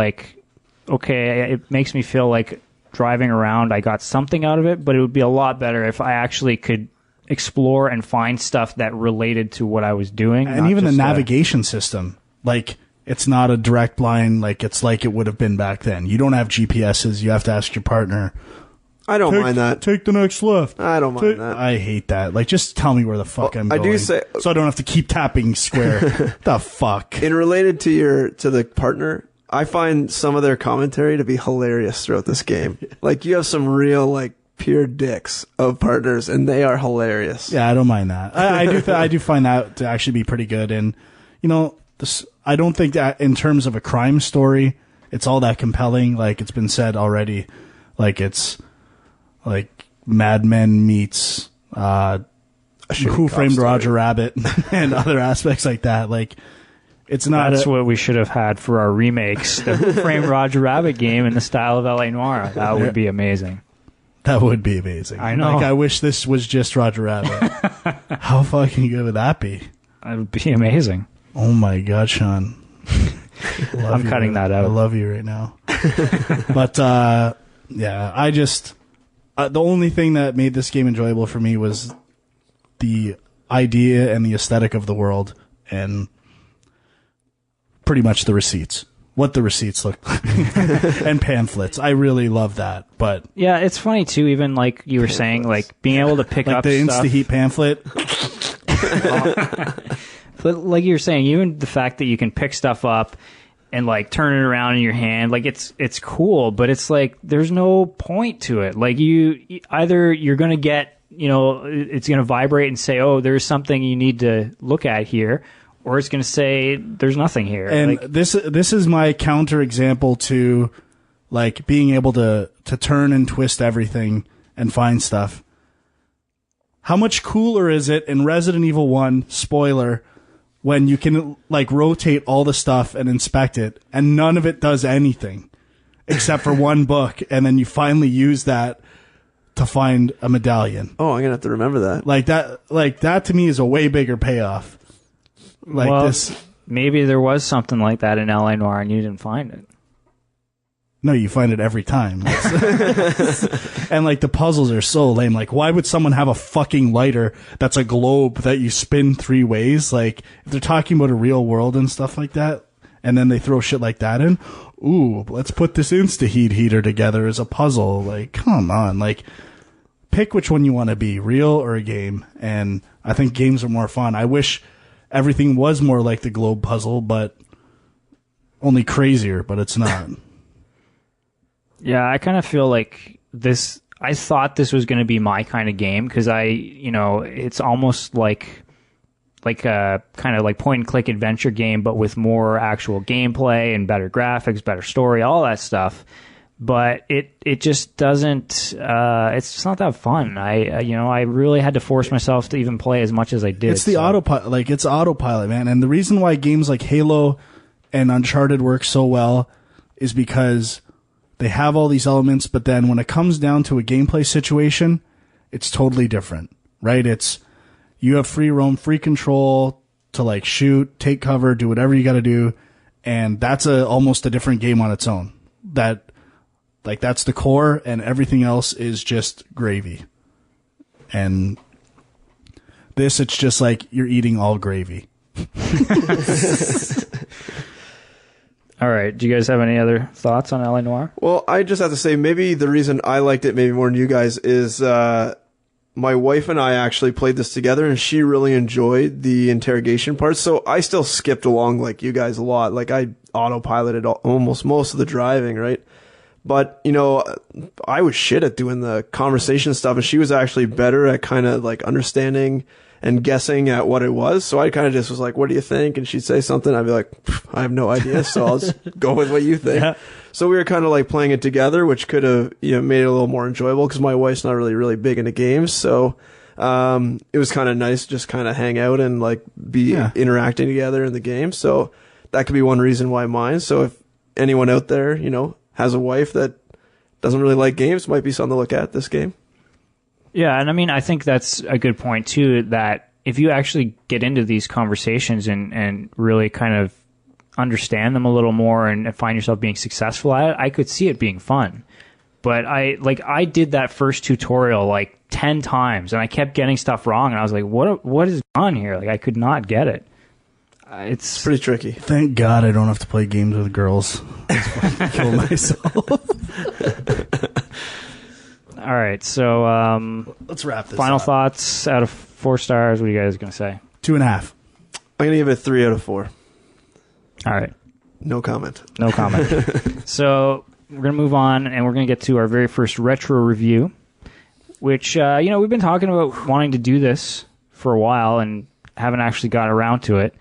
okay, it makes me feel like driving around, I got something out of it, but it would be a lot better if I actually could explore and find stuff that related to what I was doing. And even the navigation system, it's not a direct line, it's like it would have been back then. You don't have GPSs. You have to ask your partner. I don't mind that. Take the next left. I don't mind that. I hate that. Just tell me where the fuck I'm going. I do say, so I don't have to keep tapping square. The fuck. In related to the partner, I find some of their commentary to be hilarious throughout this game. You have some real, pure dicks of partners, and they are hilarious. Yeah, I don't mind that. I do find that to actually be pretty good. And, I don't think that in terms of a crime story, it's all that compelling. It's been said already. It's Mad Men meets Who Framed Roger Rabbit and other aspects like that. It's not. That's what we should have had for our remakes. The Who Framed Roger Rabbit game in the style of LA Noire. That would be amazing. That would be amazing. I know. I wish this was just Roger Rabbit. How fucking good would that be? That would be amazing. Oh my God, Sean. I'm cutting that out. I love you right now. But, yeah, I just... the only thing that made this game enjoyable for me was the idea and the aesthetic of the world, and pretty much the receipts. What the receipts look like. And pamphlets. I really love that. But yeah, it's funny too, even you were saying, being able to pick up the stuff. Insta-Heat pamphlet. But like you were saying, even the fact that you can pick stuff up and turn it around in your hand, it's cool, but it's there's no point to it. Either you're going to get, it's going to vibrate and say, oh, there's something you need to look at here, or it's going to say there's nothing here. And this is my counter example to being able to turn and twist everything and find stuff. How much cooler is it in Resident Evil 1, spoiler, when you can rotate all the stuff and inspect it, and none of it does anything except for one book, and then you finally use that to find a medallion. Oh, I'm gonna have to remember that. That to me is a way bigger payoff. Maybe there was something like that in LA Noire and you didn't find it. No, you find it every time. And the puzzles are so lame. Why would someone have a fucking lighter that's a globe that you spin 3 ways? If they're talking about a real world and stuff like that, and then they throw shit like that in. ooh, let's put this Insta-Heat heater together as a puzzle. Like, come on. Like, pick which one you want to be, real or a game. And I think games are more fun. I wish everything was more like the globe puzzle, but only crazier, but it's not. Yeah, I kind of feel like this. I thought this was going to be my kind of game because it's almost like a kind of like point and click adventure game, but with more actual gameplay and better graphics, better story, all that stuff. But it just doesn't. It's just not that fun. I really had to force myself to even play as much as I did. It's the autopilot. Like, it's autopilot, man. And the reason why games like Halo and Uncharted work so well is because they have all these elements, but then when it comes down to a gameplay situation, it's totally different, right? It's you have free roam, free control to like shoot, take cover, do whatever you got to do, and that's almost a different game on its own. That's the core, and everything else is just gravy. And this, it's just like you're eating all gravy. All right. Do you guys have any other thoughts on LA Noire? Well, I just have to say, maybe the reason I liked it maybe more than you guys is my wife and I actually played this together, and she really enjoyed the interrogation part. So I still skipped along like you guys a lot. Like, I autopiloted almost most of the driving, right? But, I was shit at doing the conversation stuff, and she was actually better at kind of like understanding and guessing at what it was. So I kind of just was like, what do you think? And she'd say something. I'd be like, I have no idea. So I'll just go with what you think. Yeah. So we were kind of like playing it together, which could have, made it a little more enjoyable because my wife's not really big into games. So, it was kind of nice to just kind of hang out and like be interacting together in the game. So that could be one reason why mine. So if anyone out there, has a wife that doesn't really like games, might be something to look at, this game. Yeah, and I mean, I think that's a good point, too, that if you actually get into these conversations and really kind of understand them a little more and find yourself being successful at it, I could see it being fun. But I did that first tutorial like 10 times, and I kept getting stuff wrong, and I was like, what is on here? Like, I could not get it. It's pretty tricky. Thank God I don't have to play games with girls. I kill myself. All right, so let's wrap this final up. thoughts out of 4 stars. What are you guys going to say? 2.5. I'm going to give it 3 out of 4. All right. No comment. No comment. So we're going to move on, and we're going to get to our very first retro review, which, we've been talking about wanting to do this for a while and haven't actually got around to it.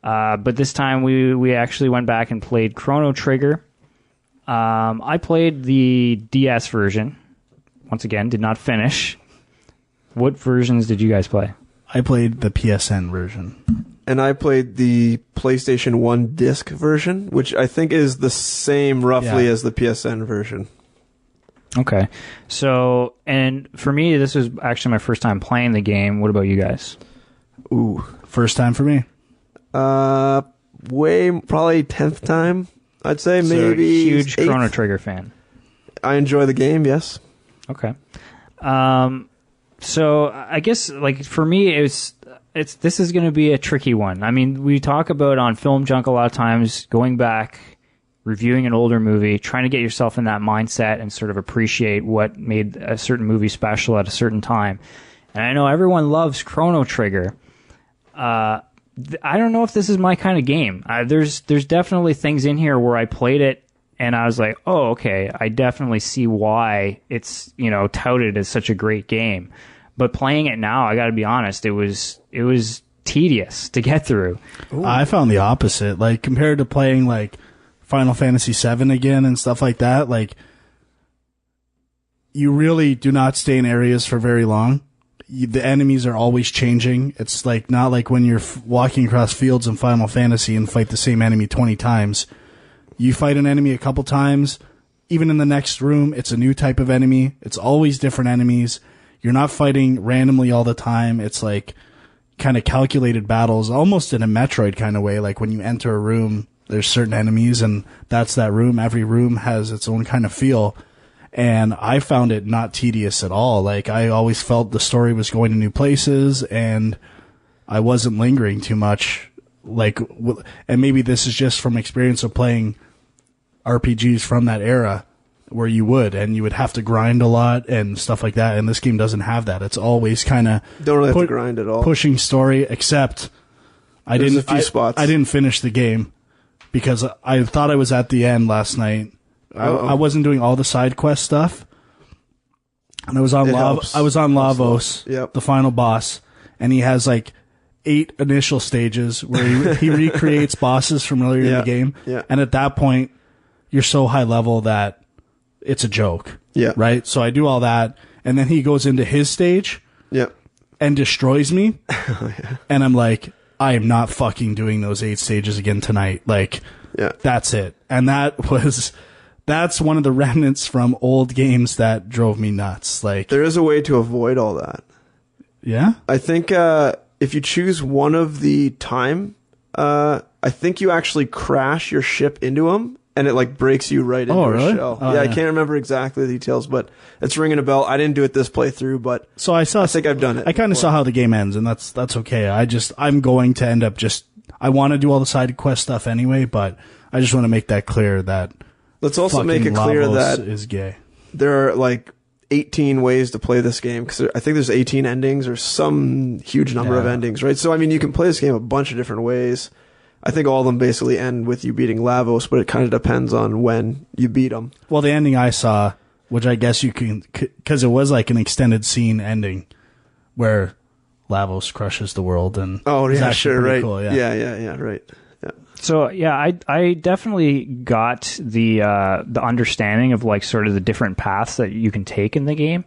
But this time we actually went back and played Chrono Trigger. I played the DS version. Once again, did not finish. What versions did you guys play? I played the PSN version. And I played the PlayStation 1 disc version, which I think is the same roughly as the PSN version. Okay. So, and for me, this was actually my first time playing the game. What about you guys? Ooh. First time for me. Probably 10th time, I'd say. So maybe huge 8th. Chrono Trigger fan. I enjoy the game, yes. Okay. So I guess like for me, this is going to be a tricky one. I mean, we talk about on Pixeljunk a lot of times going back, reviewing an older movie, trying to get yourself in that mindset and sort of appreciate what made a certain movie special at a certain time. And I know everyone loves Chrono Trigger. I don't know if this is my kind of game. There's definitely things in here where I played it and I was like, oh, okay, I definitely see why it's, touted as such a great game. But playing it now, I got to be honest, it was tedious to get through. Ooh. I found the opposite. Like, compared to playing like Final Fantasy VII again and stuff like that, like, you really do not stay in areas for very long. The enemies are always changing. It's like not like when you're walking across fields in Final Fantasy and fight the same enemy 20 times. You fight an enemy a couple times. Even in the next room, it's a new type of enemy. It's always different enemies. You're not fighting randomly all the time. It's like kind of calculated battles, almost in a Metroid kind of way. Like when you enter a room, there's certain enemies and that's that room. Every room has its own kind of feel. And I found it not tedious at all. Like, I always felt the story was going to new places and I wasn't lingering too much. Like, and maybe this is just from experience of playing RPGs from that era where you would have to grind a lot and stuff like that. And this game doesn't have that. It's always kind of don't really have to grind at all. Pushing story, except There's a few spots. I didn't finish the game because I thought I was at the end last night. I wasn't doing all the side quest stuff, and I was on Lavos, Yep. the final boss, and he has like 8 initial stages where he recreates bosses from earlier in the game. Yeah. And at that point, you're so high level that it's a joke. Yeah. Right? So I do all that, and then he goes into his stage and destroys me. And I'm like, I am not fucking doing those 8 stages again tonight. Like, that's it. And that's one of the remnants from old games that drove me nuts. Like, there is a way to avoid all that. Yeah? I think if you choose one of the time, I think you actually crash your ship into them, and it like breaks you right into a shell. I can't remember exactly the details, but it's ringing a bell. I didn't do it this playthrough, but I think I've done it. I kind of saw how the game ends, and that's okay. I'm going to end up I want to do all the side quest stuff anyway, but I just want to make that clear that let's also make it clear that is gay. There are like 18 ways to play this game, because I think there's 18 endings or some huge number of endings, right? So I mean, you can play this game a bunch of different ways. I think all of them basically end with you beating Lavos, but it kind of depends on when you beat them. Well, the ending I saw, which I guess you can, because it was like an extended scene ending where Lavos crushes the world, and sure, right? Cool, right. Yeah. So I definitely got the understanding of like sort of the different paths that you can take in the game,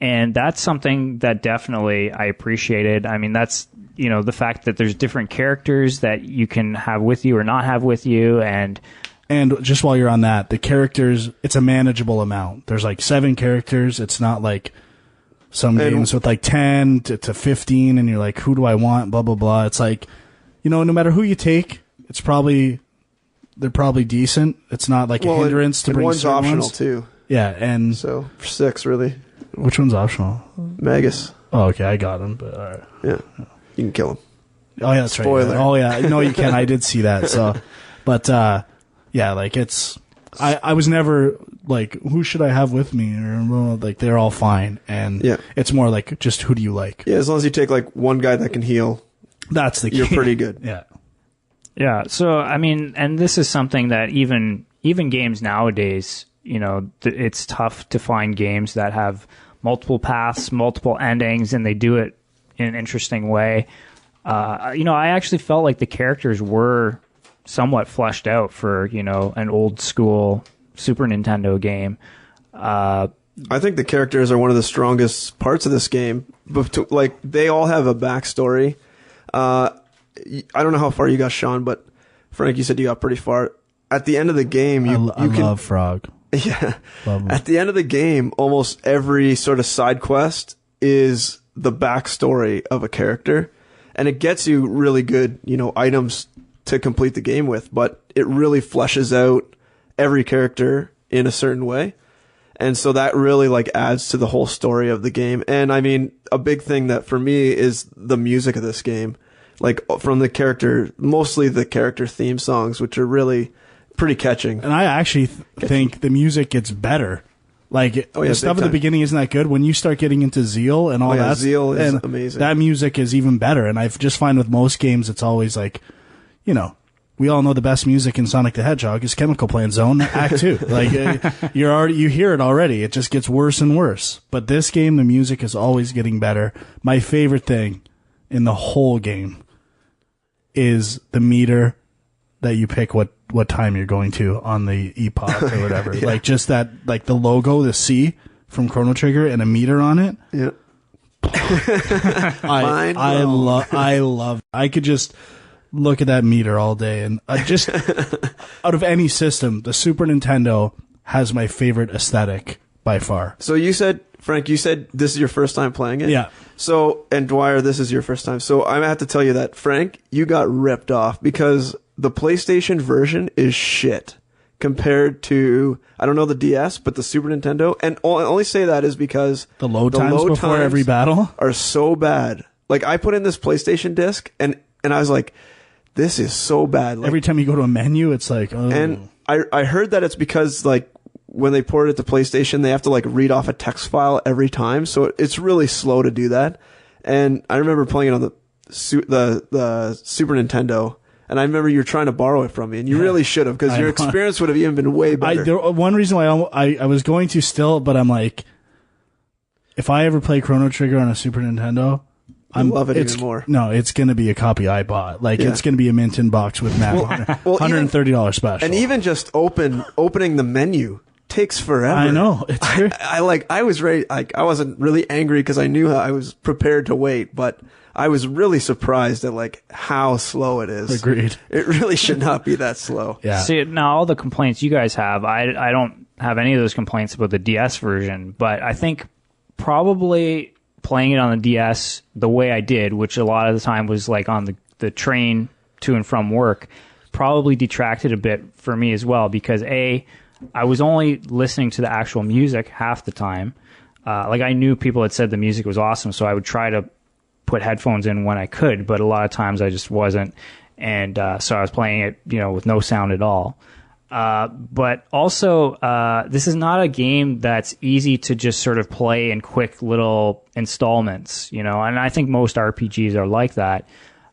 and that's something that definitely I appreciated. I mean, that's the fact that there's different characters that you can have with you or not have with you, and just while you're on that, the characters, it's a manageable amount. There's like 7 characters. It's not like some games with like 10 to 15, and you're like, who do I want? Blah blah blah. It's like, no matter who you take, they're probably decent. It's not like a hindrance to bring one's optional ones. too. Yeah, and so for 6 really. Which one's optional? Magus. Oh, okay, I got him. But all right. Yeah, you can kill him. Oh yeah, that's Spoiler. right. Oh yeah, no, you can. I did see that. So, but yeah, like it's. I was never like, who should I have with me, or like they're all fine, and it's more like just who do you like? Yeah, as long as you take like one guy that can heal, that's the key. You're pretty good. Yeah. Yeah, so I mean, and this is something that even games nowadays, it's tough to find games that have multiple paths, multiple endings, and they do it in an interesting way. I actually felt like the characters were somewhat fleshed out for, an old school Super Nintendo game. I think the characters are one of the strongest parts of this game. Like, they all have a backstory. I don't know how far you got, Sean, but Frank, you said you got pretty far. At the end of the game, I love Frog. Yeah. At the end of the game, almost every sort of side quest is the backstory of a character, and it gets you really good, items to complete the game with, but it really fleshes out every character in a certain way. And so that really like adds to the whole story of the game. And I mean, a big thing that for me is the music of this game. Like from mostly the character theme songs, which are really pretty catching. And I actually think the music gets better. Like the stuff at the beginning isn't that good. When you start getting into Zeal and all that, Zeal is amazing. That music is even better. And I've just find with most games, it's always like, we all know the best music in Sonic the Hedgehog is Chemical Plant Zone Act 2. Like you hear it already. It just gets worse and worse. But this game, the music is always getting better. My favorite thing in the whole game is the meter that you pick what time you're going to on the epoch or whatever. Like just that, like the logo, the C from Chrono Trigger and a meter on it. Yeah. I could just look at that meter all day, and just out of any system, the Super Nintendo has my favorite aesthetic by far. So Frank, this is your first time playing it? Yeah. So, and Dwyer, this is your first time. So I have to tell you that, Frank, you got ripped off because the PlayStation version is shit compared to, I don't know the DS, but the Super Nintendo. And I only say that is because the load times before every battle are so bad. Like, I put in this PlayStation disc, and I was like, this is so bad. Like, every time you go to a menu, it's like, oh. And I heard that it's because, like, when they port it to PlayStation, they have to, like, read off a text file every time. So it's really slow to do that. And I remember playing it on the Super Nintendo. And I remember you were trying to borrow it from me, and you really should have, because your experience would have even been way better. One reason why I was going to still, but I'm like, if I ever play Chrono Trigger on a Super Nintendo, I love it even more. No, it's going to be a copy I bought. Like, it's going to be a mint in box with map $130 special. And even just opening the menu takes forever. I know. I was ready. Like, I wasn't really angry because I knew I was prepared to wait, but I was really surprised at, like, how slow it is. Agreed. It really should not be that slow. Yeah. See, now all the complaints you guys have, I don't have any of those complaints about the DS version, but I think probably playing it on the DS the way I did, which a lot of the time was like on the train to and from work, probably detracted a bit for me as well, because I was only listening to the actual music half the time. Like, I knew people had said the music was awesome, so I would try to put headphones in when I could, but a lot of times I just wasn't. And so I was playing it, with no sound at all. But also, this is not a game that's easy to just sort of play in quick little installments, and I think most RPGs are like that.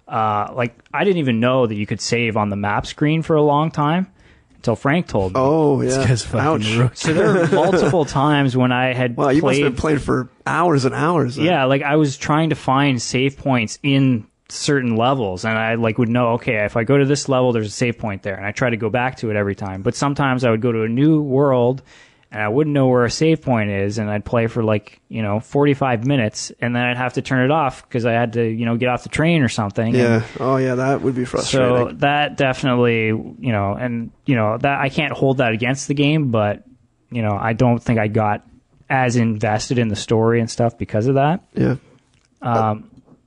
Like, I didn't even know that you could save on the map screen for a long time until Frank told me. Oh, yeah. Ouch. So there were multiple times when I had you must have been playing for hours and hours. Then. Yeah, like, I was trying to find save points in certain levels, and I would know, okay, if I go to this level, there's a save point there, and I try to go back to it every time. But sometimes I would go to a new world and I wouldn't know where a save point is, and I'd play for 45 minutes, and then I'd have to turn it off because I had to get off the train or something. Yeah. That would be frustrating. So that definitely, that I can't hold that against the game, but I don't think I got as invested in the story and stuff because of that. Yeah.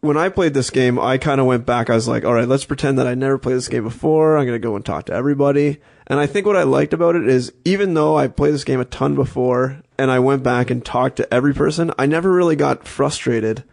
When I played this game, I kind of went back. I was like, all right, let's pretend that I never played this game before. I'm going to go and talk to everybody. And I think what I liked about it is, even though I played this game a ton before and I went back and talked to every person, I never really got frustrated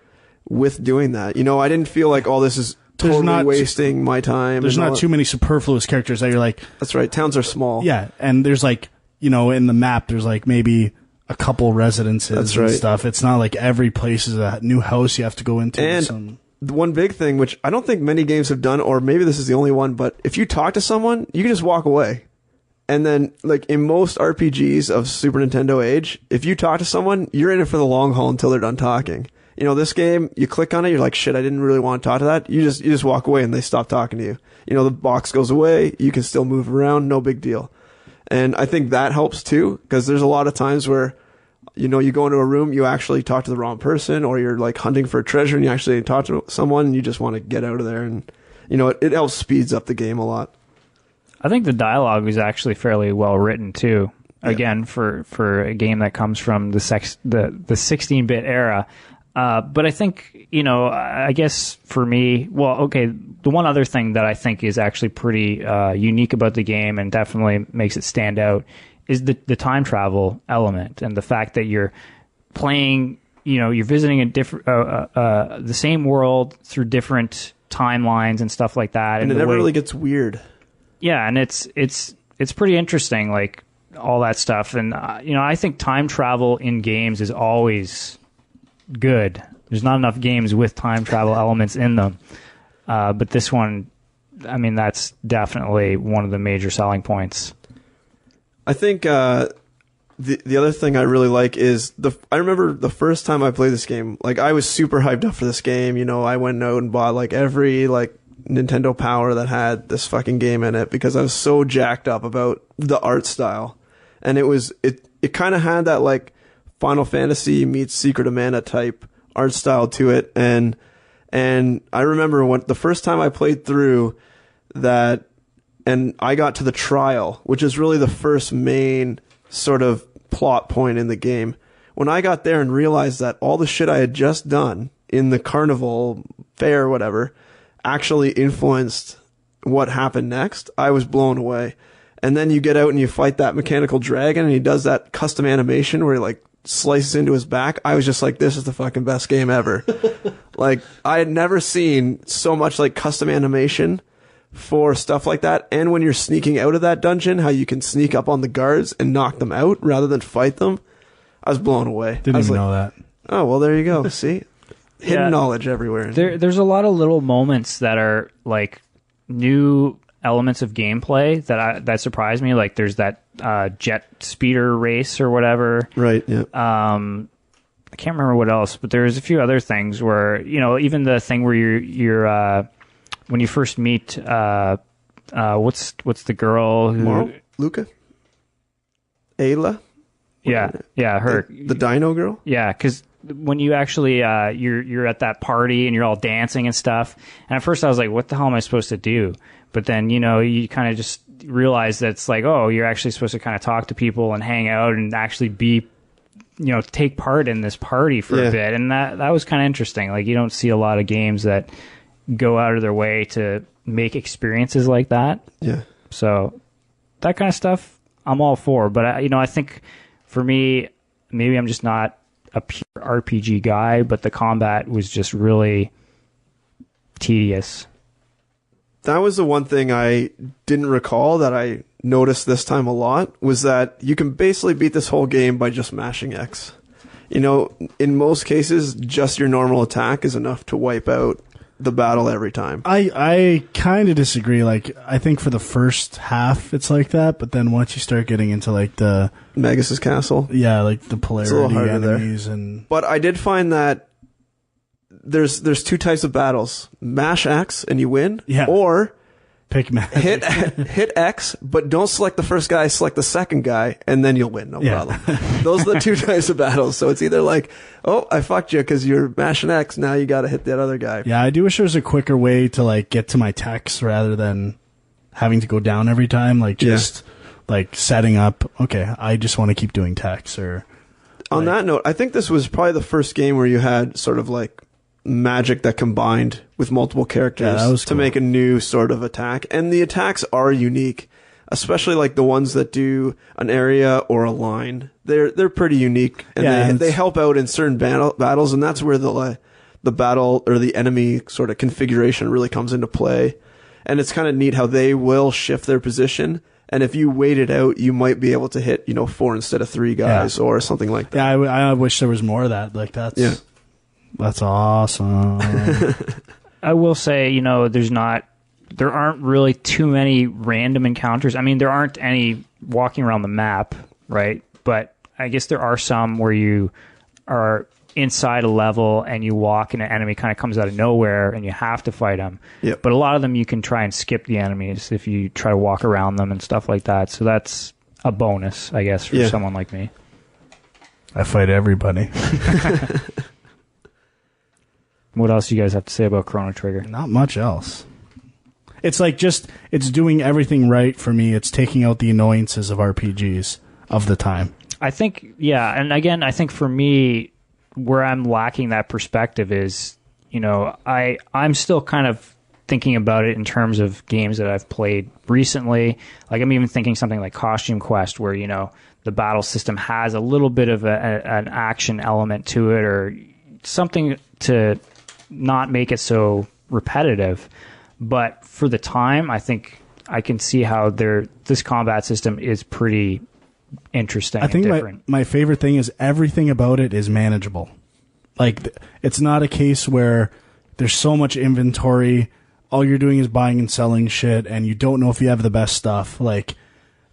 with doing that. I didn't feel like, oh, this is totally wasting my time. There's not too many superfluous characters that you're like... That's right. Towns are small. Yeah. And there's in the map, there's maybe a couple residences and stuff. It's not like every place is a new house you have to go into. And the one big thing, which I don't think many games have done, or maybe this is the only one, but if you talk to someone, you can just walk away. And then, like, in most RPGs of Super Nintendo age, if you talk to someone, you're in it for the long haul until they're done talking. This game, you click on it, you're like, shit, I didn't really want to talk to that. You just walk away and they stop talking to you. The box goes away, you can still move around, no big deal. And I think that helps too, because there's a lot of times where, you go into a room, you actually talk to the wrong person, or you're like hunting for a treasure and you actually talk to someone and you just want to get out of there. And, it helps speeds up the game a lot. I think the dialogue was actually fairly well written too. Yeah. Again, for a game that comes from the 16-bit era. But I think, I guess for me, the one other thing that I think is actually pretty unique about the game and definitely makes it stand out is the time travel element, and the fact that you're playing, you're visiting a different, the same world through different timelines and stuff like that. And it never really gets weird. Yeah, and it's pretty interesting, like, all that stuff. And, I think time travel in games is always good. There's not enough games with time travel elements in them. But this one, that's definitely one of the major selling points. I think the other thing I really like is I remember the first time I played this game, like, I was super hyped up for this game. I went out and bought like every Nintendo Power that had this fucking game in it because I was so jacked up about the art style. And it kind of had that like Final Fantasy meets Secret of Mana type art style to it. And I remember the first time I played through that, and I got to the trial, which is really the first main sort of plot point in the game. When I got there and realized that all the shit I had just done in the carnival fair or whatever actually influenced what happened next, I was blown away. And then you get out and you fight that mechanical dragon and he does that custom animation where he like slices into his back. I was just like, this is the fucking best game ever. Like, I had never seen so much like custom animation for stuff like that. And when you're sneaking out of that dungeon, how you can sneak up on the guards and knock them out rather than fight them. I was blown away. Didn't even know that. Oh, well, there you go. See? Hidden knowledge everywhere. There's a lot of little moments that are like new elements of gameplay that surprise me. Like there's that jet speeder race or whatever. Right, yeah. I can't remember what else, but there's a few other things where, you know, even the thing where you're when you first meet what's the girl who Luca? Ayla? Yeah, her. The dino girl? Yeah, because when you actually you're at that party and you're all dancing and stuff, and at first I was like, what the hell am I supposed to do? But then, you know, you kind of just realize that it's like, oh, you're actually supposed to kind of talk to people and hang out and actually be, you know, take part in this party for a bit. And that was kind of interesting. Like, you don't see a lot of games that go out of their way to make experiences like that. Yeah. So that kind of stuff I'm all for. But, I think for me, maybe I'm just not a pure RPG guy, but the combat was just really tedious. That was the one thing I didn't recall that I noticed this time a lot, was that you can basically beat this whole game by just mashing X. You know, in most cases, just your normal attack is enough to wipe out the battle every time. I kind of disagree. Like, I think for the first half it's like that, but then once you start getting into like the Magus's castle, like the polarity enemies there. and. But I did find that there's two types of battles: mash X and you win, or pick magic. hit X, but don't select the first guy, select the second guy, and then you'll win. No problem. Those are the two types of battles. So it's either like, oh, I fucked you because you're mashing X. Now you got to hit that other guy. Yeah, I do wish there was a quicker way to like get to my techs rather than having to go down every time. Like just like setting up. Okay, I just want to keep doing techs. Or on that note, I think this was probably the first game where you had sort of like magic that combined with multiple characters to make a new sort of attack. And the attacks are unique, especially like the ones that do an area or a line. They're pretty unique, and they help out in certain battles, and that's where the battle or the enemy sort of configuration really comes into play. And it's kind of neat how they will shift their position. And if you wait it out, you might be able to hit, 4 instead of 3 guys or something like that. Yeah, I wish there was more of that. Like that's awesome. I will say, there aren't really too many random encounters. I mean, there aren't any walking around the map, right? But I guess there are some where you are inside a level and you walk and an enemy kind of comes out of nowhere and you have to fight them. Yep. But a lot of them you can try and skip the enemies if you try to walk around them and stuff like that. So that's a bonus, I guess, for someone like me. I fight everybody. What else do you guys have to say about Chrono Trigger? Not much else. It's like it's doing everything right for me. It's taking out the annoyances of RPGs of the time. I think, and again, I think for me, where I'm lacking that perspective is, I'm still kind of thinking about it in terms of games that I've played recently. Like, I'm even thinking something like Costume Quest, where, the battle system has a little bit of an action element to it, or something to not make it so repetitive. But for the time, I think I can see how this combat system is pretty interesting. I think my favorite thing is everything about it is manageable. Like, it's not a case where there's so much inventory, all you're doing is buying and selling shit, and you don't know if you have the best stuff. Like,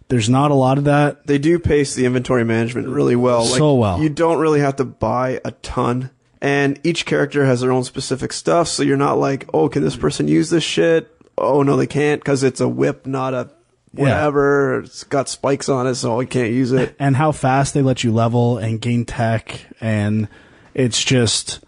there's not a lot of that. They do pace the inventory management really well. So well. You don't really have to buy a ton. And each character has their own specific stuff, so you're not like, oh, can this person use this shit? Oh, no, they can't, because it's a whip, not a whatever. Yeah. It's got spikes on it, so I can't use it. And how fast they let you level and gain tech, and it's just...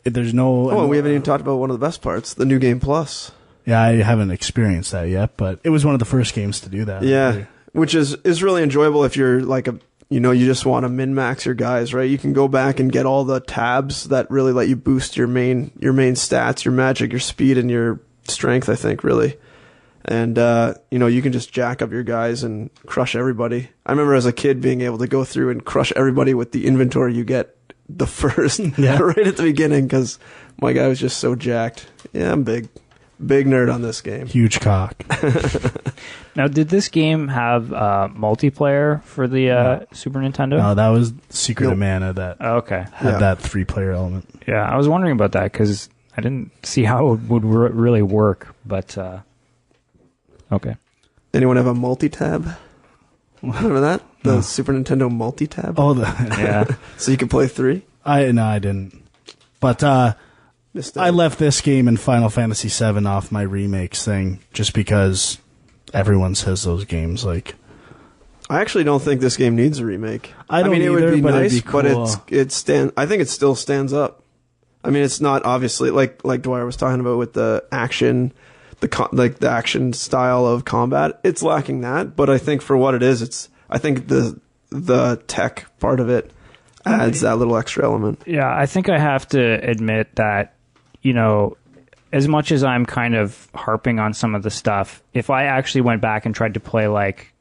There's no... Oh, we haven't even talked about one of the best parts, the New Game Plus. Yeah, I haven't experienced that yet, but it was one of the first games to do that. Yeah, which is really enjoyable if you're like you just want to min-max your guys, right? You can go back and get all the tabs that really let you boost your main stats, your magic, your speed, and your strength, I think, really. And, you can just jack up your guys and crush everybody. I remember as a kid being able to go through and crush everybody with the inventory you get right at the beginning, because my guy was just so jacked. Yeah, I'm big. Big nerd on this game. Huge cock. Now, did this game have multiplayer for the Super Nintendo? No, that was Secret of Mana that Okay. had that 3-player element. Yeah, I was wondering about that because I didn't see how it would really work, but okay. Anyone have a multi-tab? Remember that? The Super Nintendo multi-tab? Oh, Yeah. So you could play 3? I didn't. But I left this game and Final Fantasy VII off my remakes thing just because everyone says those games like. I actually don't think this game needs a remake. I mean, it either, would be but nice, it'd be cool. but I think it still stands up. I mean, it's not obviously like Dwyer was talking about with the action, the action style of combat. It's lacking that, but I think for what it is, I think the tech part of it adds that little extra element. Yeah, I think I have to admit that, as much as I'm kind of harping on some of the stuff, if I actually went back and tried to play like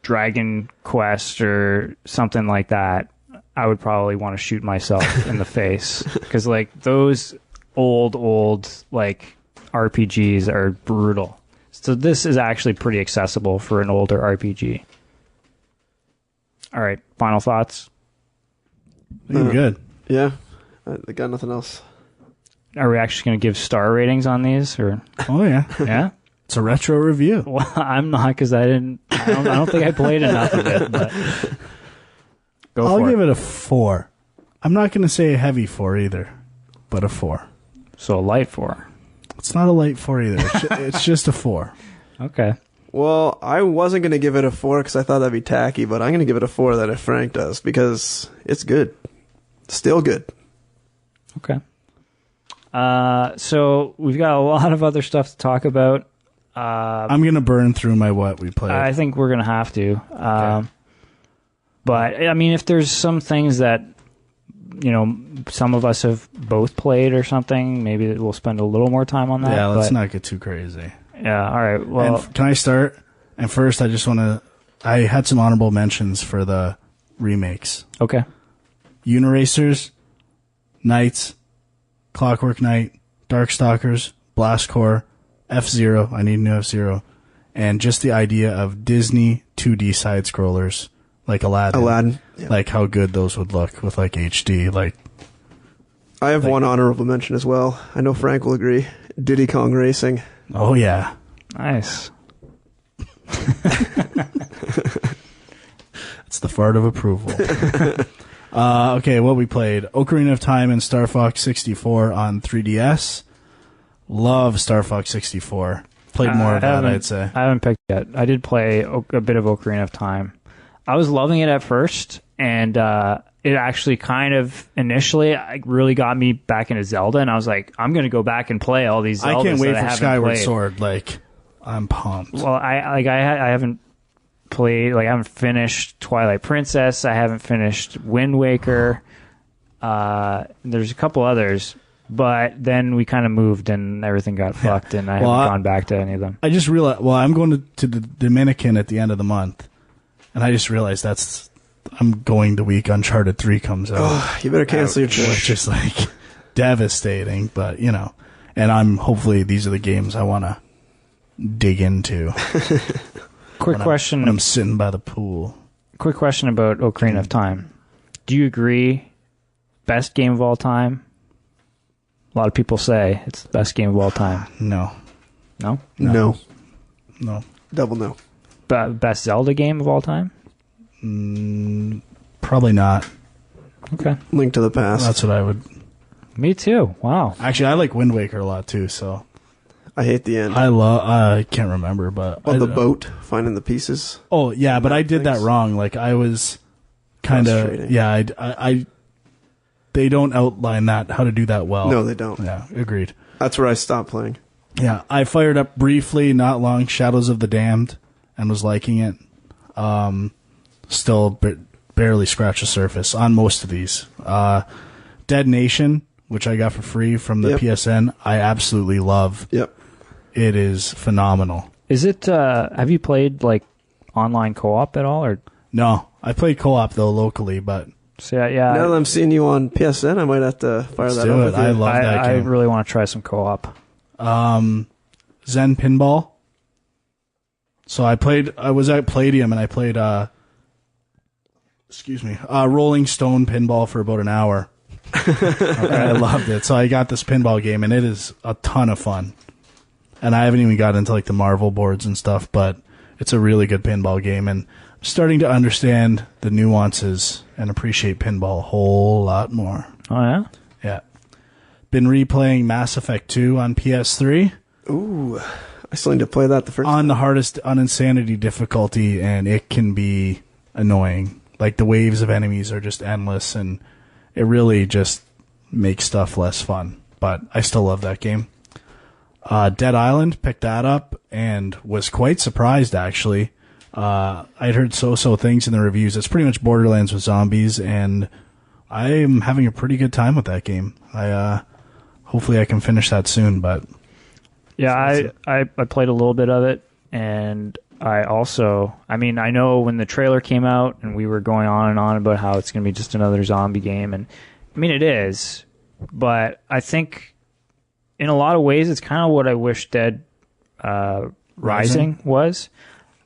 Dragon Quest or something like that, I would probably want to shoot myself in the face because like those old like RPGs are brutal. So this is actually pretty accessible for an older RPG. All right, final thoughts. You're good. Yeah, I got nothing else. Are we actually going to give star ratings on these, or? Oh yeah, Yeah. It's a retro review. Well, I'm not because I don't think I played enough of it. But I'll give it a 4. I'm not going to say a heavy 4 either, but a 4. So a light 4. It's not a light 4 either. It's just a 4. Okay. Well, I wasn't going to give it a 4 because I thought that'd be tacky, but I'm going to give it a 4 that if Frank does because it's good. Still good. Okay. So we've got a lot of other stuff to talk about. I'm going to burn through my what we played. I think we're going to have to. But, I mean, if there's some things that, some of us have both played or something, maybe we'll spend a little more time on that. Yeah, let's not get too crazy. Yeah, all right. Well, can I start? And first, I just want to... I had some honorable mentions for the remakes. Okay. Uniracers, Knights, Clockwork Knight, Darkstalkers, Blast Corps, F-Zero, I need a new F-Zero, and just the idea of Disney 2D side-scrollers, like Aladdin. Yeah. Like how good those would look with like HD. Like, I have one honorable mention as well. I know Frank will agree. Diddy Kong Racing. oh yeah. Nice. That's the fart of approval. Okay, what we played. Ocarina of Time and Star Fox 64 on 3DS. Love Star Fox 64. Played more of that, I'd say. I haven't picked yet. I did play a bit of Ocarina of Time. I was loving it at first, and it actually kind of initially really got me back into Zelda, and I was like, I'm going to go back and play all these Zeldas I can't wait that for I haven't Skyward played. Sword. Like, I'm pumped. Well, I haven't played, I haven't finished Twilight Princess. I haven't finished Wind Waker. There's a couple others, but then we kind of moved and everything got fucked, and I haven't gone back to any of them. I just realized, I'm going to the Dominican at the end of the month, and I just realized I'm going the week Uncharted 3 comes out. Oh, you better cancel your trip. Which is like devastating, but and hopefully these are the games I want to dig into. Quick question. When I'm sitting by the pool. Quick question about Ocarina of Time. Do you agree? Best game of all time? A lot of people say it's the best game of all time. No. No? No. Double no. Best Zelda game of all time? Probably not. Okay. Link to the Past. That's what I would... Me too. Wow. Actually, I like Wind Waker a lot too, so... I hate the end. I can't remember, but... the boat, finding the pieces. Oh, yeah, but I did that wrong. Like, I was kind of... Yeah, I they don't outline how to do that well. No, they don't. Yeah, agreed. That's where I stopped playing. Yeah, I fired up briefly, not long, Shadows of the Damned, and was liking it. Still barely scratched the surface on most of these. Dead Nation, which I got for free from the PSN, I absolutely love. Yep. It is phenomenal. Is it, have you played, online co-op at all, or? No, I played co-op, though, locally, but... So, yeah. Now that I'm seeing you on PSN, I might have to fire that up with you. I love that game. I really want to try some co-op. Zen Pinball. So I was at Palladium and I played, Rolling Stone Pinball for about an hour. I loved it. So I got this pinball game and it is a ton of fun. And I haven't even got into like the Marvel boards and stuff, but it's a really good pinball game and I'm starting to understand the nuances and appreciate pinball a whole lot more. Oh, yeah? Yeah. Been replaying Mass Effect 2 on PS3. Ooh, I still need to play that the first on the hardest on insanity difficulty, and it can be annoying. Like the waves of enemies are just endless, and it really just makes stuff less fun. But I still love that game. Dead Island, picked that up and was quite surprised actually. I'd heard so things in the reviews. It's pretty much Borderlands with zombies, and I'm having a pretty good time with that game. Hopefully I can finish that soon, but yeah, I played a little bit of it, and I know when the trailer came out and we were going on and on about how it's going to be just another zombie game, and I mean it is, but I think in a lot of ways it's kind of what I wish Dead Rising was,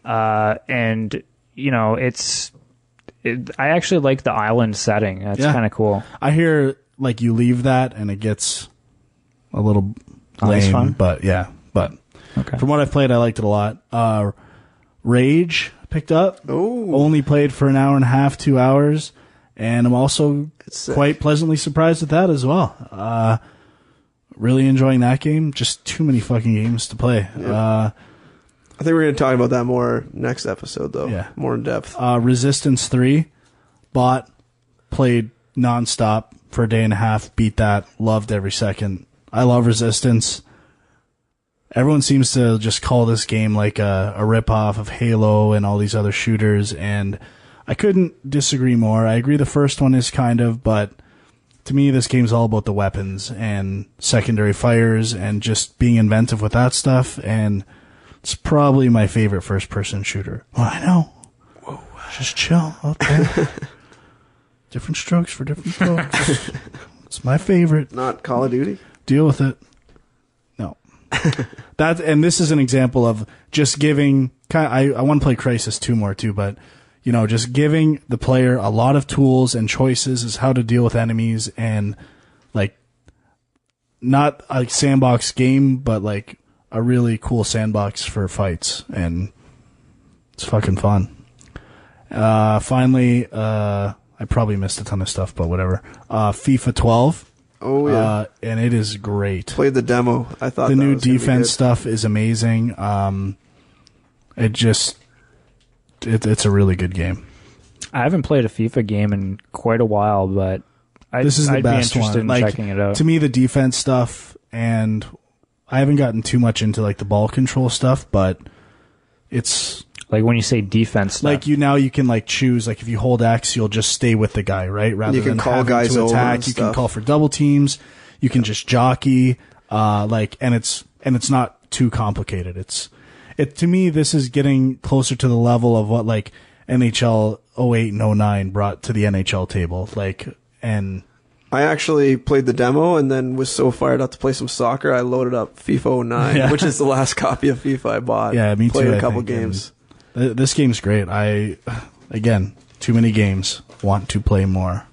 and you know I actually like the island setting. That's kind of cool. I hear like you leave that and it gets a little lame, fun. But yeah, okay. From what I've played, I liked it a lot. Rage picked up. Oh, only played for an hour and a half, 2 hours, and I'm also quite pleasantly surprised at that as well. Really enjoying that game. Just too many fucking games to play. Yeah. I think we're going to talk about that more next episode, though. Yeah, more in depth. Resistance 3, bought, played nonstop for a day and a half. Beat that. Loved every second. I love Resistance. Everyone seems to just call this game like a ripoff of Halo and all these other shooters, and I couldn't disagree more. I agree the first one is kind of, but to me this game's all about the weapons and secondary fires and just being inventive with that stuff, and it's probably my favorite first-person shooter. Well, I know. Whoa. Just chill. Okay. Different strokes for different folks. It's my favorite. Not Call of Duty? Deal with it. No. And this is an example of just giving. I want to play Crysis 2 more too, but just giving the player a lot of tools and choices as how to deal with enemies, and like not a sandbox game, but like a really cool sandbox for fights, and it's fucking fun. Finally, I probably missed a ton of stuff, but whatever. FIFA 12. Oh yeah, and it is great. Played the demo. I thought the new defense stuff is amazing. It's a really good game. I haven't played a FIFA game in quite a while, but this is the I'd best be interested one. in checking it out. To me, the defense stuff, and I haven't gotten too much into like the ball control stuff, but it's like when you say defense stuff. like you can like choose, like if you hold X, you'll just stay with the guy, right? Rather you can than call having guys to over attack, and you stuff. can call for double teams. You can just jockey, and it's not too complicated. To me, this is getting closer to the level of what like NHL 08 and 09 brought to the NHL table. I actually played the demo and then was so fired up to play some soccer, I loaded up FIFA 09, which is the last copy of FIFA I bought. Yeah, me too. Played a couple games. This game's great. Again, too many games. Want to play more.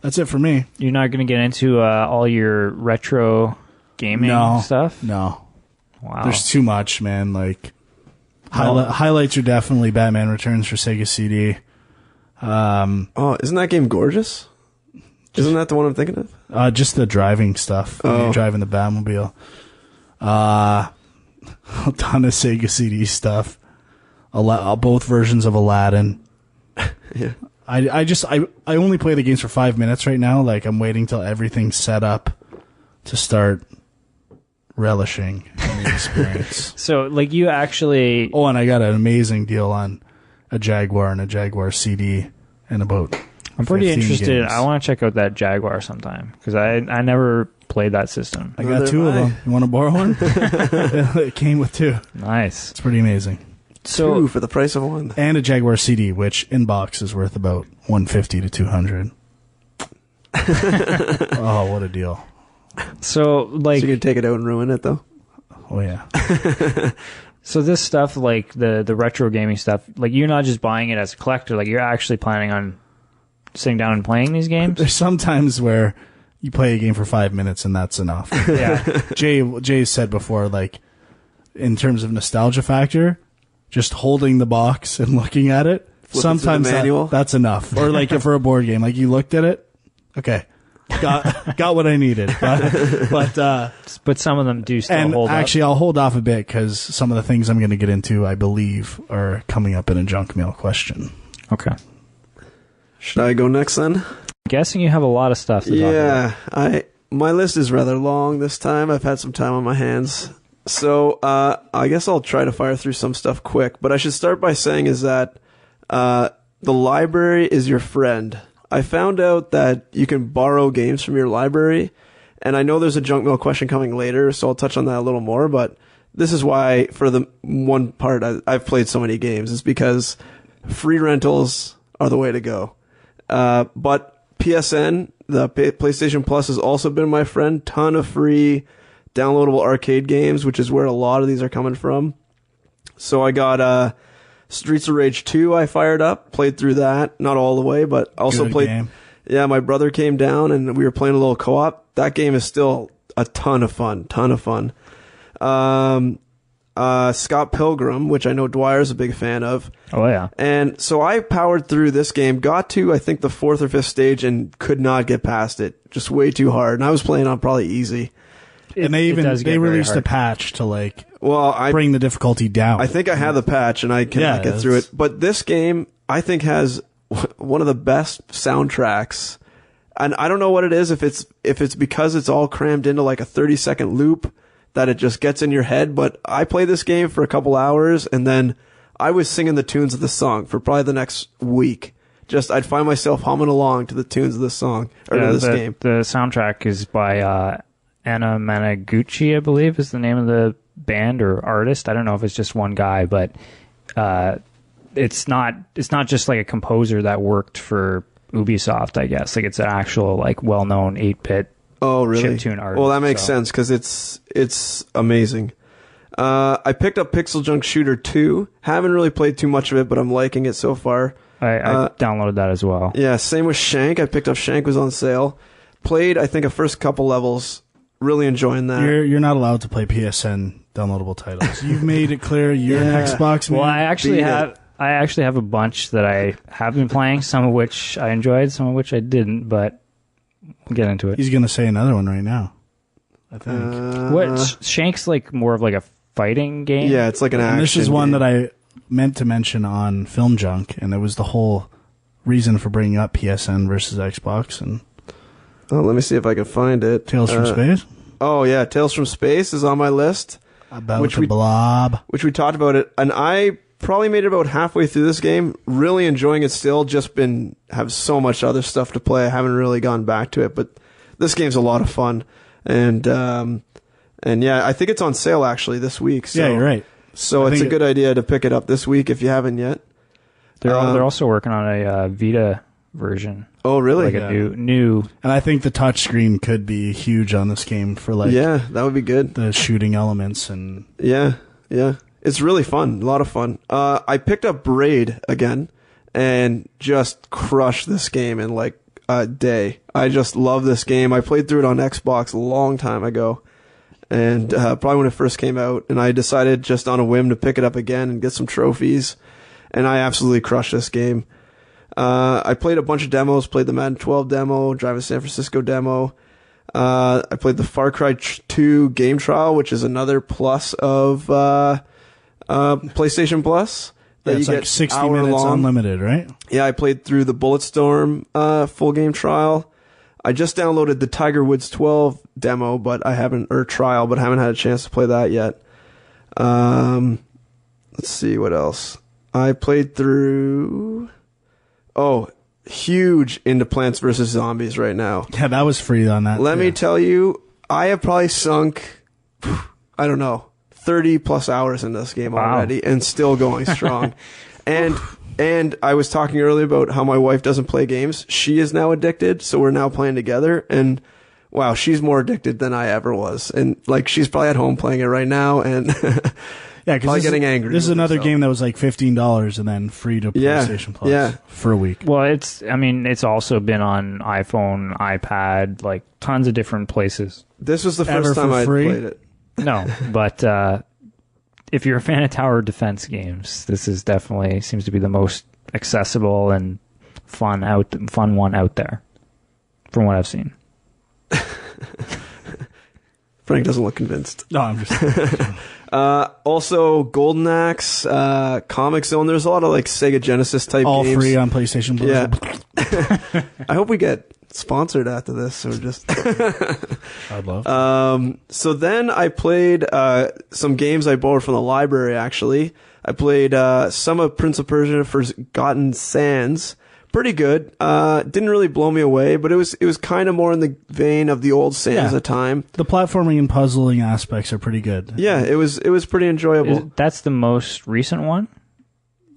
That's it for me. You're not going to get into all your retro gaming stuff? No. Wow. There's too much, man. Like highlights are definitely Batman Returns for Sega CD. Isn't that game gorgeous? Isn't that the one I'm thinking of? Just the driving stuff. When you're driving the Batmobile. A ton of Sega CD stuff. Both versions of Aladdin. Yeah. I only play the games for 5 minutes right now. Like I'm waiting till everything's set up to start relishing in the experience. So like you actually... Oh, and I got an amazing deal on a Jaguar and a Jaguar CD and about I'm pretty interested. Games. I want to check out that Jaguar sometime because I never played that system. I got two of them. You want to borrow one? It came with two. Nice. It's pretty amazing. So, two for the price of one. And a Jaguar CD, which in box is worth about $150 to $200. Oh, what a deal. So like, So you can take it out and ruin it though. Oh yeah. so this stuff, like the retro gaming stuff, like you're not just buying it as a collector. Like you're actually planning on sitting down and playing these games. There's some times where you play a game for 5 minutes and that's enough. Yeah. Jay said before, like, in terms of nostalgia factor, just holding the box and looking at it, sometimes that's enough. Or like if for a board game, like you looked at it, okay, got what I needed. But some of them do still hold up. And actually, I'll hold off a bit because some of the things I'm going to get into, I believe, are coming up in a junk mail question. Okay. Should I go next then? I'm guessing you have a lot of stuff to talk about. Yeah, my list is rather long this time. I've had some time on my hands. So I guess I'll try to fire through some stuff quick. But I should start by saying is that the library is your friend. I found out that you can borrow games from your library. And I know there's a junk mail question coming later, so I'll touch on that a little more. But this is why, for the one part, I've played so many games. Is because free rentals are the way to go. But PSN, the PlayStation Plus, has also been my friend. Ton of free downloadable arcade games, which is where a lot of these are coming from. So I got Streets of Rage 2 I fired up, played through that. Not all the way, but also Good played. game. Yeah, my brother came down and we were playing a little co-op. That game is still a ton of fun. Scott Pilgrim, which I know Dwyer's a big fan of. Oh, yeah. And so I powered through this game, got to, I think, the 4th or 5th stage and could not get past it. Just way too hard. And I was playing on probably easy. And they released a patch to like bring the difficulty down. I think I have the patch and I cannot get through it. But this game, I think, has one of the best soundtracks. And I don't know what it is, if it's because it's all crammed into like a 30-second loop that it just gets in your head. But I played this game for a couple hours and then I was singing the tunes of the song for probably the next week. Just I'd find myself humming along to the tunes of this song or to this game. The soundtrack is by Anna Managuchi, I believe, is the name of the band or artist. I don't know if it's just one guy, but it's not just like a composer that worked for Ubisoft, I guess. Like it's an actual like well-known 8-bit chiptune artist. Well, that makes sense because it's amazing. I picked up Pixeljunk Shooter 2. Haven't really played too much of it, but I'm liking it so far. I downloaded that as well. Yeah, same with Shank. I picked up Shank, was on sale. Played, I think, a first couple levels. Really enjoying that. You're not allowed to play PSN downloadable titles. You've made it clear you're an Xbox man. Well, I actually have a bunch that I have been playing, some of which I enjoyed, some of which I didn't, but we'll get into it. He's going to say another one right now, I think. What Shank's like more of like a fighting game? Yeah, it's like an action game. This is one that I meant to mention on Film Junk, and it was the whole reason for bringing up PSN versus Xbox. And let me see if I can find it. Tales from Space? Oh, yeah, Tales from Space is on my list. About the Blob. Which we talked about it, and I probably made it about halfway through this game. Really enjoying it still, just have so much other stuff to play. I haven't really gone back to it, but this game's a lot of fun. And yeah, I think it's on sale actually this week. So, yeah, you're right. So it's a good idea to pick it up this week if you haven't yet. They're also working on a Vita version. Oh, really? Like a new. And I think the touchscreen could be huge on this game for like. Yeah, that would be good. The shooting elements and. Yeah. It's really fun. A lot of fun. I picked up Braid again and just crushed this game in like a day. I just love this game. I played through it on Xbox a long time ago. And probably when it first came out. And I decided just on a whim to pick it up again and get some trophies. And I absolutely crushed this game. I played a bunch of demos, played the Madden 12 demo, Drive to San Francisco demo. I played the Far Cry 2 game trial, which is another plus of PlayStation Plus. That it's like 60 minutes unlimited, right? Yeah, I played through the Bulletstorm full game trial. I just downloaded the Tiger Woods 12 demo, but I haven't had a chance to play that yet. Let's see what else. I played through. Oh, huge into Plants vs. Zombies right now. Yeah, that was free on that. Let me tell you, I have probably sunk, I don't know, 30 plus hours in this game already and still going strong. And I was talking earlier about how my wife doesn't play games. She is now addicted, so we're now playing together. And wow, she's more addicted than I ever was. And like, she's probably at home playing it right now and Yeah, probably getting angry. This is another game that was like $15 and then free to PlayStation Plus for a week. Well, it's also been on iPhone, iPad, like tons of different places. This was the first time I played it. No, but if you're a fan of tower defense games, this is definitely seems to be the most accessible and fun one out there, from what I've seen. Frank doesn't look convinced. No, I'm just... Also, Golden Axe, Comic Zone. There's a lot of like Sega Genesis type all games. All free on PlayStation Plus. Yeah. I hope we get sponsored after this, or just... I'd love. So then I played some games I borrowed from the library. Actually, I played some of Prince of Persia: Forgotten Sands. Pretty good. Didn't really blow me away, but it was kind of more in the vein of the old Sands time. The platforming and puzzling aspects are pretty good. Yeah, it was pretty enjoyable. That's the most recent one?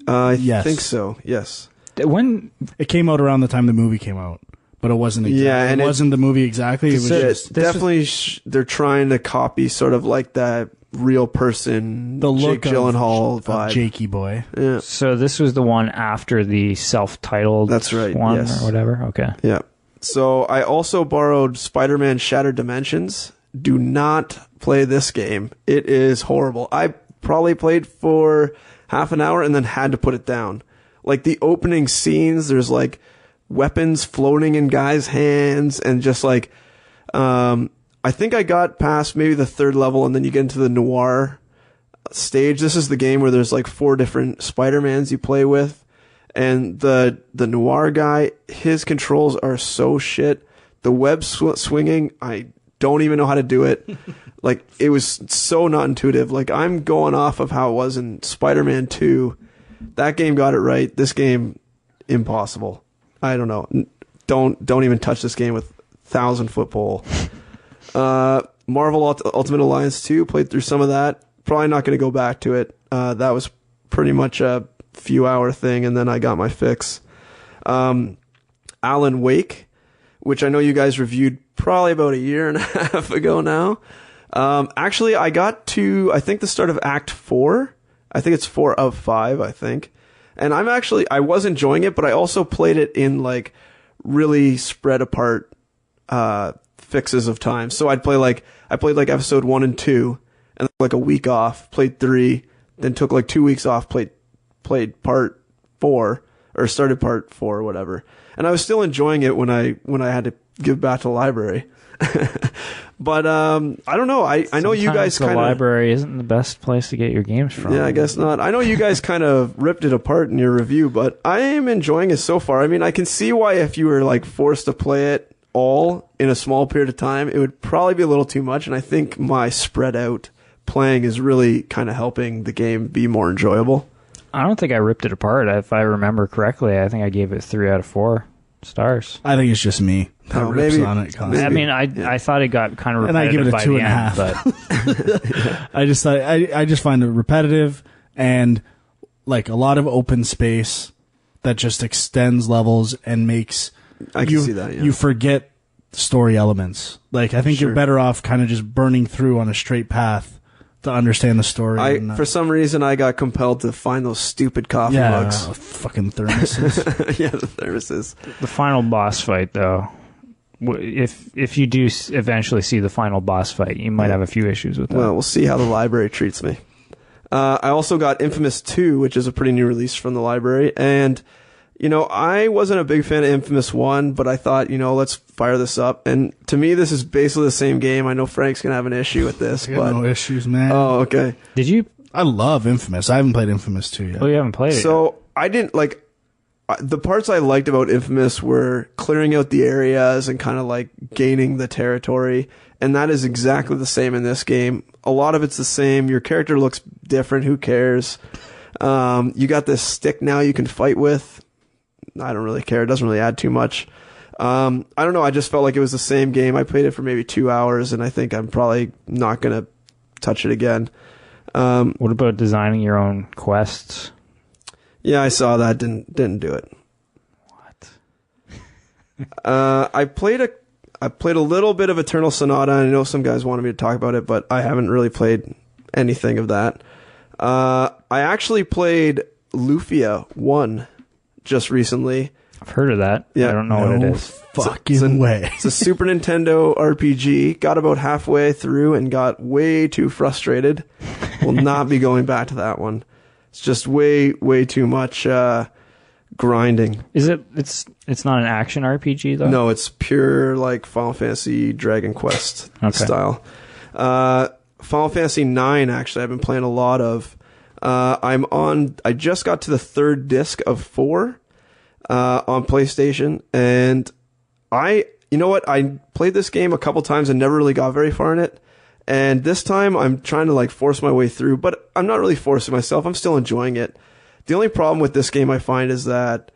I yes. think so. Yes. When it came out around the time the movie came out, but it wasn't exactly. Yeah, and it wasn't the movie exactly. It was just definitely they're trying to copy sort of like that real person, the look Jake Gyllenhaal vibe. Jakey boy. Yeah. So this was the one after the self-titled That's right, one yes. or whatever? Okay. Yeah. So I also borrowed Spider-Man Shattered Dimensions. Do not play this game. It is horrible. I probably played for half an hour and then had to put it down. Like the opening scenes, there's like weapons floating in guys' hands and just like I think I got past maybe the third level, and then you get into the Noire stage. This is the game where there's like 4 different Spider-Mans you play with, and the Noire guy, his controls are so shit. The web swinging, I don't even know how to do it. Like, it was so not intuitive. Like, I'm going off of how it was in Spider-Man 2. That game got it right. This game, impossible. I don't know. Don't even touch this game with 1,000-foot pole. Marvel Ultimate Alliance 2, played through some of that. Probably not going to go back to it. That was pretty much a few-hour thing, and then I got my fix. Alan Wake, which I know you guys reviewed probably about a year and a half ago now. Actually, I got to, I think, the start of Act 4. I think it's 4 of 5, I think. And I was enjoying it, but I also played it in, like, really spread apart fixes of time. So I played like episode 1 and 2, and like a week off, played 3, then took like 2 weeks off, played part 4, or started part 4 or whatever. And I was still enjoying it when I had to give back to the library. But I don't know. I know you guys kind of... the library isn't the best place to get your games from. Yeah, I guess not. I know you guys kind of ripped it apart in your review, but I am enjoying it so far. I mean, I can see why if you were like forced to play it all in a small period of time, it would probably be a little too much, and I think my spread out playing is really kind of helping the game be more enjoyable. I don't think I ripped it apart. If I remember correctly, I think I gave it 3 out of 4 stars. I think it's just me that rips on it constantly. I mean, I thought it got kind of repetitive, and I give it a 2.5. But I just find it repetitive and like a lot of open space that just extends levels and makes you forget story elements. Like, I think you're better off kind of just burning through on a straight path to understand the story. For some reason, I got compelled to find those stupid coffee mugs. Fucking thermoses. Yeah, the thermoses. The final boss fight, though, if you do eventually see the final boss fight, you might have a few issues with that. Well, we'll see how the library treats me. I also got Infamous 2, which is a pretty new release from the library, and you know, I wasn't a big fan of Infamous 1, but I thought, you know, let's fire this up. And to me, this is basically the same game. I know Frank's going to have an issue with this. I got no issues, man. Oh, okay. Did you? I love Infamous. I haven't played Infamous 2 yet. Oh, you haven't played it So, I didn't, like, the parts I liked about Infamous were clearing out the areas and kind of, like, gaining the territory. And that is exactly the same in this game. A lot of it's the same. Your character looks different. Who cares? You got this stick now you can fight with. I don't really care. It doesn't really add too much. I don't know. I just felt like it was the same game. I played it for maybe 2 hours, and I think I'm probably not going to touch it again. What about designing your own quests? Yeah, I saw that. Didn't do it. What? I played I played a little bit of Eternal Sonata. I know some guys wanted me to talk about it, but I haven't really played anything of that. I actually played Lufia 1 just recently. I've heard of that. Yeah. I don't know what it is. Fucking way. It's a Super Nintendo RPG. Got about halfway through and got way too frustrated. Will not be going back to that one. It's just way too much grinding. Is it? It's not an action RPG though. No, it's pure like Final Fantasy Dragon Quest style. Final Fantasy 9 actually I've been playing a lot of. I just got to the third disc of 4 on PlayStation, and you know what? I played this game a couple times and never really got very far in it. And this time I'm trying to like force my way through, but I'm not really forcing myself. I'm still enjoying it. The only problem with this game I find is that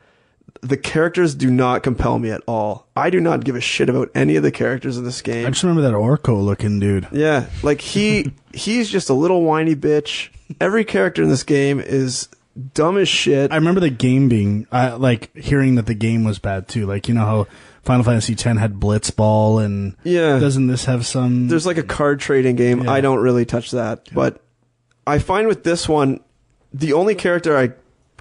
the characters do not compel me at all. I do not give a shit about any of the characters in this game. I just remember that Orko looking dude. Yeah, like he's just a little whiny bitch. Every character in this game is dumb as shit. I remember the game being, like, hearing that the game was bad too. Like, you know how Final Fantasy X had Blitzball, and doesn't this have some... There's like a card trading game. Yeah. I don't really touch that. Yeah. But I find with this one, the only character I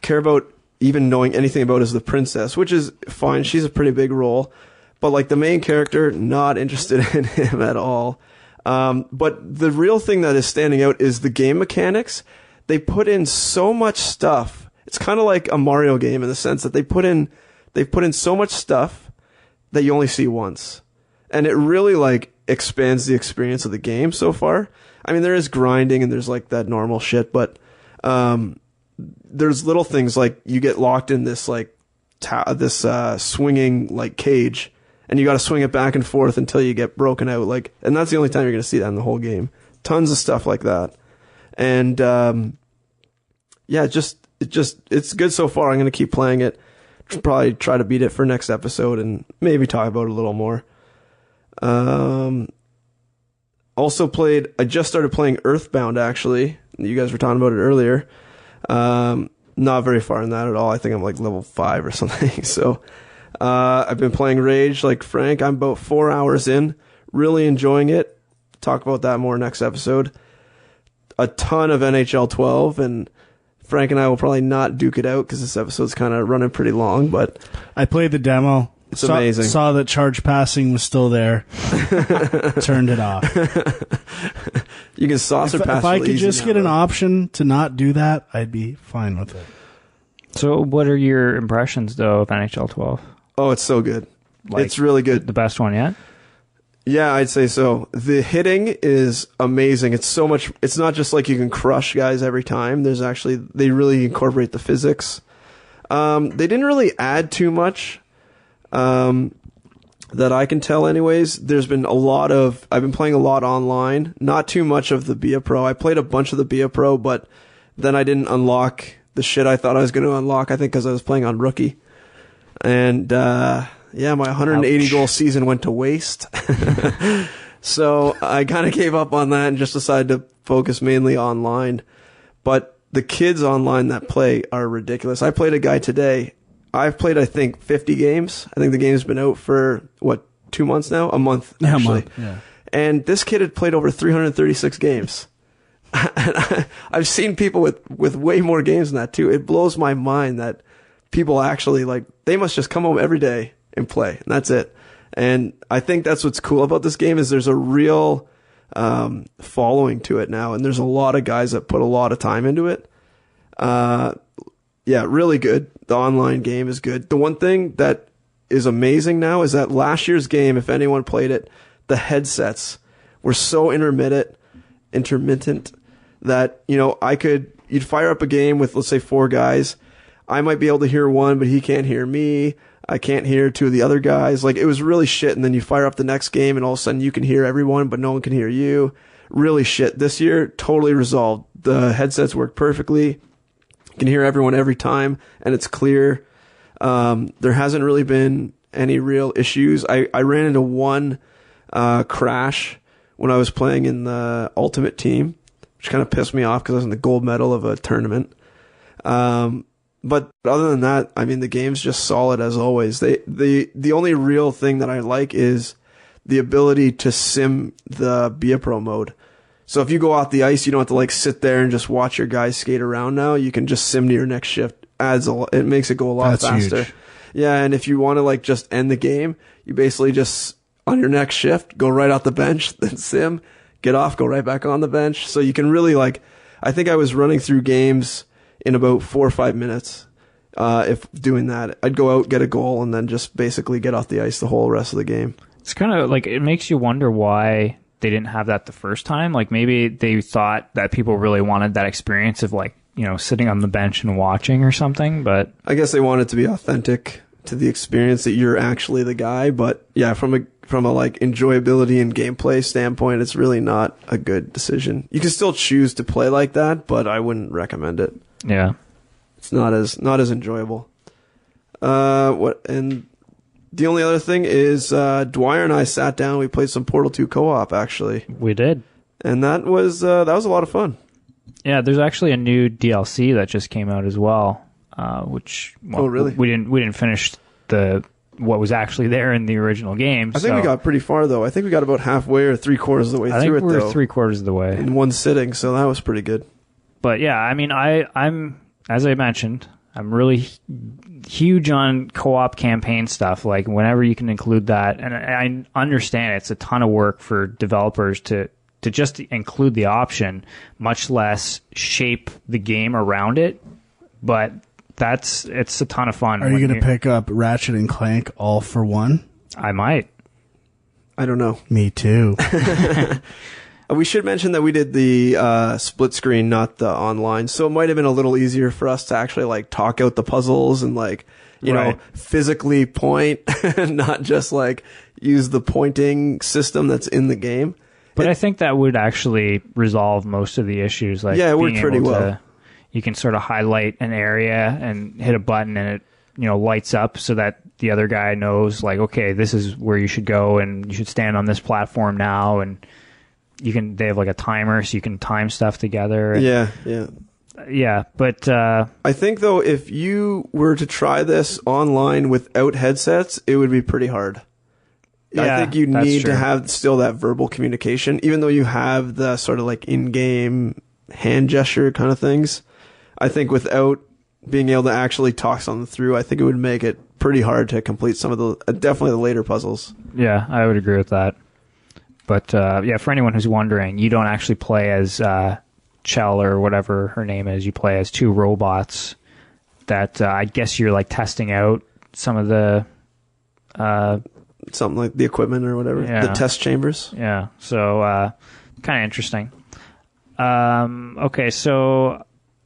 care about even knowing anything about is the princess, which is fine. She's a pretty big role. But like the main character, not interested in him at all. But the real thing that is standing out is the game mechanics. They put in so much stuff. It's kind of like a Mario game in the sense that they've put in so much stuff that you only see once. And it really like expands the experience of the game so far. I mean, there is grinding and there's like that normal shit, but there's little things like you get locked in this like swinging like cage, and you got to swing it back and forth until you get broken out. Like, and that's the only time you're going to see that in the whole game. Tons of stuff like that. And it's good so far. I'm going to keep playing it. Probably try to beat it for next episode and maybe talk about it a little more. Also played, I just started playing Earthbound actually. You guys were talking about it earlier. Not very far in that at all. I think I'm like level 5 or something. So, I've been playing Rage like Frank. I'm about 4 hours in, really enjoying it. Talk about that more next episode. A ton of NHL 12, and Frank and I will probably not duke it out because this episode's kind of running pretty long, but I played the demo. It's amazing. Saw that charge passing was still there. Turned it off. You can saucer pass. If I could just get an option to not do that, I'd be fine with it. So what are your impressions, though, of NHL 12? Oh, it's so good. Like, it's really good. The best one yet? Yeah, I'd say so. The hitting is amazing. It's so much. It's not just like you can crush guys every time. They really incorporate the physics. They didn't really add too much that I can tell anyways. I've been playing a lot online. Not too much of the Bia Pro. I played a bunch of the Bia Pro, but then I didn't unlock the shit I thought I was going to unlock, I think because I was playing on Rookie. And, my 180 goal season went to waste. So I kind of gave up on that and just decided to focus mainly online. But the kids online that play are ridiculous. I played a guy today. I've played, I think, 50 games. I think the game's been out for, 2 months now? A month, actually. Yeah, a month, yeah. And this kid had played over 336 games. And I've seen people with way more games than that, too. It blows my mind that people actually, they must just come home every day and play, and that's it. And I think that's what's cool about this game is there's a real following to it now, and there's a lot of guys that put a lot of time into it. Really good. The online game is good. The one thing that is amazing now is that last year's game, if anyone played it, the headsets were so intermittent that, you'd fire up a game with, let's say, 4 guys. I might be able to hear one, but he can't hear me. I can't hear 2 of the other guys. Like, it was really shit. And then you fire up the next game and all of a sudden you can hear everyone, but no one can hear you. Really shit. This year, totally resolved. The headsets work perfectly. You can hear everyone every time and it's clear. There hasn't really been any real issues. I ran into one crash when I was playing in the Ultimate Team, which kind of pissed me off because I was in the gold medal of a tournament. But other than that, I mean, the game's just solid as always. The only real thing that I like is the ability to sim the Be a Pro mode. So if you go off the ice, you don't have to like sit there and just watch your guys skate around now. You can just sim to your next shift. It makes it go a lot faster. Huge. Yeah, and if you want to like just end the game, you basically just on your next shift, go right off the bench, then sim, get off, go right back on the bench. So you can really like, I think I was running through games in about 4 or 5 minutes. If doing that, I'd go out, get a goal, and then just basically get off the ice the whole rest of the game. It's kind of like, it makes you wonder why they didn't have that the first time. Like maybe they thought that people really wanted that experience of like, sitting on the bench and watching or something, but I guess they want it to be authentic to the experience that you're actually the guy. But yeah, from a like enjoyability and gameplay standpoint, it's really not a good decision. You can still choose to play like that, but I wouldn't recommend it. yeah. It's not as enjoyable. And the only other thing is Dwyer and I sat down. We played some Portal 2 co-op actually, We did. and that was a lot of fun. Yeah, there's actually a new DLC that just came out as well, which Oh, really? we didn't finish what was actually there in the original game. I think we got pretty far though. I think we got about halfway or 3/4 of the way I think through it we're though, 3/4 of the way. in one sitting. So that was pretty good. But yeah, I mean, I'm as I mentioned, I'm really huge on co-op campaign stuff. Like whenever you can include that, and I understand it's a ton of work for developers to just include the option, much less shape the game around it. But it's a ton of fun. Are you going to pick up Ratchet and Clank all for one? I might. I don't know. Me too. We should mention that we did the split screen, not the online. So it might have been a little easier for us to actually like talk out the puzzles and like, you know, physically point and not just like use the pointing system that's in the game. But I think that would actually resolve most of the issues. Like, yeah, it being worked pretty able well. to, you can sort of highlight an area and hit a button and it, lights up so that the other guy knows, like, okay, this is where you should go and you should stand on this platform now. And they have like a timer so you can time stuff together. Yeah. Yeah, but I think though, if you were to try this online without headsets, it would be pretty hard. Yeah, I think you that's need true. to have still that verbal communication, even though you have the sort of like in-game hand gesture kind of things. I think without being able to actually talk something through, I think it would make it pretty hard to complete some of the, definitely the later puzzles. yeah, I would agree with that. But yeah, for anyone who's wondering, you don't actually play as Chell or whatever her name is. You play as two robots that I guess you're like testing out some of the Something like the equipment or whatever. Yeah. The test chambers. Yeah, so kind of interesting. Okay, so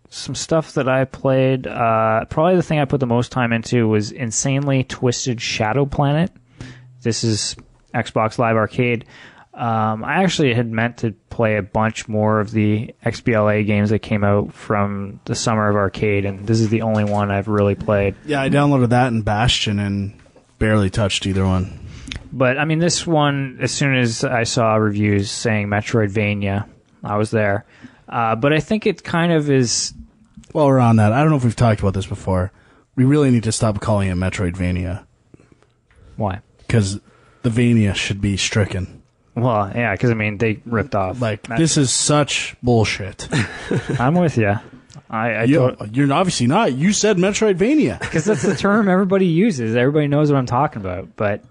some stuff that I played. Probably the thing I put the most time into was Insanely Twisted Shadow Planet. This is Xbox Live Arcade. I actually had meant to play a bunch more of the XBLA games that came out from the summer of arcade, and this is the only one I've really played. Yeah, I downloaded that and Bastion and barely touched either one. But, I mean, this one, as soon as I saw reviews saying Metroidvania, I was there. But I think it kind of is... While we're on that, I don't know if we've talked about this before. We really need to stop calling it Metroidvania. Why? Because the Vania should be stricken. Well, yeah, because, I mean, they ripped off. Like, this is such bullshit. I'm with you. You're obviously not. You said Metroidvania. Because that's the term everybody uses. Everybody knows what I'm talking about. But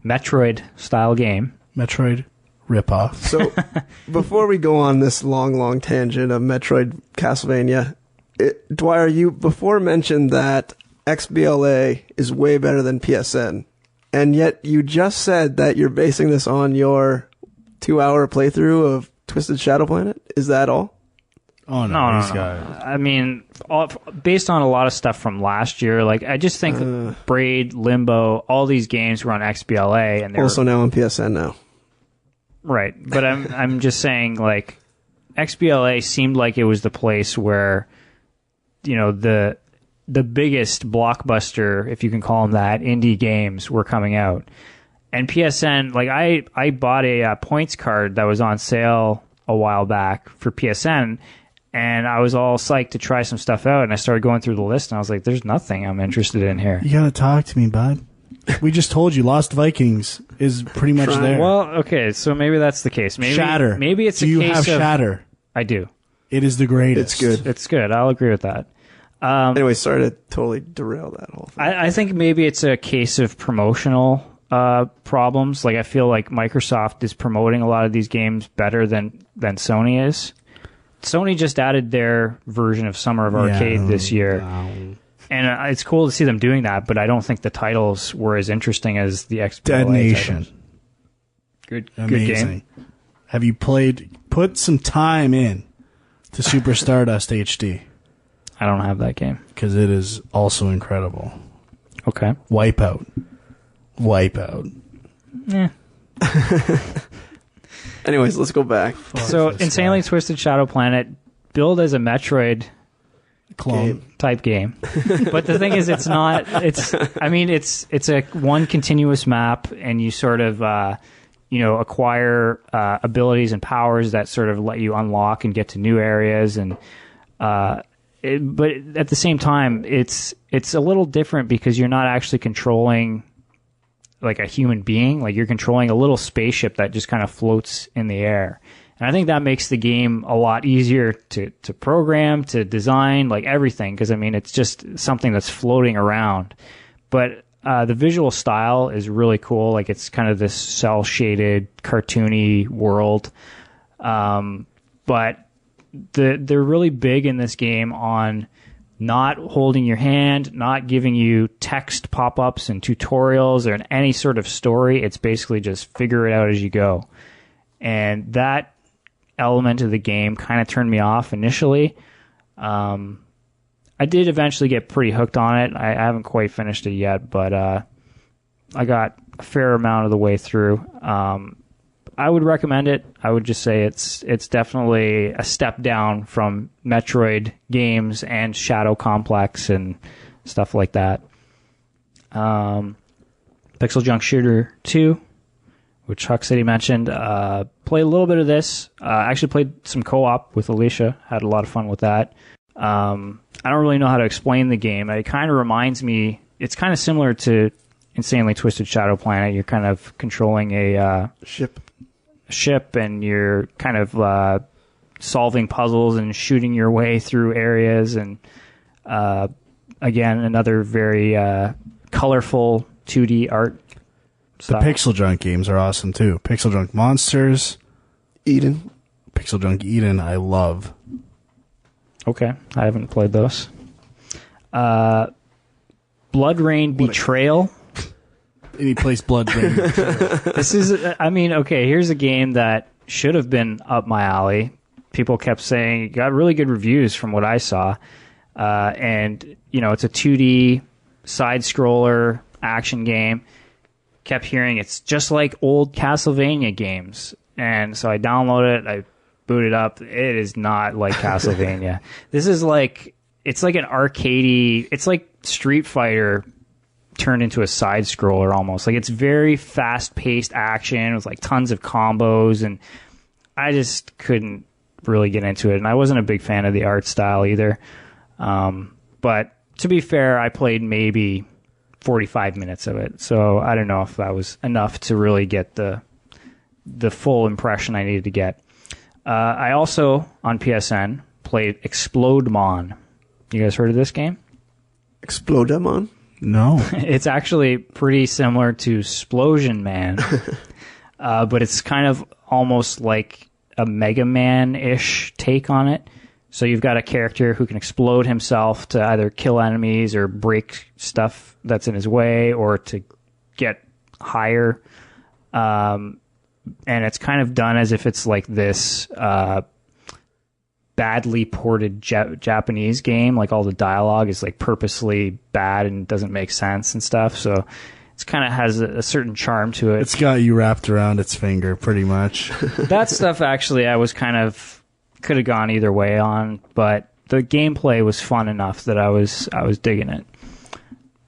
Metroid-style game. Metroid ripoff. So before we go on this long tangent of Metroid Castlevania, Dwyer, you before mentioned that XBLA is way better than PSN. And yet you just said that you're basing this on your 2-hour playthrough of Twisted Shadow Planet. Is that all? Oh, No. guys. I mean, based on a lot of stuff from last year, like I just think Braid, Limbo, all these games were on XBLA, and they're Also now on PSN now. right. But I'm just saying, like XBLA seemed like it was the place where, the biggest blockbuster, if you can call them that, indie games were coming out, and PSN. Like I bought a points card that was on sale a while back for PSN. And I was all psyched to try some stuff out, and I started going through the list, and I was like, there's nothing I'm interested in here. You gotta talk to me, bud. We just told you Lost Vikings is pretty much there. Well, okay, so maybe that's the case. Maybe Shatter. Maybe it's Do a you case have of Shatter? I do. It is the greatest. It's good. It's good. I'll agree with that. Anyway, sorry to totally derail that whole thing. I think maybe it's a case of promotional problems. Like I feel like Microsoft is promoting a lot of these games better than Sony is. Sony just added their version of Summer of Arcade this year. And it's cool to see them doing that, but I don't think the titles were as interesting as the XBLA Dead Nation. titles. Good Amazing. game. Have you put some time in to Super Stardust HD? I don't have that game. Because it is also incredible. Okay. Wipeout. Yeah. Anyways, let's go back. So, Insanely Twisted Shadow Planet, billed as a Metroid Clone. type game. But the thing is, it's not. It's a one continuous map, and you sort of acquire abilities and powers that sort of let you unlock and get to new areas, and but at the same time, it's a little different because you're not actually controlling like a human being. Like you're controlling a little spaceship that just kind of floats in the air. And I think that makes the game a lot easier to program, to design, like everything. Because, it's just something that's floating around. But the visual style is really cool. Like, it's kind of this cel-shaded, cartoony world. But they're really big in this game on not holding your hand, not giving you text pop-ups and tutorials or any sort of story. It's basically just figure it out as you go. And that element of the game kind of turned me off initially. I did eventually get pretty hooked on it. I haven't quite finished it yet, but I got a fair amount of the way through. I would recommend it. I would just say it's definitely a step down from Metroid games and Shadow Complex and stuff like that. Pixeljunk Shooter 2, which Huck City mentioned. Played a little bit of this. Actually played some co-op with Alicia. Had a lot of fun with that. I don't really know how to explain the game. It kind of reminds me... It's kind of similar to Insanely Twisted Shadow Planet. You're kind of controlling a... ship, and you're kind of solving puzzles and shooting your way through areas. And again, another very colorful 2D art style. The Pixeljunk games are awesome too. Pixeljunk Monsters, Pixeljunk Eden, I love. Okay, I haven't played those. Bloodrayne Betrayal. And he plays Bloodrayne. This is, okay, here's a game that should have been up my alley. People kept saying it got really good reviews from what I saw. And, it's a 2D side-scroller action game. Kept hearing it's just like old Castlevania games. And so I downloaded it, I booted up. It is not like Castlevania. This is it's like an arcadey, it's like Street Fighter turned into a side scroller almost. Like it's very fast paced action with like tons of combos, and I just couldn't really get into it. And I wasn't a big fan of the art style either. But to be fair, I played maybe 45 minutes of it. So I don't know if that was enough to really get the full impression I needed to get. I also, on PSN, played Explodemon. You guys heard of this game? Explodemon? No. It's actually pretty similar to Splosion Man, but it's kind of almost like a Mega Man-ish take on it. So you've got a character who can explode himself to either kill enemies or break stuff that's in his way or to get higher. And it's kind of done as if it's like this badly ported Japanese game. Like all the dialogue is like purposely bad and doesn't make sense and stuff. So it's kind of has a certain charm to it. It's got you wrapped around its finger, pretty much. That stuff actually I was kind of could have gone either way on, but the gameplay was fun enough that I was digging it.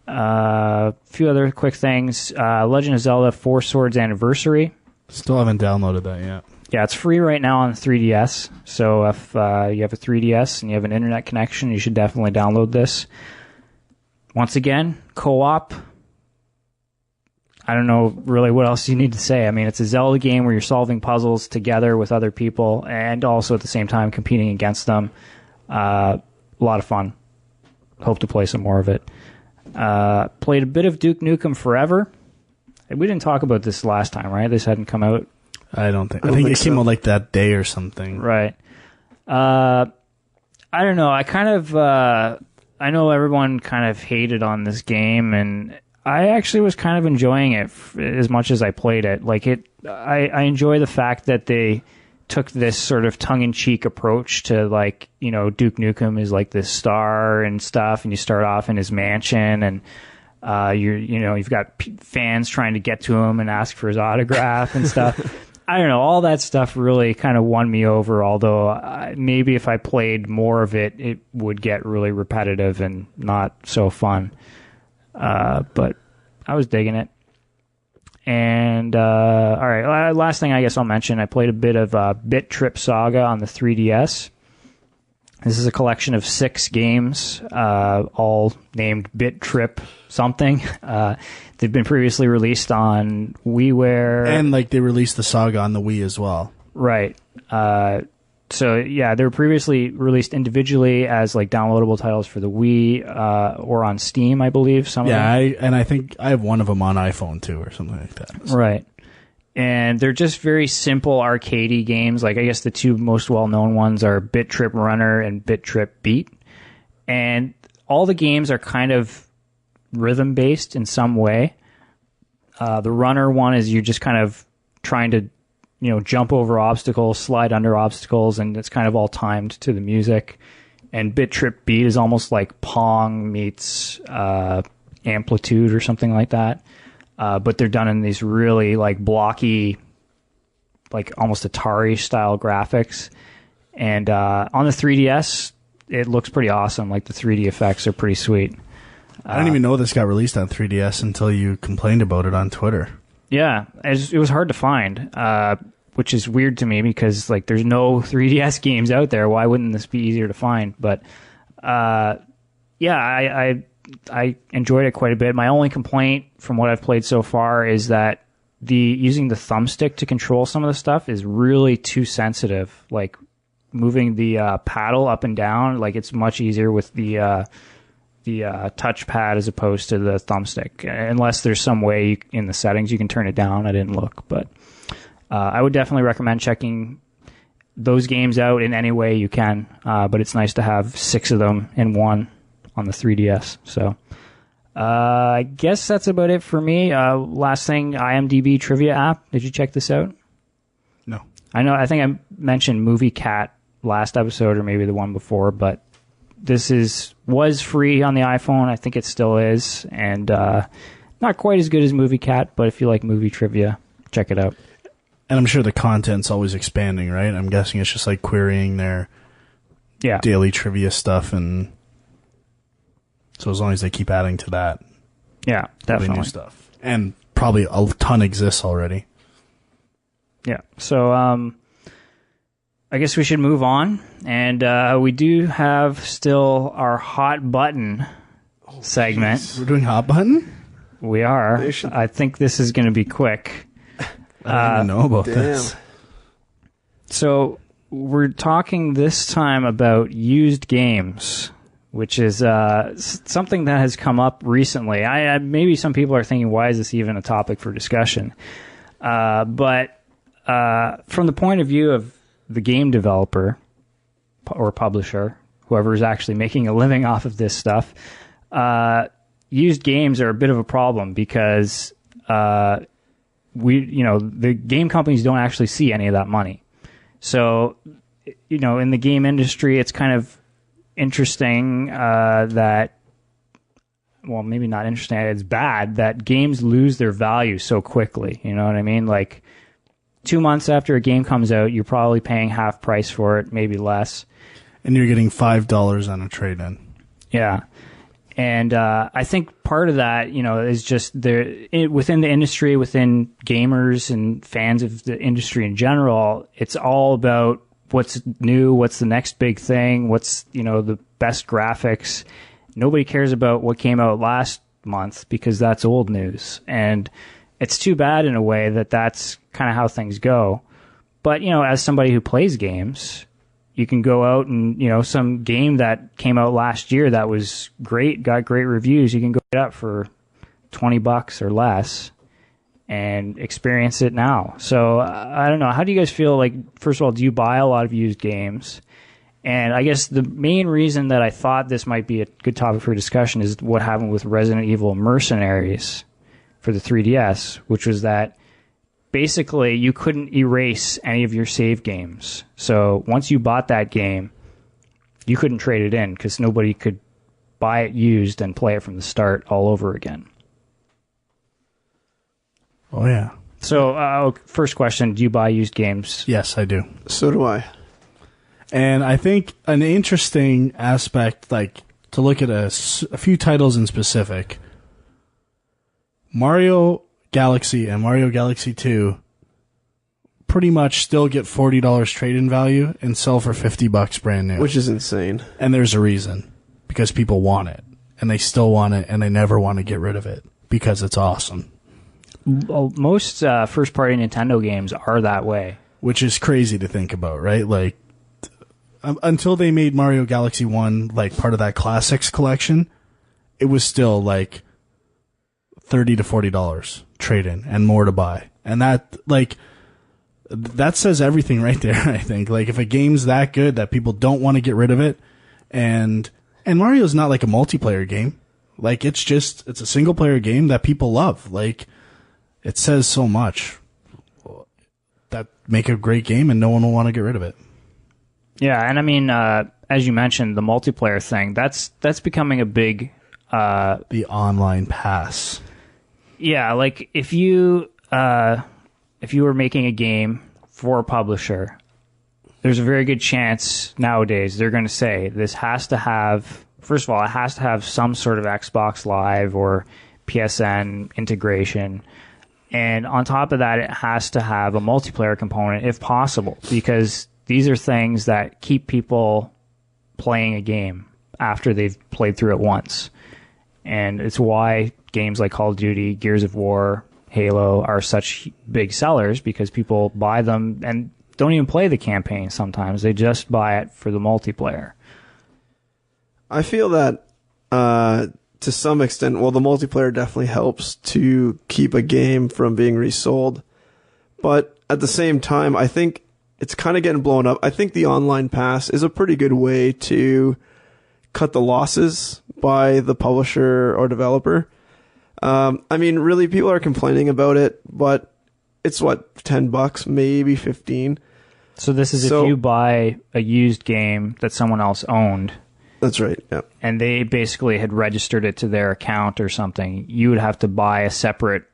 A few other quick things. Legend of Zelda 4 Swords Anniversary. Still haven't downloaded that yet. Yeah, it's free right now on 3DS. So if you have a 3DS and you have an internet connection, you should definitely download this. Once again, co-op. I don't know really what else you need to say. I mean, it's a Zelda game where you're solving puzzles together with other people and also at the same time competing against them. A lot of fun. Hope to play some more of it. Played a bit of Duke Nukem Forever. We didn't talk about this last time, right? This hadn't come out. I think it came out like that day or something. Right. I don't know. I know everyone kind of hated on this game, and I actually was kind of enjoying it as much as I played it. Like I enjoy the fact that they took this sort of tongue-in-cheek approach to, like, you know, Duke Nukem is like this star and stuff, and you start off in his mansion, and you've got fans trying to get to him and ask for his autograph and stuff. I don't know. All that stuff really kind of won me over, although maybe if I played more of it, it would get really repetitive and not so fun. But I was digging it. And, all right, last thing I guess I'll mention, I played a bit of Bit.Trip.Saga on the 3DS. This is a collection of 6 games, all named Bit.Trip something. They've been previously released on WiiWare. And, like, they released the Saga on the Wii as well. Right. So, yeah, they were previously released individually as, like, downloadable titles for the Wii or on Steam, I believe. Some of them. I think I have one of them on iPhone, too, or something like that. So. Right. And they're just very simple arcadey games. Like, I guess the 2 most well-known ones are Bit.Trip Runner and Bit.Trip Beat. And all the games are kind of rhythm-based in some way. The Runner one is you're just kind of trying to, you know, jump over obstacles, slide under obstacles, and it's kind of all timed to the music. And Bit.Trip Beat is almost like Pong meets Amplitude or something like that. But they're done in these really, like, blocky, like almost Atari-style graphics. And on the 3DS, it looks pretty awesome. Like, the 3D effects are pretty sweet. I didn't even know this got released on 3DS until you complained about it on Twitter. Yeah, it was hard to find, which is weird to me because, like, there's no 3DS games out there. Why wouldn't this be easier to find? But, yeah, I enjoyed it quite a bit. My only complaint from what I've played so far is that using the thumbstick to control some of the stuff is really too sensitive. Like, moving the paddle up and down, like, it's much easier with the touchpad as opposed to the thumbstick, unless there's some way in the settings you can turn it down. I didn't look, but I would definitely recommend checking those games out in any way you can. But it's nice to have 6 of them in one on the 3DS. So I guess that's about it for me. Last thing, IMDb trivia app. Did you check this out? No. I think I mentioned Movie Cat last episode or maybe the one before, but this was free on the iPhone. I think it still is, and not quite as good as Movie Cat, but if you like movie trivia, check it out. And I'm sure the content's always expanding, right? I'm guessing it's just like querying their daily trivia stuff, and so as long as they keep adding to that, yeah, definitely new stuff, and probably a ton exists already. Yeah. So I guess we should move on. And we do have still our hot button segment. Geez. We're doing hot button? We are. I think this is going to be quick. I don't even know about this. So we're talking this time about used games, which is something that has come up recently. Maybe some people are thinking, why is this even a topic for discussion? But from the point of view of the game developer or publisher, whoever is actually making a living off of this stuff, used games are a bit of a problem because the game companies don't actually see any of that money. So, in the game industry, it's kind of interesting that, well, maybe not interesting, it's bad that games lose their value so quickly. You know what I mean? Like, 2 months after a game comes out, you're probably paying half price for it, maybe less. And you're getting $5 on a trade-in. Yeah. And I think part of that, is just within the industry, within gamers and fans of the industry in general, it's all about what's new, what's the next big thing, what's, the best graphics. Nobody cares about what came out last month because that's old news. And it's too bad in a way that that's kind of how things go. But, as somebody who plays games, you can go out and, some game that came out last year that was great, got great reviews, you can go get it up for $20 or less and experience it now. So I don't know. How do you guys feel? Like, first of all, do you buy a lot of used games? And I guess the main reason that I thought this might be a good topic for discussion is what happened with Resident Evil Mercenaries for the 3DS, which was that basically you couldn't erase any of your save games. So once you bought that game, you couldn't trade it in because nobody could buy it used and play it from the start all over again. Oh, yeah. So, first question, do you buy used games? Yes, I do. So do I. And I think an interesting aspect, like, to look at a few titles in specific, Mario Galaxy and Mario Galaxy 2 pretty much still get $40 trade-in value and sell for $50 brand new. Which is insane. And there's a reason. Because people want it. And they still want it, and they never want to get rid of it. Because it's awesome. Well, most first-party Nintendo games are that way. Which is crazy to think about, right? Like, until they made Mario Galaxy 1, like, part of that Classics collection, it was still, like, $30 to $40 trade-in and more to buy. And that, like, that says everything right there, I think. Like, if a game's that good that people don't want to get rid of it, and Mario's not like a multiplayer game. Like, it's a single-player game that people love. Like, it says so much that make a great game and no one will want to get rid of it. Yeah, and I mean, as you mentioned, the multiplayer thing, that's becoming a big... the online pass. Yeah, like if you were making a game for a publisher, there's a very good chance nowadays they're going to say this has to have, first of all, it has to have some sort of Xbox Live or PSN integration. And on top of that, it has to have a multiplayer component if possible, because these are things that keep people playing a game after they've played through it once. And it's why games like Call of Duty, Gears of War, Halo are such big sellers, because people buy them and don't even play the campaign sometimes. They just buy it for the multiplayer. I feel that to some extent, well, the multiplayer definitely helps to keep a game from being resold. But at the same time, I think it's kind of getting blown up. I think the online pass is a pretty good way to cut the losses by the publisher or developer. I mean, really, people are complaining about it, but it's what, $10, maybe 15. So this is if you buy a used game that someone else owned. That's right, yeah. And they basically had registered it to their account or something, you would have to buy a separate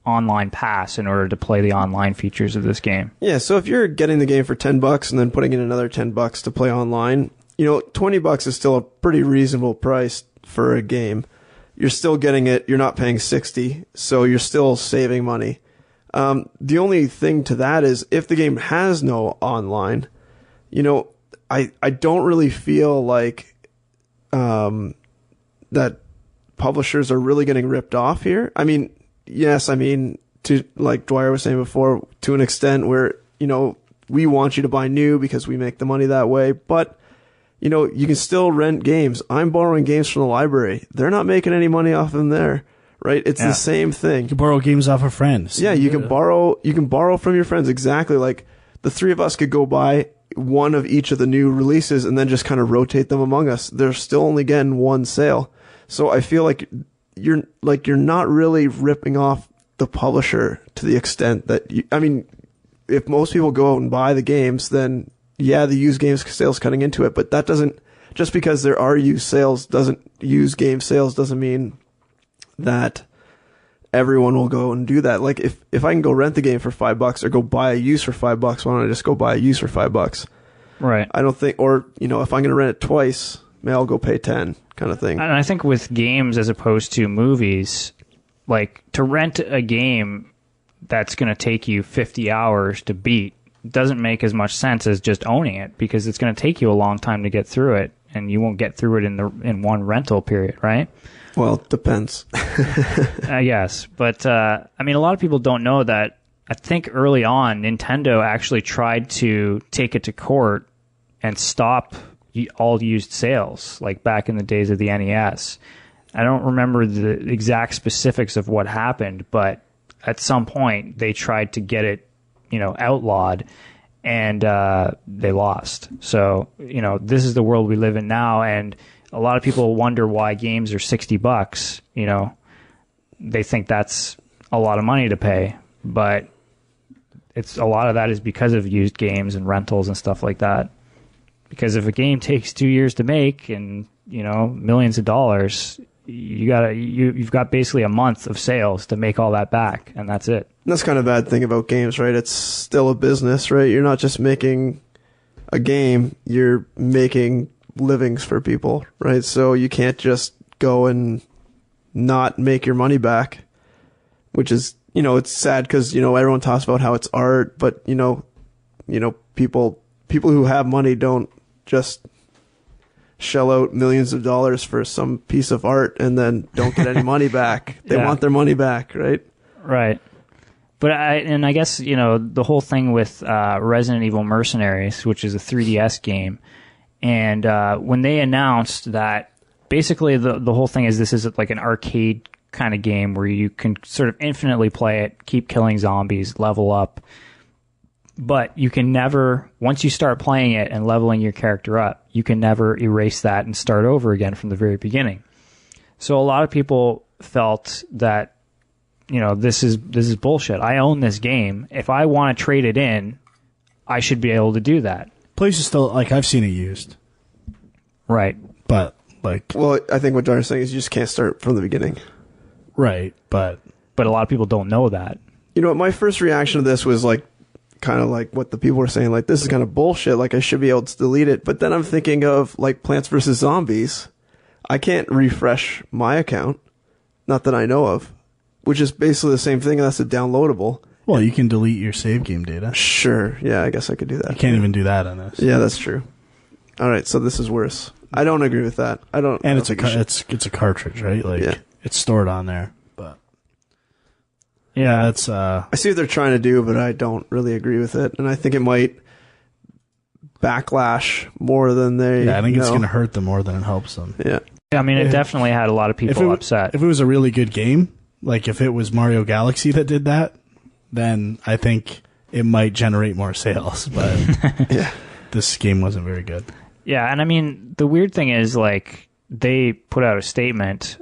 online pass in order to play the online features of this game. Yeah, so if you're getting the game for $10 and then putting in another $10 to play online, $20 is still a pretty reasonable price for a game. You're still getting it, you're not paying $60, so you're still saving money. The only thing to that is if the game has no online, I don't really feel like that publishers are really getting ripped off here. I mean, yes, to like Dwyer was saying before, to an extent where, we want you to buy new because we make the money that way, but you can still rent games. I'm borrowing games from the library. They're not making any money off them there, right? It's the same thing. You can borrow games off of friends. Yeah, you can borrow from your friends. Exactly. Like the three of us could go buy one of each of the new releases and then just kind of rotate them among us. They're still only getting one sale. So I feel like you're not really ripping off the publisher to the extent that if most people go out and buy the games, then yeah, the used games sales cutting into it, but that doesn't, just because there are used game sales doesn't mean that everyone will go and do that. Like if I can go rent the game for $5 or go buy a used for $5, why don't I just go buy a used for $5? Right. I don't think, or if I'm going to rent it twice, maybe I'll go pay 10 kind of thing. And I think with games as opposed to movies, like to rent a game that's going to take you 50 hours to beat doesn't make as much sense as just owning it, because it's going to take you a long time to get through it, and you won't get through it in one rental period, right? Well, it depends. I guess. But, I mean, a lot of people don't know that I think early on, Nintendo actually tried to take it to court and stop all used sales, like back in the days of the NES. I don't remember the exact specifics of what happened, but at some point they tried to get it, outlawed, and they lost. So, this is the world we live in now, and a lot of people wonder why games are $60. They think that's a lot of money to pay, but a lot of that is because of used games and rentals and stuff like that. Because if a game takes 2 years to make and millions of dollars, you've got basically a month of sales to make all that back, and that's it. And that's kind of a bad thing about games, right? It's still a business, right? You're not just making a game, you're making livings for people, right? So you can't just go and not make your money back, which is, it's sad because, everyone talks about how it's art, but, people who have money don't just shell out millions of dollars for some piece of art and then don't get any money back. They want their money back, right? Right. But I guess, the whole thing with Resident Evil Mercenaries, which is a 3DS game, and when they announced that basically the whole thing is this is like an arcade kind of game where you can sort of infinitely play it, keep killing zombies, level up, but you can never, once you start playing it and leveling your character up, you can never erase that and start over again from the very beginning. So a lot of people felt that, this is bullshit. I own this game. If I want to trade it in, I should be able to do that. Place is still, I've seen it used. Right. But, Well, I think what Darren's saying is you just can't start from the beginning. Right, but a lot of people don't know that. My first reaction to this was kind of like what the people were saying, this is kind of bullshit, I should be able to delete it. But then I'm thinking of Plants vs. Zombies. I can't refresh my account, not that I know of, which is basically the same thing, and that's a downloadable. Well, you can delete your save game data. Sure, yeah, I guess I could do that. You can't even do that on this. Yeah, that's true. All right, so this is worse. I don't agree with that. And it's a cartridge, right? It's stored on there. But yeah, it's I see what they're trying to do, but I don't really agree with it, and I think it might backlash more than they. Yeah, I think it's going to hurt them more than it helps them. Yeah. I mean, it definitely had a lot of people upset. If it was a really good game, if it was Mario Galaxy that did that, then I think it might generate more sales. But yeah, this game wasn't very good. Yeah, and I mean, the weird thing is, they put out a statement,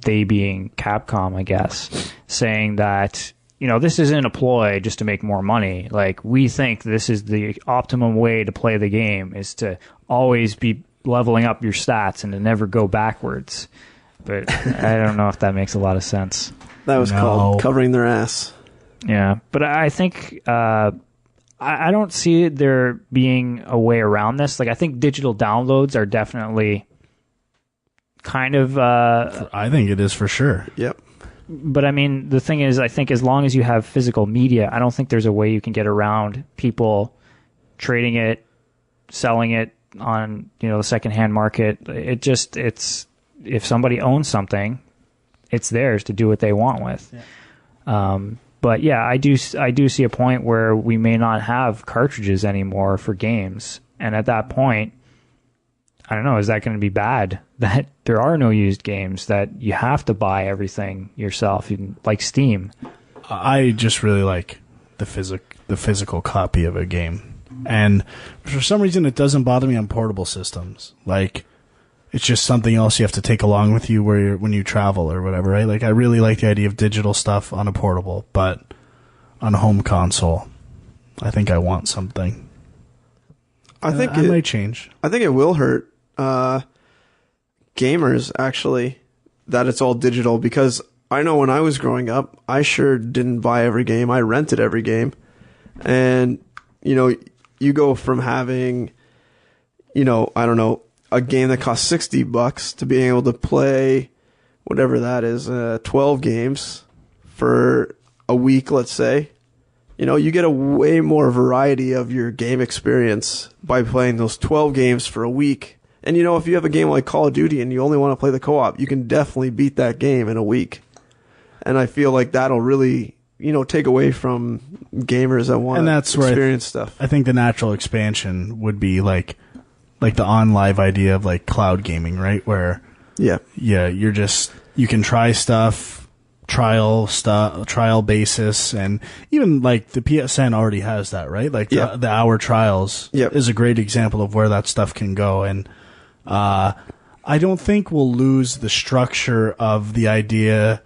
they being Capcom, I guess, saying that, this isn't a ploy just to make more money. We think this is the optimum way to play the game, is to always be leveling up your stats and to never go backwards. But I don't know if that makes a lot of sense. That was called covering their ass. Yeah, but I think I don't see there being a way around this. I think digital downloads are definitely kind of... I think it is for sure. Yep. But I mean, the thing is, I think as long as you have physical media, I don't think there's a way you can get around people trading it, selling it on, the secondhand market. It's if somebody owns something, it's theirs to do what they want with. Yeah. But yeah, I do see a point where we may not have cartridges anymore for games, and at that point, I don't know, is that going to be bad that there are no used games, that you have to buy everything yourself, like Steam? I just really like the physical copy of a game, and for some reason it doesn't bother me on portable systems. It's just something else you have to take along with you when you travel or whatever, right? I really like the idea of digital stuff on a portable, but on a home console, I think I want something. I think it might change. I think it will hurt gamers, actually, that it's all digital, because I know when I was growing up, I sure didn't buy every game. I rented every game. And, you go from having, I don't know, a game that costs $60 to being able to play whatever that is, 12 games for a week, let's say. You get a way more variety of your game experience by playing those 12 games for a week And if you have a game like Call of Duty and you only want to play the co-op, you can definitely beat that game in a week. And I feel like that'll really, take away from gamers that want to experience stuff. I think the natural expansion would be like the on-live idea of like cloud gaming, right? Where you can try stuff, trial basis, and even like the PSN already has that, right? Like the hour trials is a great example of where that stuff can go. And I don't think we'll lose the structure of the idea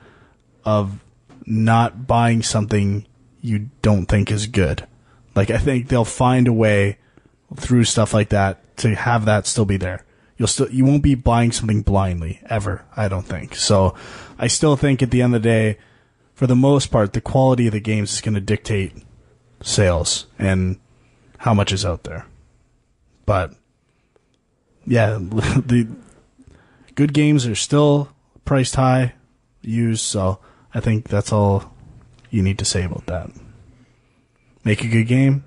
of not buying something you don't think is good. Like, I think they'll find a way through stuff like that to have that still be there. You won't be buying something blindly ever, I don't think. So I still think at the end of the day, for the most part, the quality of the games is going to dictate sales and how much is out there. But yeah, the good games are still priced high, used, so I think that's all you need to say about that. Make a good game.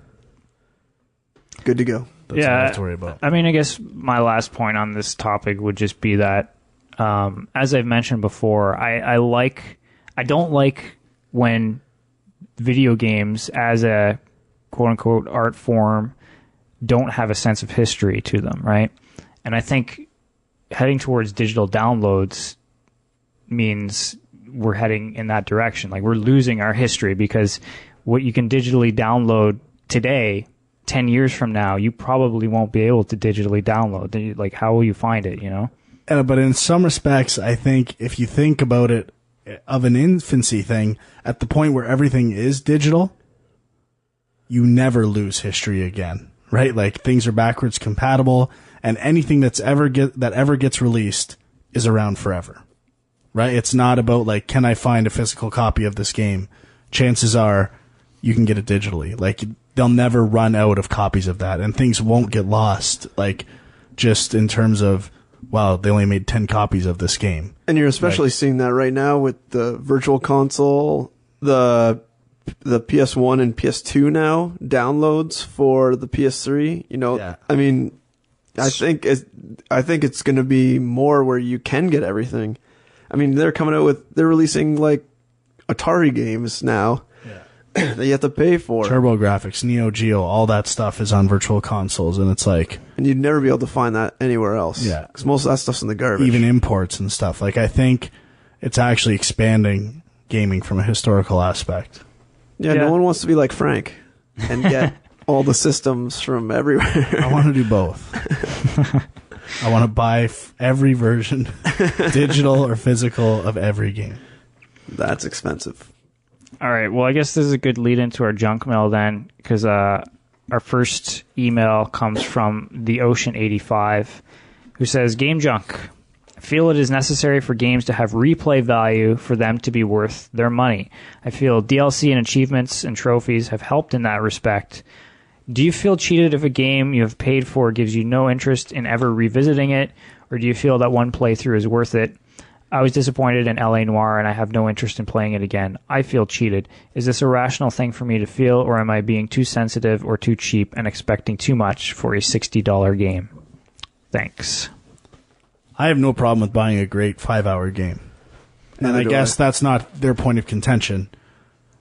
Good to go. That's all I have to worry about. I mean, I guess my last point on this topic would just be that, as I've mentioned before, I don't like when video games as a quote-unquote art form don't have a sense of history to them, right? And I think heading towards digital downloads means we're heading in that direction. Like, we're losing our history, because what you can digitally download today, 10 years from now, you probably won't be able to digitally download. Like, how will you find it, But in some respects, I think if you think about it of an infancy thing, at the point where everything is digital, you never lose history again, right? Like, things are backwards compatible, and anything that ever gets released is around forever, right? It's not about like, can I find a physical copy of this game? Chances are you can get it digitally. Like, they'll never run out of copies of that, and things won't get lost. Like, just in terms of, wow, they only made 10 copies of this game. And you're especially seeing that right now with the Virtual Console, the PS1 and PS2 now downloads for the PS3. I mean, I think it's going to be more where you can get everything. I mean, they're releasing like Atari games now that you have to pay for. TurboGrafx, Neo Geo, all that stuff is on Virtual Consoles, and it's like... And you'd never be able to find that anywhere else. Yeah. Because most of that stuff's in the garbage. Even imports and stuff. Like, I think it's actually expanding gaming from a historical aspect. Yeah, no one wants to be like Frank and get all the systems from everywhere. I want to do both. I want to buy every version, digital or physical, of every game. That's expensive. All right. Well, I guess this is a good lead into our junk mail then, because our first email comes from the Ocean85, who says, Game Junk. I feel it is necessary for games to have replay value for them to be worth their money. I feel DLC and achievements and trophies have helped in that respect. Do you feel cheated if a game you have paid for gives you no interest in ever revisiting it, or do you feel that one playthrough is worth it? I was disappointed in LA Noire, and I have no interest in playing it again. I feel cheated. Is this a rational thing for me to feel, or am I being too sensitive or too cheap and expecting too much for a $60 game? Thanks. I have no problem with buying a great 5-hour game. And I guess that's not their point of contention.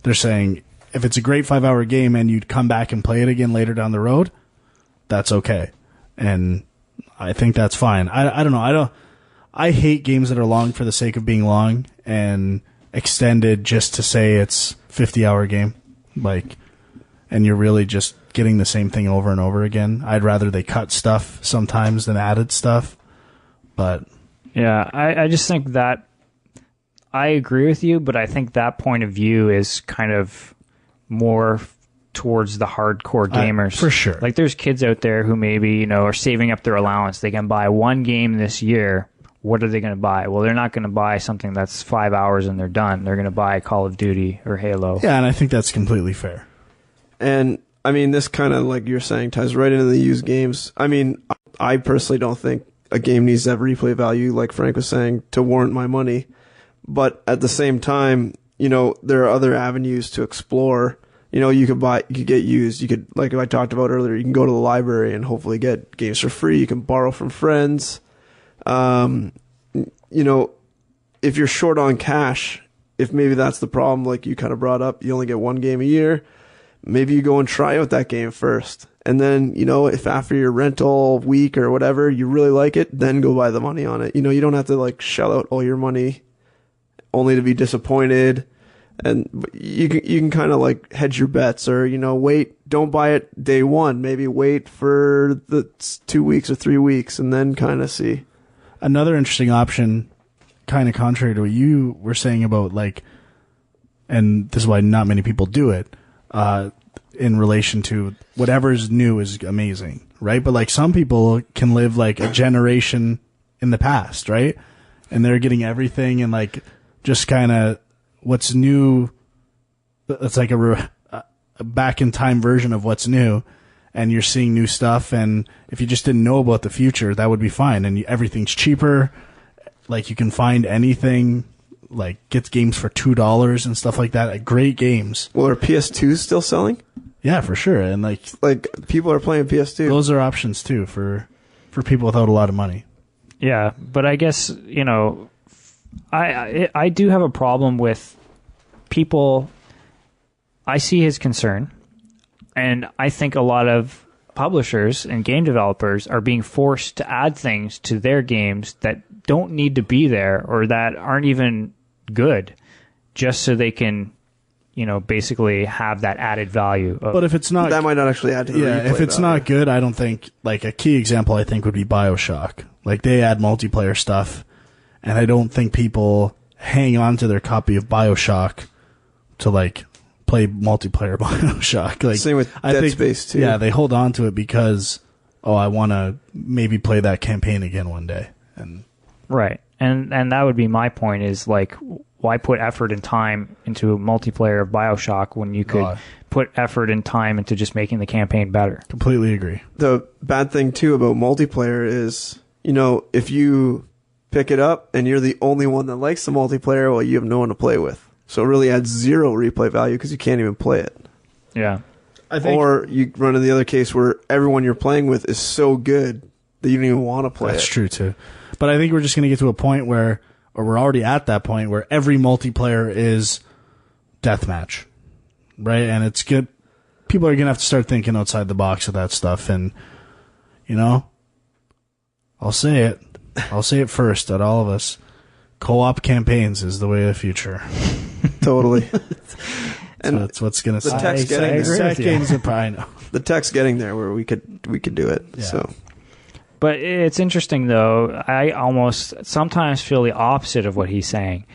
They're saying, if it's a great 5-hour game and you'd come back and play it again later down the road, that's okay. And I think that's fine. I don't know. I hate games that are long for the sake of being long and extended just to say it's 50-hour game. Like, and you're really just getting the same thing over and over again. I'd rather they cut stuff sometimes than added stuff. But yeah, I just think that I agree with you, but I think that point of view is kind of more towards the hardcore gamers. For sure. Like, there's kids out there who maybe, are saving up their allowance. They can buy one game this year. What are they going to buy? Well, they're not going to buy something that's 5 hours and they're done. They're going to buy Call of Duty or Halo. Yeah, and I think that's completely fair. And, I mean, this kind of, like you're saying, ties right into the used games. I mean, I personally don't think a game needs to have replay value, like Frank was saying, to warrant my money. But at the same time, there are other avenues to explore you could get used. You could, like I talked about earlier, you can go to the library and hopefully get games for free. You can borrow from friends. If you're short on cash, if maybe that's the problem, like you kind of brought up, you only get one game a year, maybe you go and try out that game first. And then, if after your rental week or whatever, you really like it, then go buy the money on it. You don't have to like shell out all your money only to be disappointed. And you can kind of like hedge your bets, or, wait, don't buy it day one. Maybe wait for the 2 weeks or 3 weeks and then kind of see. Another interesting option, kind of contrary to what you were saying about like, and this is why not many people do it, in relation to whatever's new is amazing, right? But like some people can live like a generation in the past, right? And they're getting everything and like just kind of what's new. It's like a back in time version of what's new, and you're seeing new stuff. And if you just didn't know about the future, that would be fine. And everything's cheaper. Like you can find anything, like get games for $2 and stuff like that. Like, great games. Well, are PS2s still selling? Yeah, for sure. And like people are playing PS2. Those are options too for people without a lot of money. Yeah, but I guess, I do have a problem with people. I see his concern, and I think a lot of publishers and game developers are being forced to add things to their games that don't need to be there or that aren't even good, just so they can, basically have that added value. But if it's not, that might not actually add to the replay if it's value. not good, I don't think, like a key example I think would be BioShock. Like they add multiplayer stuff, and I don't think people hang on to their copy of BioShock to like play multiplayer BioShock. Like same with Dead Space too. Yeah, they hold on to it because I want to maybe play that campaign again one day. And right, and that would be my point. Is like, why put effort and time into a multiplayer of BioShock when you could put effort and time into just making the campaign better? Completely agree. The bad thing too about multiplayer is, if you pick it up and you're the only one that likes the multiplayer, well, you have no one to play with. So it really adds zero replay value because you can't even play it. Yeah. Or you run in the other case where everyone you're playing with is so good that you don't even want to play it. That's true too. But I think we're just going to get to a point where, or we're already at that point where every multiplayer is deathmatch, right? And it's good. People are going to have to start thinking outside the box of that stuff. And, I'll say it first at all of us. Co-op campaigns is the way of the future. Totally. And that's what's going to the tech's getting there. Games are probably know. The tech's getting there where we could do it. Yeah. So. But it's interesting, though. I almost sometimes feel the opposite of what he's saying,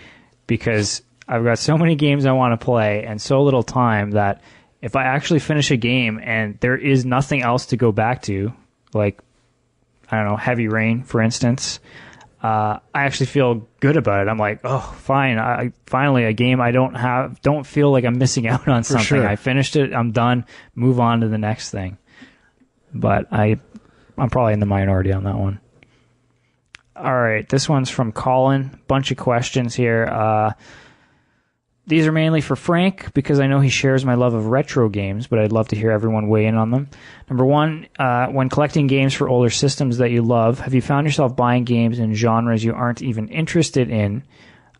because I've got so many games I want to play and so little time that if I actually finish a game and there is nothing else to go back to, like, I don't know, Heavy Rain, for instance, I actually feel good about it. I'm like, oh, fine. Finally, a game I don't feel like I'm missing out on something. Sure. I finished it. I'm done. Move on to the next thing. But I'm probably in the minority on that one. All right, this one's from Colin. Bunch of questions here. These are mainly for Frank, because I know he shares my love of retro games, but I'd love to hear everyone weigh in on them. Number one, when collecting games for older systems that you love, have you found yourself buying games in genres you aren't even interested in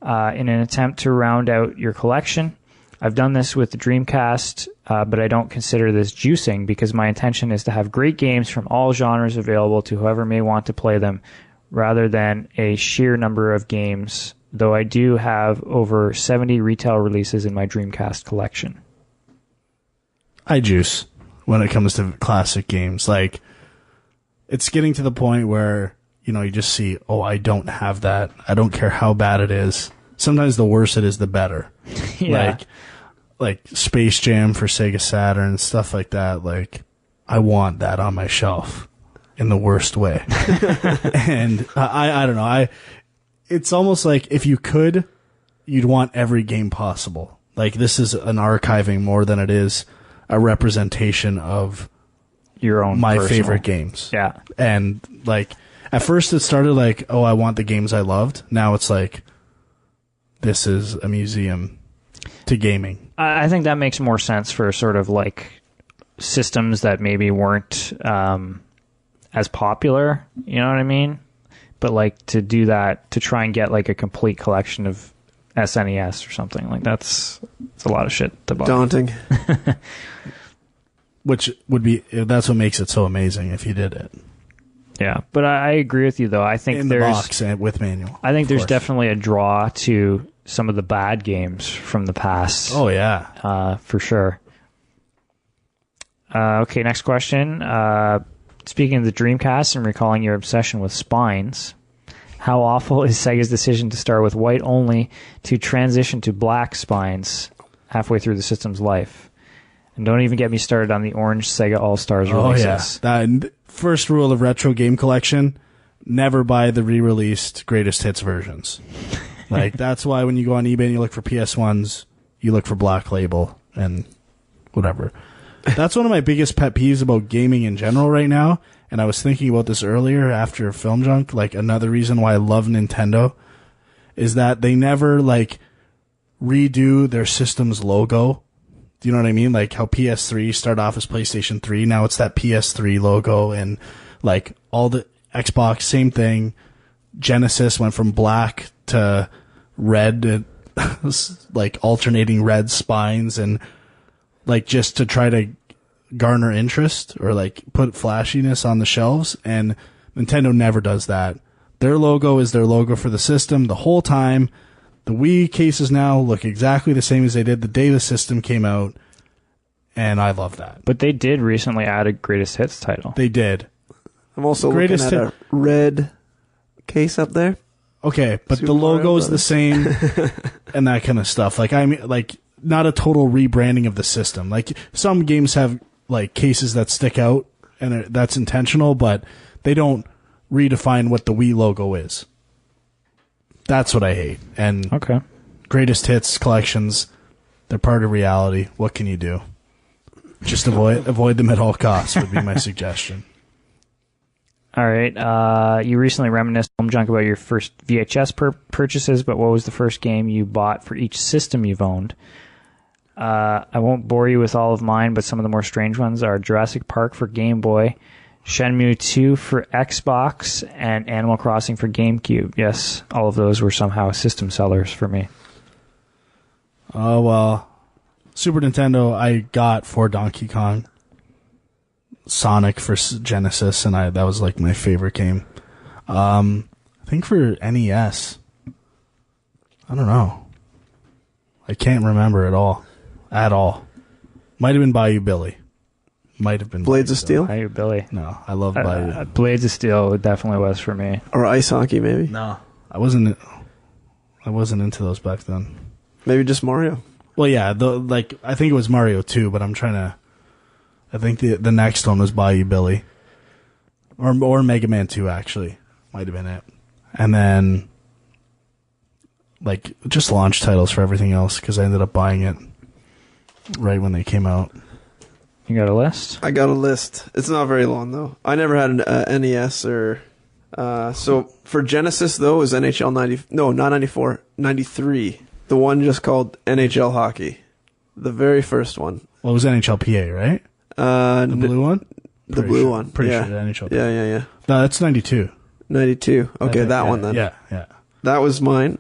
an attempt to round out your collection? I've done this with the Dreamcast, but I don't consider this juicing, because my intention is to have great games from all genres available to whoever may want to play them, rather than a sheer number of games, though I do have over 70 retail releases in my Dreamcast collection. I juice when it comes to classic games. Like, it's getting to the point where, you just see, I don't have that. I don't care how bad it is. Sometimes the worse it is, the better. Yeah. Like Space Jam for Sega Saturn, stuff like that. Like, I want that on my shelf in the worst way. And I don't know. It's almost like if you could, you'd want every game possible. Like, this is an archiving more than it is a representation of your own my personal favorite games. Yeah. And like, at first it started like, I want the games I loved. Now it's like, this is a museum to gaming. I think that makes more sense for sort of like systems that maybe weren't as popular. You know what I mean? But like to do that, to try and get like a complete collection of SNES or something, like it's a lot of shit to buy. Daunting. Which would be, that's what makes it so amazing if you did it. Yeah, but I agree with you though. I think in the box and with manual. I think there's definitely a draw to some of the bad games from the past. Oh yeah, for sure. Okay, next question. Speaking of the Dreamcast and recalling your obsession with spines, how awful is Sega's decision to start with white only to transition to black spines halfway through the system's life? And don't even get me started on the orange Sega All-Stars releases. Oh yeah, that first rule of retro game collection: never buy the re-released greatest hits versions. Like that's why when you go on eBay and you look for PS1s, you look for Black Label and whatever. That's one of my biggest pet peeves about gaming in general right now, and I was thinking about this earlier after Filmjunk, like another reason why I love Nintendo is that they never like redo their system's logo. Do you know what I mean? Like how PS3 started off as PlayStation 3, now it's that PS3 logo, and like all the Xbox, same thing. Genesis went from black to red, like alternating red spines, and like just to try to garner interest or like put flashiness on the shelves, and Nintendo never does that. Their logo is their logo for the system the whole time. The Wii cases now look exactly the same as they did the day the system came out, and I love that. But they did recently add a greatest hits title. They did. I'm also looking at a red case up there. Okay, but Super the logo Mario is the same and that kind of stuff. Like, I mean, like, not a total rebranding of the system. Like, some games have, like, cases that stick out, and that's intentional, but they don't redefine what the Wii logo is. That's what I hate. And okay, greatest hits collections, they're part of reality. What can you do? Just avoid them at all costs would be my suggestion. All right. You recently reminisced Junk about your first VHS purchases, but what was the first game you bought for each system you've owned? I won't bore you with all of mine, but some of the more strange ones are Jurassic Park for Game Boy, Shenmue 2 for Xbox, and Animal Crossing for GameCube. Yes, all of those were somehow system sellers for me. Oh, well, Super Nintendo I got for Donkey Kong. Sonic for Genesis, and that was like my favorite game. I think for NES, I don't know. I can't remember at all. Might have been Bayou Billy. Might have been Blades of Steel? Bayou Billy. No, I love Bayou. Blades of Steel it definitely was for me. Or ice hockey, maybe? No, I wasn't into those back then. Maybe just Mario. Well, yeah, I think it was Mario 2, but I think the next one was Bayou Billy. Or Mega Man 2, actually. Might have been it. And then, like, just launch titles for everything else, because I ended up buying it right when they came out. You got a list? I got a list. It's not very long, though. I never had an NES or... so, for Genesis, though, is NHL 90... No, not 94. 93. The one just called NHL Hockey. The very first one. Well, it was NHLPA, right? The blue one? The blue one. Pretty yeah. sure NHL. Yeah. No, that's 92. 92. Okay, that one then. Yeah. That was mine.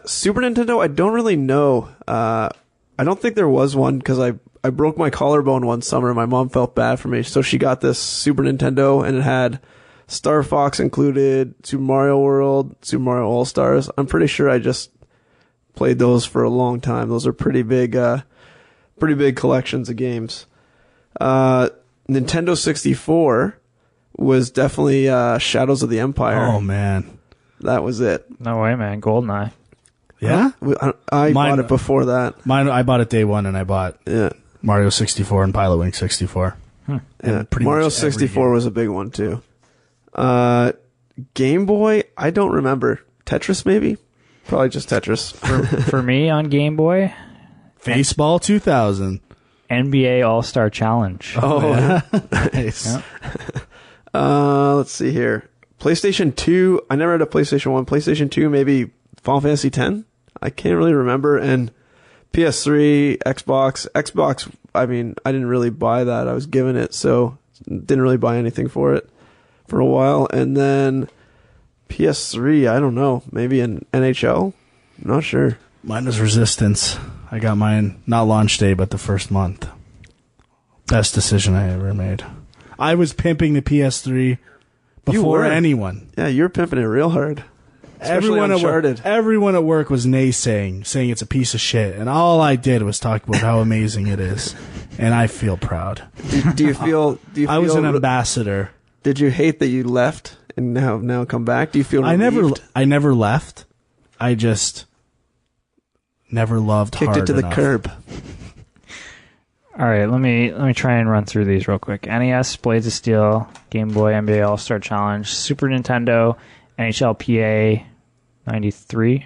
Super Nintendo, I don't really know. I don't think there was one because I broke my collarbone one summer and my mom felt bad for me. So she got this Super Nintendo and it had Star Fox included, Super Mario World, Super Mario All-Stars. I'm pretty sure I just played those for a long time. Those are pretty big collections of games. Nintendo 64 was definitely Shadows of the Empire. Oh, man. That was it. No way, man. GoldenEye. Yeah? I bought it before that. Mine, I bought it day one, and I bought Mario 64 and Pilot Wing 64. Yeah. Mario 64 was a big one, too. Game Boy, I don't remember. Tetris, maybe? Probably just Tetris. For me on Game Boy, Baseball 2000. NBA All-Star Challenge. Oh, yeah. Nice. Yeah. Let's see here. PlayStation 2. I never had a PlayStation 1. PlayStation 2, maybe Final Fantasy 10. I can't really remember. And PS3, Xbox. I mean, I didn't really buy that. I was given it, so didn't really buy anything for it for a while. And then PS3, I don't know, maybe an NHL. I'm not sure. Mine was Resistance. I got mine not launch day, but the first month. Best decision I ever made. I was pimping the PS3 before anyone. Yeah, you were pimping it real hard. Everyone at work was naysaying, saying it's a piece of shit, and all I did was talk about how amazing it is, and I feel proud. Do you feel? I was an ambassador. Did you hate that you left and now come back? Do you feel relieved? I never left. I just never loved kicked hard it to enough. the curb. All right, let me try and run through these real quick. NES, Blades of Steel, Game Boy, NBA All-Star Challenge, Super Nintendo, NHLPA 93,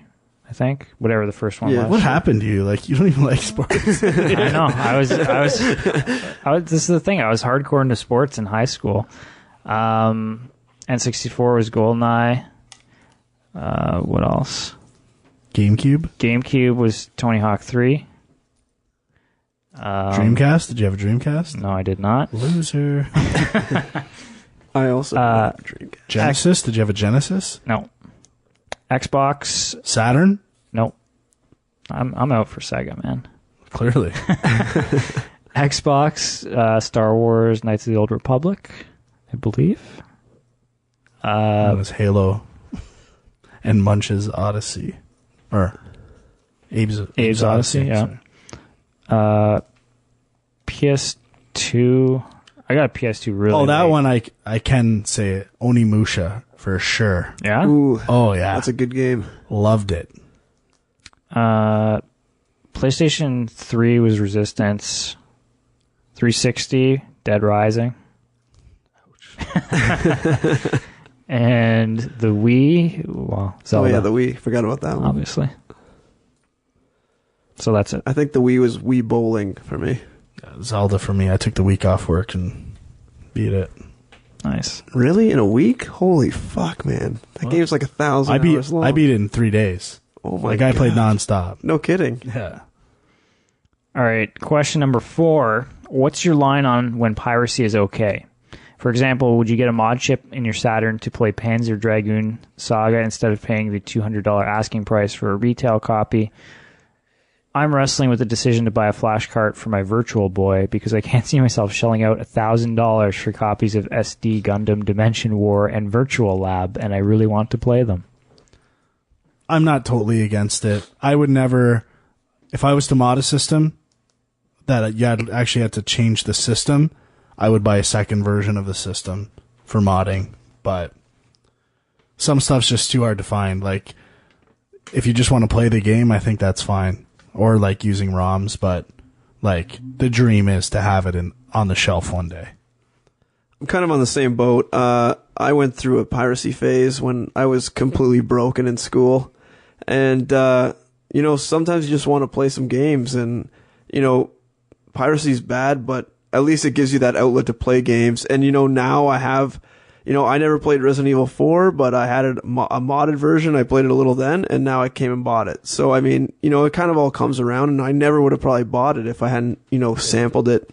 I think, whatever the first one was. What happened to you? Like, you don't even like sports. I know. I was. This is the thing. I was hardcore into sports in high school. N64 was GoldenEye. What else? GameCube was Tony Hawk 3. Dreamcast? Did you have a Dreamcast? No, I did not. Loser. I also have a Dreamcast. Genesis? Did you have a Genesis? No. Xbox? Saturn? No. I'm out for Sega, man. Clearly. Xbox, Star Wars, Knights of the Old Republic, I believe. It was Halo and Munch's Odyssey. Or Abe's Odyssey, yeah. PS2. I got a PS2 really Oh, that late. one I can say Onimusha for sure. Yeah? Ooh, Oh, yeah. that's a good game. Loved it. PlayStation 3 was Resistance. 360, Dead Rising. Ouch. And the Wii, well, Zelda. Oh, yeah, the Wii. Forgot about that one. Obviously. So that's it. I think the Wii was Wii bowling for me. Zelda for me. I took the week off work and beat it. Nice. Really? In a week? Holy fuck, man. That game's like 1,000 hours long. I beat it in 3 days. Oh my God. I played God. nonstop. No kidding. Yeah. All right, question number 4. What's your line on when piracy is okay? For example, would you get a mod chip in your Saturn to play Panzer Dragoon Saga instead of paying the $200 asking price for a retail copy? I'm wrestling with the decision to buy a flash cart for my Virtual Boy because I can't see myself shelling out $1,000 for copies of SD Gundam Dimension War and Virtual Lab, and I really want to play them. I'm not totally against it. I would never, if I was to mod a system that you actually had to change the system, I would buy a second version of the system for modding. But some stuff's just too hard to find. Like, if you just want to play the game, I think that's fine. Or like using ROMs, but like the dream is to have it on the shelf one day. I'm kind of on the same boat. I went through a piracy phase when I was completely broken in school. And, sometimes you just want to play some games. And, piracy's bad, but at least it gives you that outlet to play games. And, now I have, I never played Resident Evil 4, but I had a modded version. I played it a little then, and now I came and bought it. So, I mean, it kind of all comes around, and I never would have probably bought it if I hadn't, sampled it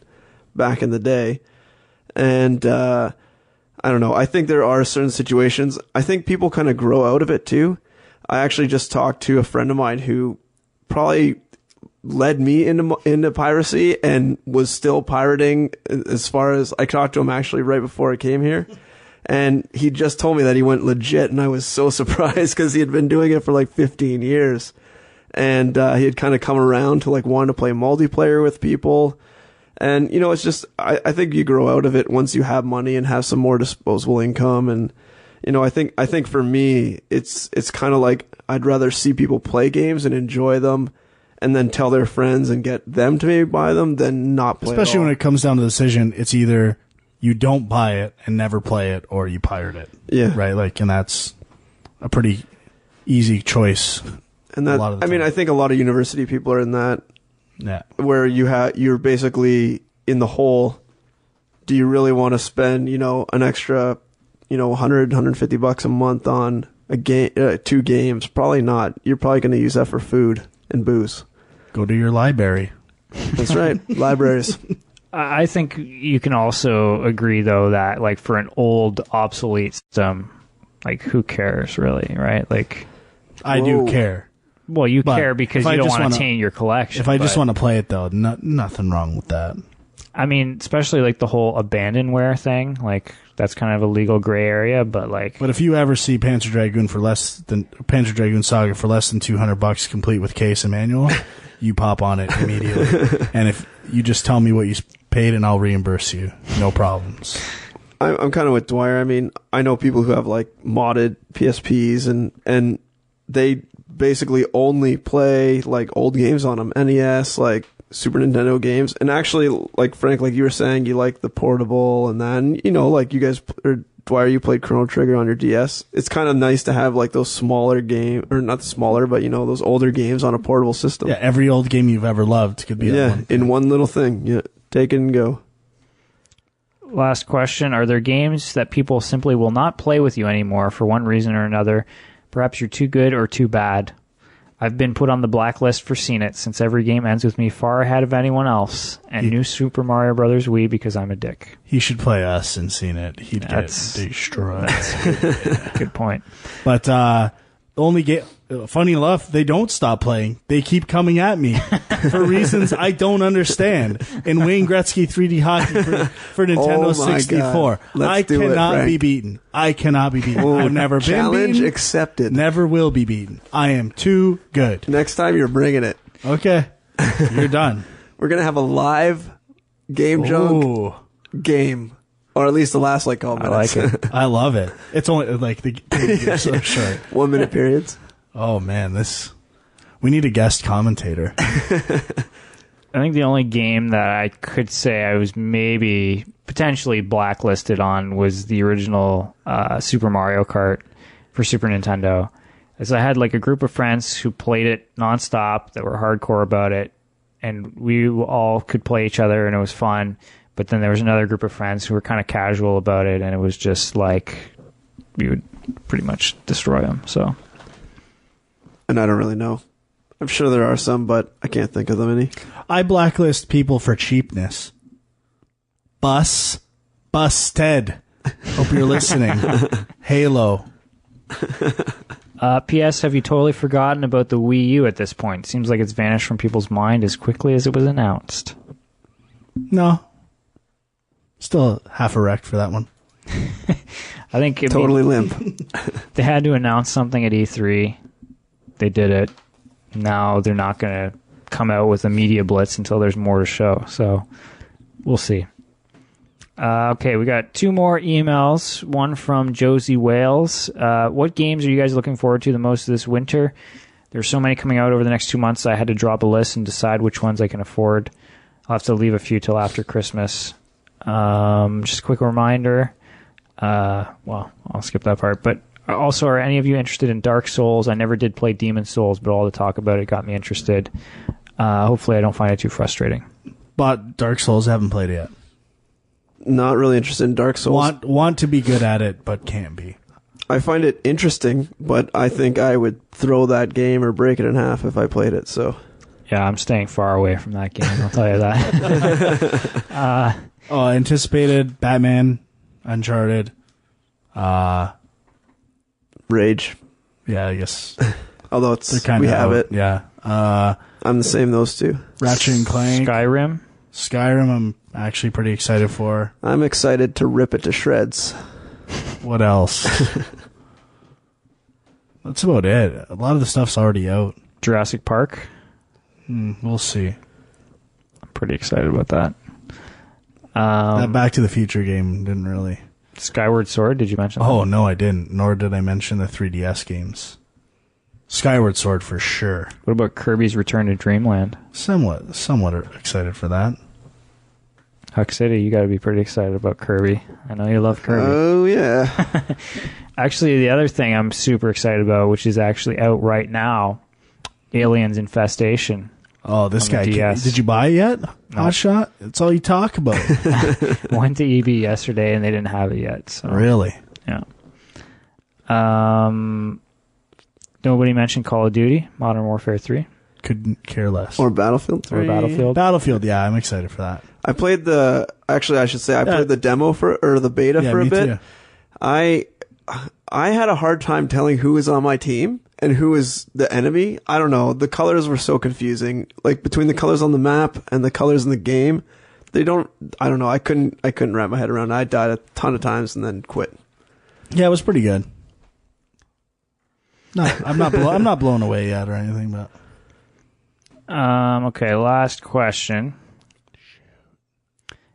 back in the day. And, I don't know. I think there are certain situations. I think people kind of grow out of it too. I actually just talked to a friend of mine who probably led me into piracy and was still pirating as far as I talked to him actually right before I came here. And he just told me that he went legit, and I was so surprised because he had been doing it for like 15 years. And he had kind of come around to like wanting to play multiplayer with people. And, it's just, I think you grow out of it once you have money and have some more disposable income. And, I think for me, it's kind of like I'd rather see people play games and enjoy them and then tell their friends and get them to maybe buy them than not play Especially at all. when it comes down to the decision, it's either you don't buy it and never play it, or you pirate it. Yeah. Right? Like, and that's a pretty easy choice. And that, I think a lot of university people are in that. Yeah. Where you're basically in the hole. Do you really want to spend, an extra, $100-$150 a month on a game, 2 games? Probably not. You're probably going to use that for food and booze. Go to your library. That's right. Libraries. I think you can also agree, though, that like for an old, obsolete system, like who cares, really, right? Like, I do care. Well, you But care because if I you don't just want to wanna- taint your collection. If I just but- want to play it, though, nothing wrong with that. I mean, especially like the whole abandonware thing, like that's kind of a legal gray area, but like, But if you ever see Panzer Dragoon Saga for less than $200 complete with case and manual, you pop on it immediately. And if you just tell me what you paid and I'll reimburse you, no problems. I'm kind of with Dwyer. I mean, I know people who have like modded PSPs and they basically only play like old games on them, NES, like Super Nintendo games. And actually, like Frank, like you were saying, you like the portable and then, you know, like you guys, or Dwyer, you played Chrono Trigger on your DS. It's kind of nice to have like those smaller or not smaller, but you know, those older games on a portable system. Yeah, every old game you've ever loved could be on one. In one little thing. Yeah, take it and go. last question, are there games that people simply will not play with you anymore for one reason or another? Perhaps you're too good or too bad. I've been put on the blacklist for Seen It since every game ends with me far ahead of anyone else, and New Super Mario Bros. Wii because I'm a dick. He should play us and Seen It. He'd get destroyed. Good point. But the only game, funny enough, they don't stop playing. They keep coming at me for reasons I don't understand. In Wayne Gretzky 3D Hockey for Nintendo 64. I cannot be beaten. I cannot be beaten. I've never been Challenge beaten. accepted. Never will be beaten. I am too good. Next time you're bringing it. Okay. You're done. We're going to have a live Game Junk game. Or at least the last like couple minutes. I like it. I love it. It's only like the game's so short. 1 minute periods. Oh man, we need a guest commentator. I think the only game that I could say I was maybe potentially blacklisted on was the original Super Mario Kart for Super Nintendo. As I had like a group of friends who played it nonstop that were hardcore about it, and we all could play each other and it was fun. But then there was another group of friends who were kind of casual about it, and it was just like we would pretty much destroy them. So, And I don't really know. I'm sure there are some, but I can't think of them any. I blacklist people for cheapness. Busted. Hope you're listening. Halo. P.S. Have you totally forgotten about the Wii U at this point? Seems like it's vanished from people's mind as quickly as it was announced. No. Still half erect for that one. I think Totally limp. they had to announce something at E3. They did it. Now they're not going to come out with a media blitz until there's more to show. So we'll see. Okay, we got two more emails. One from Josie Wales. What games are you guys looking forward to the most this winter? There's so many coming out over the next 2 months. I had to drop a list and decide which ones I can afford. I'll have to leave a few till after Christmas. Just a quick reminder. Well, I'll skip that part. But also, are any of you interested in Dark Souls? I never did play Demon Souls, but all the talk about it got me interested. Hopefully I don't find it too frustrating. But Dark Souls, haven't played it yet. Not really interested in Dark Souls. Want to be good at it, but can't be. I find it interesting, but I think I would throw that game or break it in half if I played it, so... Yeah, I'm staying far away from that game, I'll tell you that. Anticipated Batman, Uncharted, Rage. yeah, I guess Although we have it. Yeah. I'm the same, those two. Ratchet and Clank, Skyrim? Skyrim. I'm actually pretty excited for. I'm excited to rip it to shreds. What else? That's about it. A lot of the stuff's already out. Jurassic Park? We'll see. I'm pretty excited about that. That Back to the Future game didn't really... Skyward Sword, did you mention that? Oh, no, I didn't. Nor did I mention the 3DS games. Skyward Sword for sure. What about Kirby's Return to Dreamland? Somewhat excited for that. Huck City, you got to be pretty excited about Kirby. I know you love Kirby. Oh, yeah. Actually, the other thing I'm super excited about, which is actually out right now, Aliens Infestation. Oh, this guy. DS. Did you buy it yet? No. Hot Shot? That's all you talk about. Went to EB yesterday and they didn't have it yet. So. Really? Yeah. Nobody mentioned Call of Duty, Modern Warfare 3. couldn't care less. Or Battlefield 3. Or Battlefield. Battlefield, yeah, I'm excited for that. I played the demo or the beta for a me bit. too. I had a hard time telling who was on my team and who was the enemy. I don't know. The colors were so confusing. Like between the colors on the map and the colors in the game, I don't know. I couldn't wrap my head around it. I died a ton of times and then quit. Yeah, it was pretty good. No, I'm not blown away yet or anything, but okay, last question.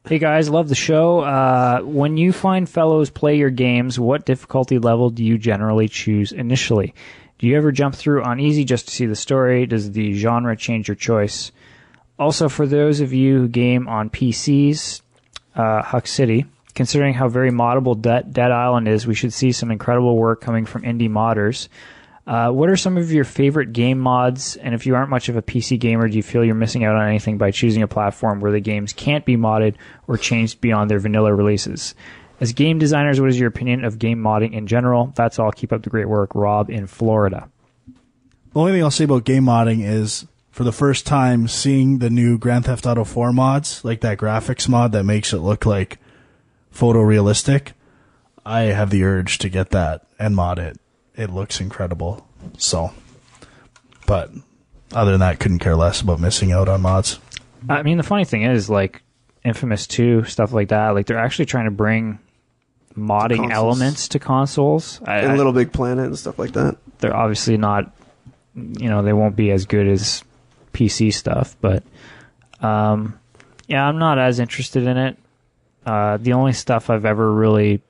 Hey guys, love the show. When you find fellows play your games, what difficulty level do you generally choose initially? Do you ever jump through on easy just to see the story? Does the genre change your choice? Also, for those of you who game on PCs, Huck City, considering how very moddable Dead Island is, we should see some incredible work coming from indie modders. What are some of your favorite game mods? And if you aren't much of a PC gamer, do you feel you're missing out on anything by choosing a platform where the games can't be modded or changed beyond their vanilla releases? As game designers, what is your opinion of game modding in general? That's all. Keep up the great work. Rob in Florida. the only thing I'll say about game modding is, for the first time, seeing the new Grand Theft Auto 4 mods, like that graphics mod that makes it look like photorealistic, I have the urge to get that and mod it. It looks incredible. So, but other than that, couldn't care less about missing out on mods. I mean, the funny thing is, like, Infamous 2, stuff like that, like, they're actually trying to bring modding elements to consoles. And Little Big Planet and stuff like that. They're obviously not, you know, they won't be as good as PC stuff, but, yeah, I'm not as interested in it. The only stuff I've ever really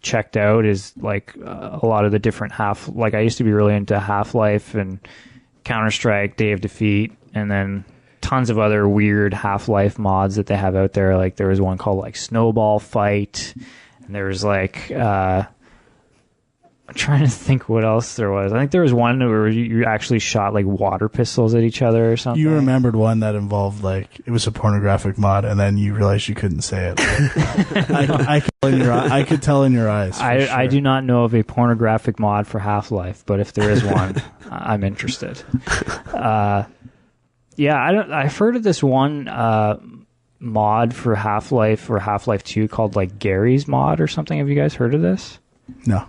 checked out is, like, a lot of the different like, I used to be really into Half-Life and Counter-Strike, Day of Defeat, and then tons of other weird Half-Life mods that they have out there. Like, there was one called, like, Snowball Fight, and there was, like, I'm trying to think what else there was. I think there was one where you actually shot, like, water pistols at each other or something. You remembered one that involved, like, it was a pornographic mod, and then you realized you couldn't say it. I could tell in your eyes. I, sure. I do not know of a pornographic mod for Half-Life, but if there is one, I'm interested. Yeah, I've heard of this one mod for Half-Life or Half-Life 2 called, like, Gary's Mod or something. Have you guys heard of this? No.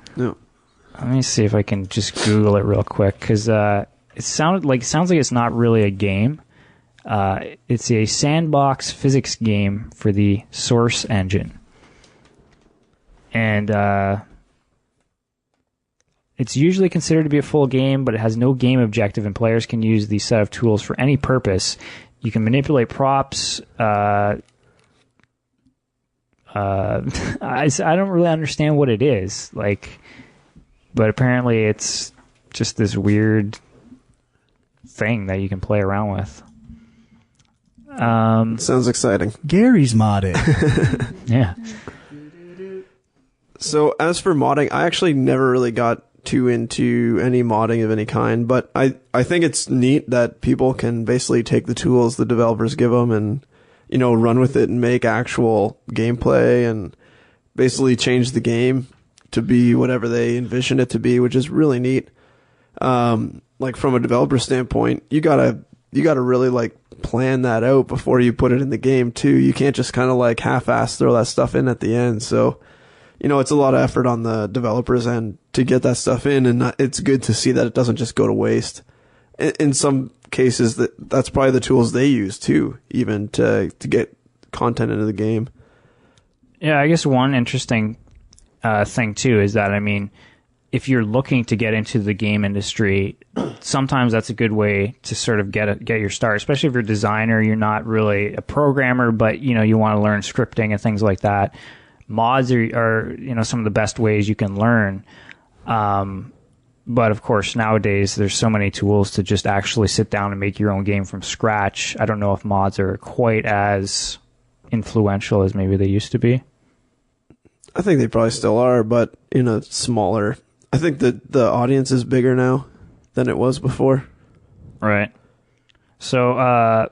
Let me see if I can just Google it real quick, because it sounds like it's not really a game. It's a sandbox physics game for the Source engine, and it's usually considered to be a full game, but it has no game objective, and players can use the set of tools for any purpose. You can manipulate props. I don't really understand what it is, like. But apparently it's just this weird thing that you can play around with. Sounds exciting. Gary's modded. Yeah. So as for modding, I actually never really got too into any modding of any kind, but I think it's neat that people can basically take the tools the developers give them and, you know, run with it and make actual gameplay and basically change the game to be whatever they envision it to be, which is really neat. Like from a developer standpoint, you gotta really like plan that out before you put it in the game too. You can't just kind of like half-ass throw that stuff in at the end. So, you know, it's a lot of effort on the developers end to get that stuff in, and it's good to see that it doesn't just go to waste. In some cases, that's probably the tools they use too, even to get content into the game. Yeah, I guess one interesting thing too is that, I mean, if you're looking to get into the game industry, sometimes that's a good way to sort of get your start, especially if you're a designer, you're not really a programmer, but you know, you want to learn scripting and things like that. Mods are you know, some of the best ways you can learn. But of course, nowadays there's so many tools to just actually sit down and make your own game from scratch. I don't know if mods are quite as influential as maybe they used to be. I think they probably still are, but in a smaller. I think that the audience is bigger now than it was before. Right. So,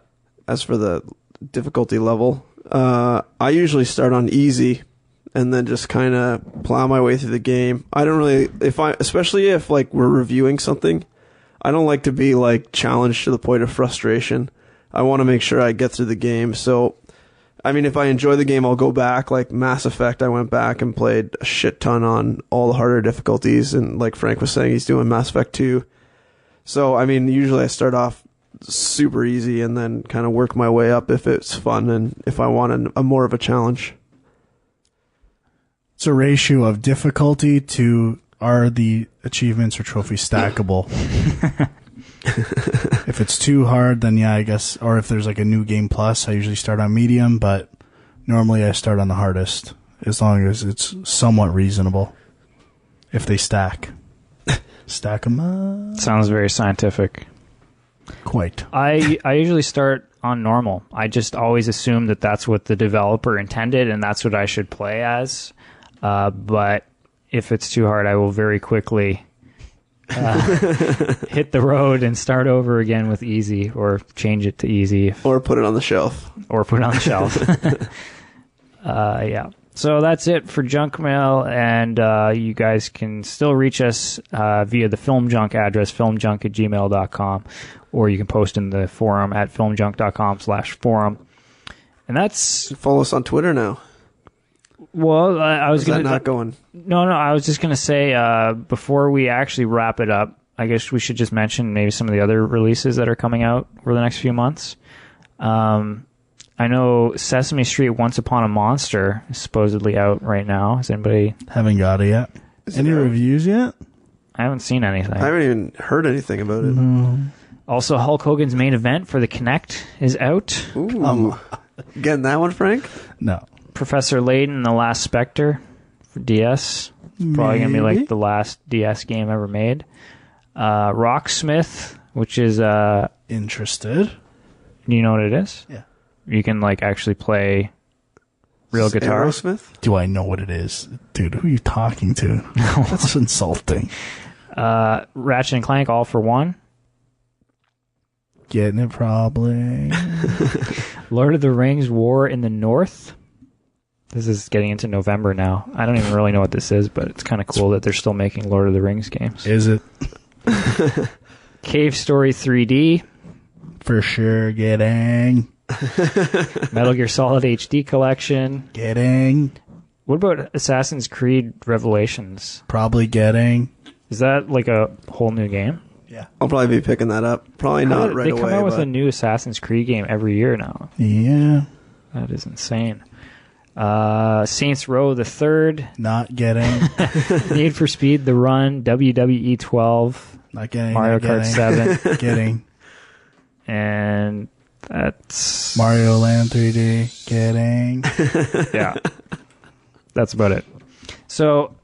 as for the difficulty level, I usually start on easy and then just kind of plow my way through the game. I don't really, especially if like we're reviewing something, I don't like to be like challenged to the point of frustration. I want to make sure I get through the game. So, I mean, if I enjoy the game, I'll go back. Like Mass Effect, I went back and played a shit ton on all the harder difficulties. And like Frank was saying, he's doing Mass Effect 2. So, I mean, usually I start off super easy and then kind of work my way up if it's fun and if I want a more of a challenge. It's a ratio of difficulty to are the achievements or trophies stackable. If it's too hard, then yeah, I guess. Or if there's like a new game plus, I usually start on medium, but normally I start on the hardest as long as it's somewhat reasonable. If they stack. Stack them up. Sounds very scientific. Quite. I usually start on normal. I just always assume that that's what the developer intended and that's what I should play as. But if it's too hard, I will very quickly hit the road and start over again with easy, or change it to easy. Or put it on the shelf. Yeah. So that's it for junk mail, and you guys can still reach us via the Filmjunk address, filmjunk@gmail.com, or you can post in the forum at filmjunk.com/forum. And that's... Follow us on Twitter now. Well, I was going to... not going? No, I was just going to say, before we actually wrap it up, I guess we should just mention maybe some of the other releases that are coming out over the next few months. I know Sesame Street Once Upon a Monster is supposedly out right now. Is anybody... Haven't got it yet. Any reviews yet? I haven't seen anything. I haven't even heard anything about it. No. Also, Hulk Hogan's main event for the Kinect is out. Ooh. Getting that one, Frank? No. Professor Layton and the Last Spectre for DS. Probably going to be like the last DS game ever made. Rocksmith, which is... Interested. You know what it is? Yeah. You can like actually play real guitar. Aerosmith? Do I know what it is? Dude, who are you talking to? That's insulting. Ratchet and Clank All for One. Getting it probably. Lord of the Rings War in the North. This is getting into November now. I don't even really know what this is, but it's kind of cool that they're still making Lord of the Rings games. Is it? Cave Story 3D. For sure, getting. Metal Gear Solid HD Collection. Getting. What about Assassin's Creed Revelations? Probably getting. Is that like a whole new game? Yeah. I'll probably be picking that up. Probably not right away. They come out with a new Assassin's Creed game every year now. Yeah. That is insane. Saints Row the Third. Not getting. Need for Speed The Run. WWE 12. Not getting. Mario Kart 7. Getting. And that's... Mario Land 3D. Getting. Yeah. That's about it. So,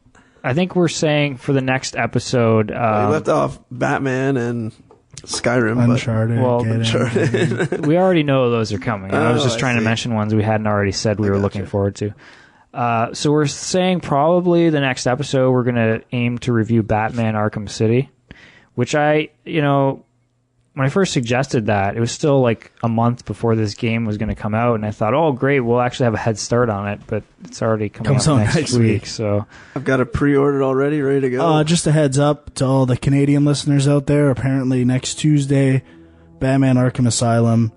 I think we're saying for the next episode... you left off Batman and Skyrim. Uncharted. Uncharted. We already know those are coming. I was just trying to mention ones we hadn't already said we were looking forward to. So we're saying probably the next episode we're going to aim to review Batman Arkham City, which when I first suggested that, it was still like a month before this game was going to come out, and I thought, oh, great, we'll actually have a head start on it, but it's already coming out next week. So I've got it pre-ordered already, ready to go. Just a heads up to all the Canadian listeners out there. Apparently next Tuesday, Batman Arkham Asylum,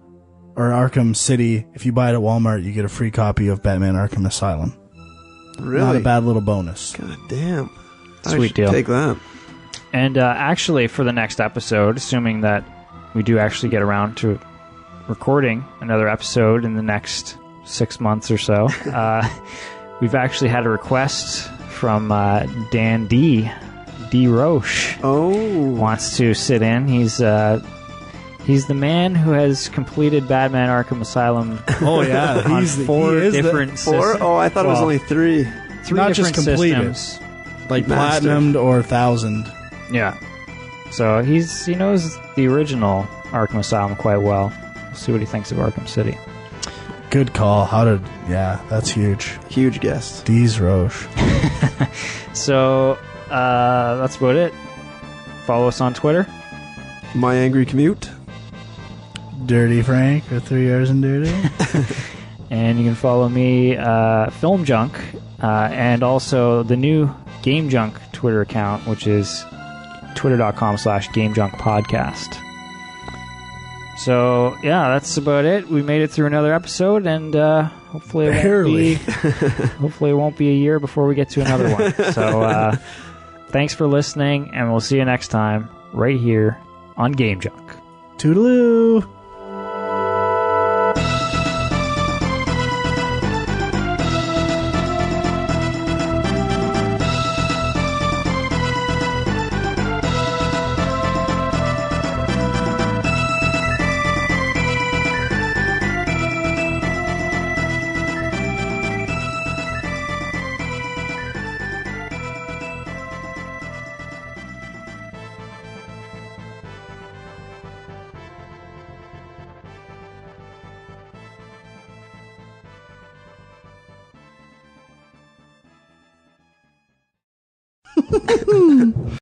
or Arkham City, if you buy it at Walmart, you get a free copy of Batman Arkham Asylum. Really? Not a bad little bonus. God damn. Sweet deal. Take that. And actually, for the next episode, assuming that we do actually get around to recording another episode in the next 6 months or so, we've actually had a request from Dan D. Roche. Oh. Wants to sit in. He's the man who has completed Batman Arkham Asylum. Oh, yeah. On four different systems. Oh, I thought it was only three. Three Not different just completed. systems. Like Master. platinumed or 1,000. Yeah. So he knows the original Arkham Asylum quite well. We'll see what he thinks of Arkham City. Good call. That's huge. Huge guest. D's Roche. So that's about it. Follow us on Twitter. My Angry Commute. Dirty Frank with 3 R's in dirty. And you can follow me, Film Junk, and also the new Game Junk Twitter account, which is twitter.com/GameJunkPodcast. So, yeah, that's about it. We made it through another episode, and hopefully it won't be a year before we get to another one. So, thanks for listening, and we'll see you next time right here on Game Junk. Toodaloo!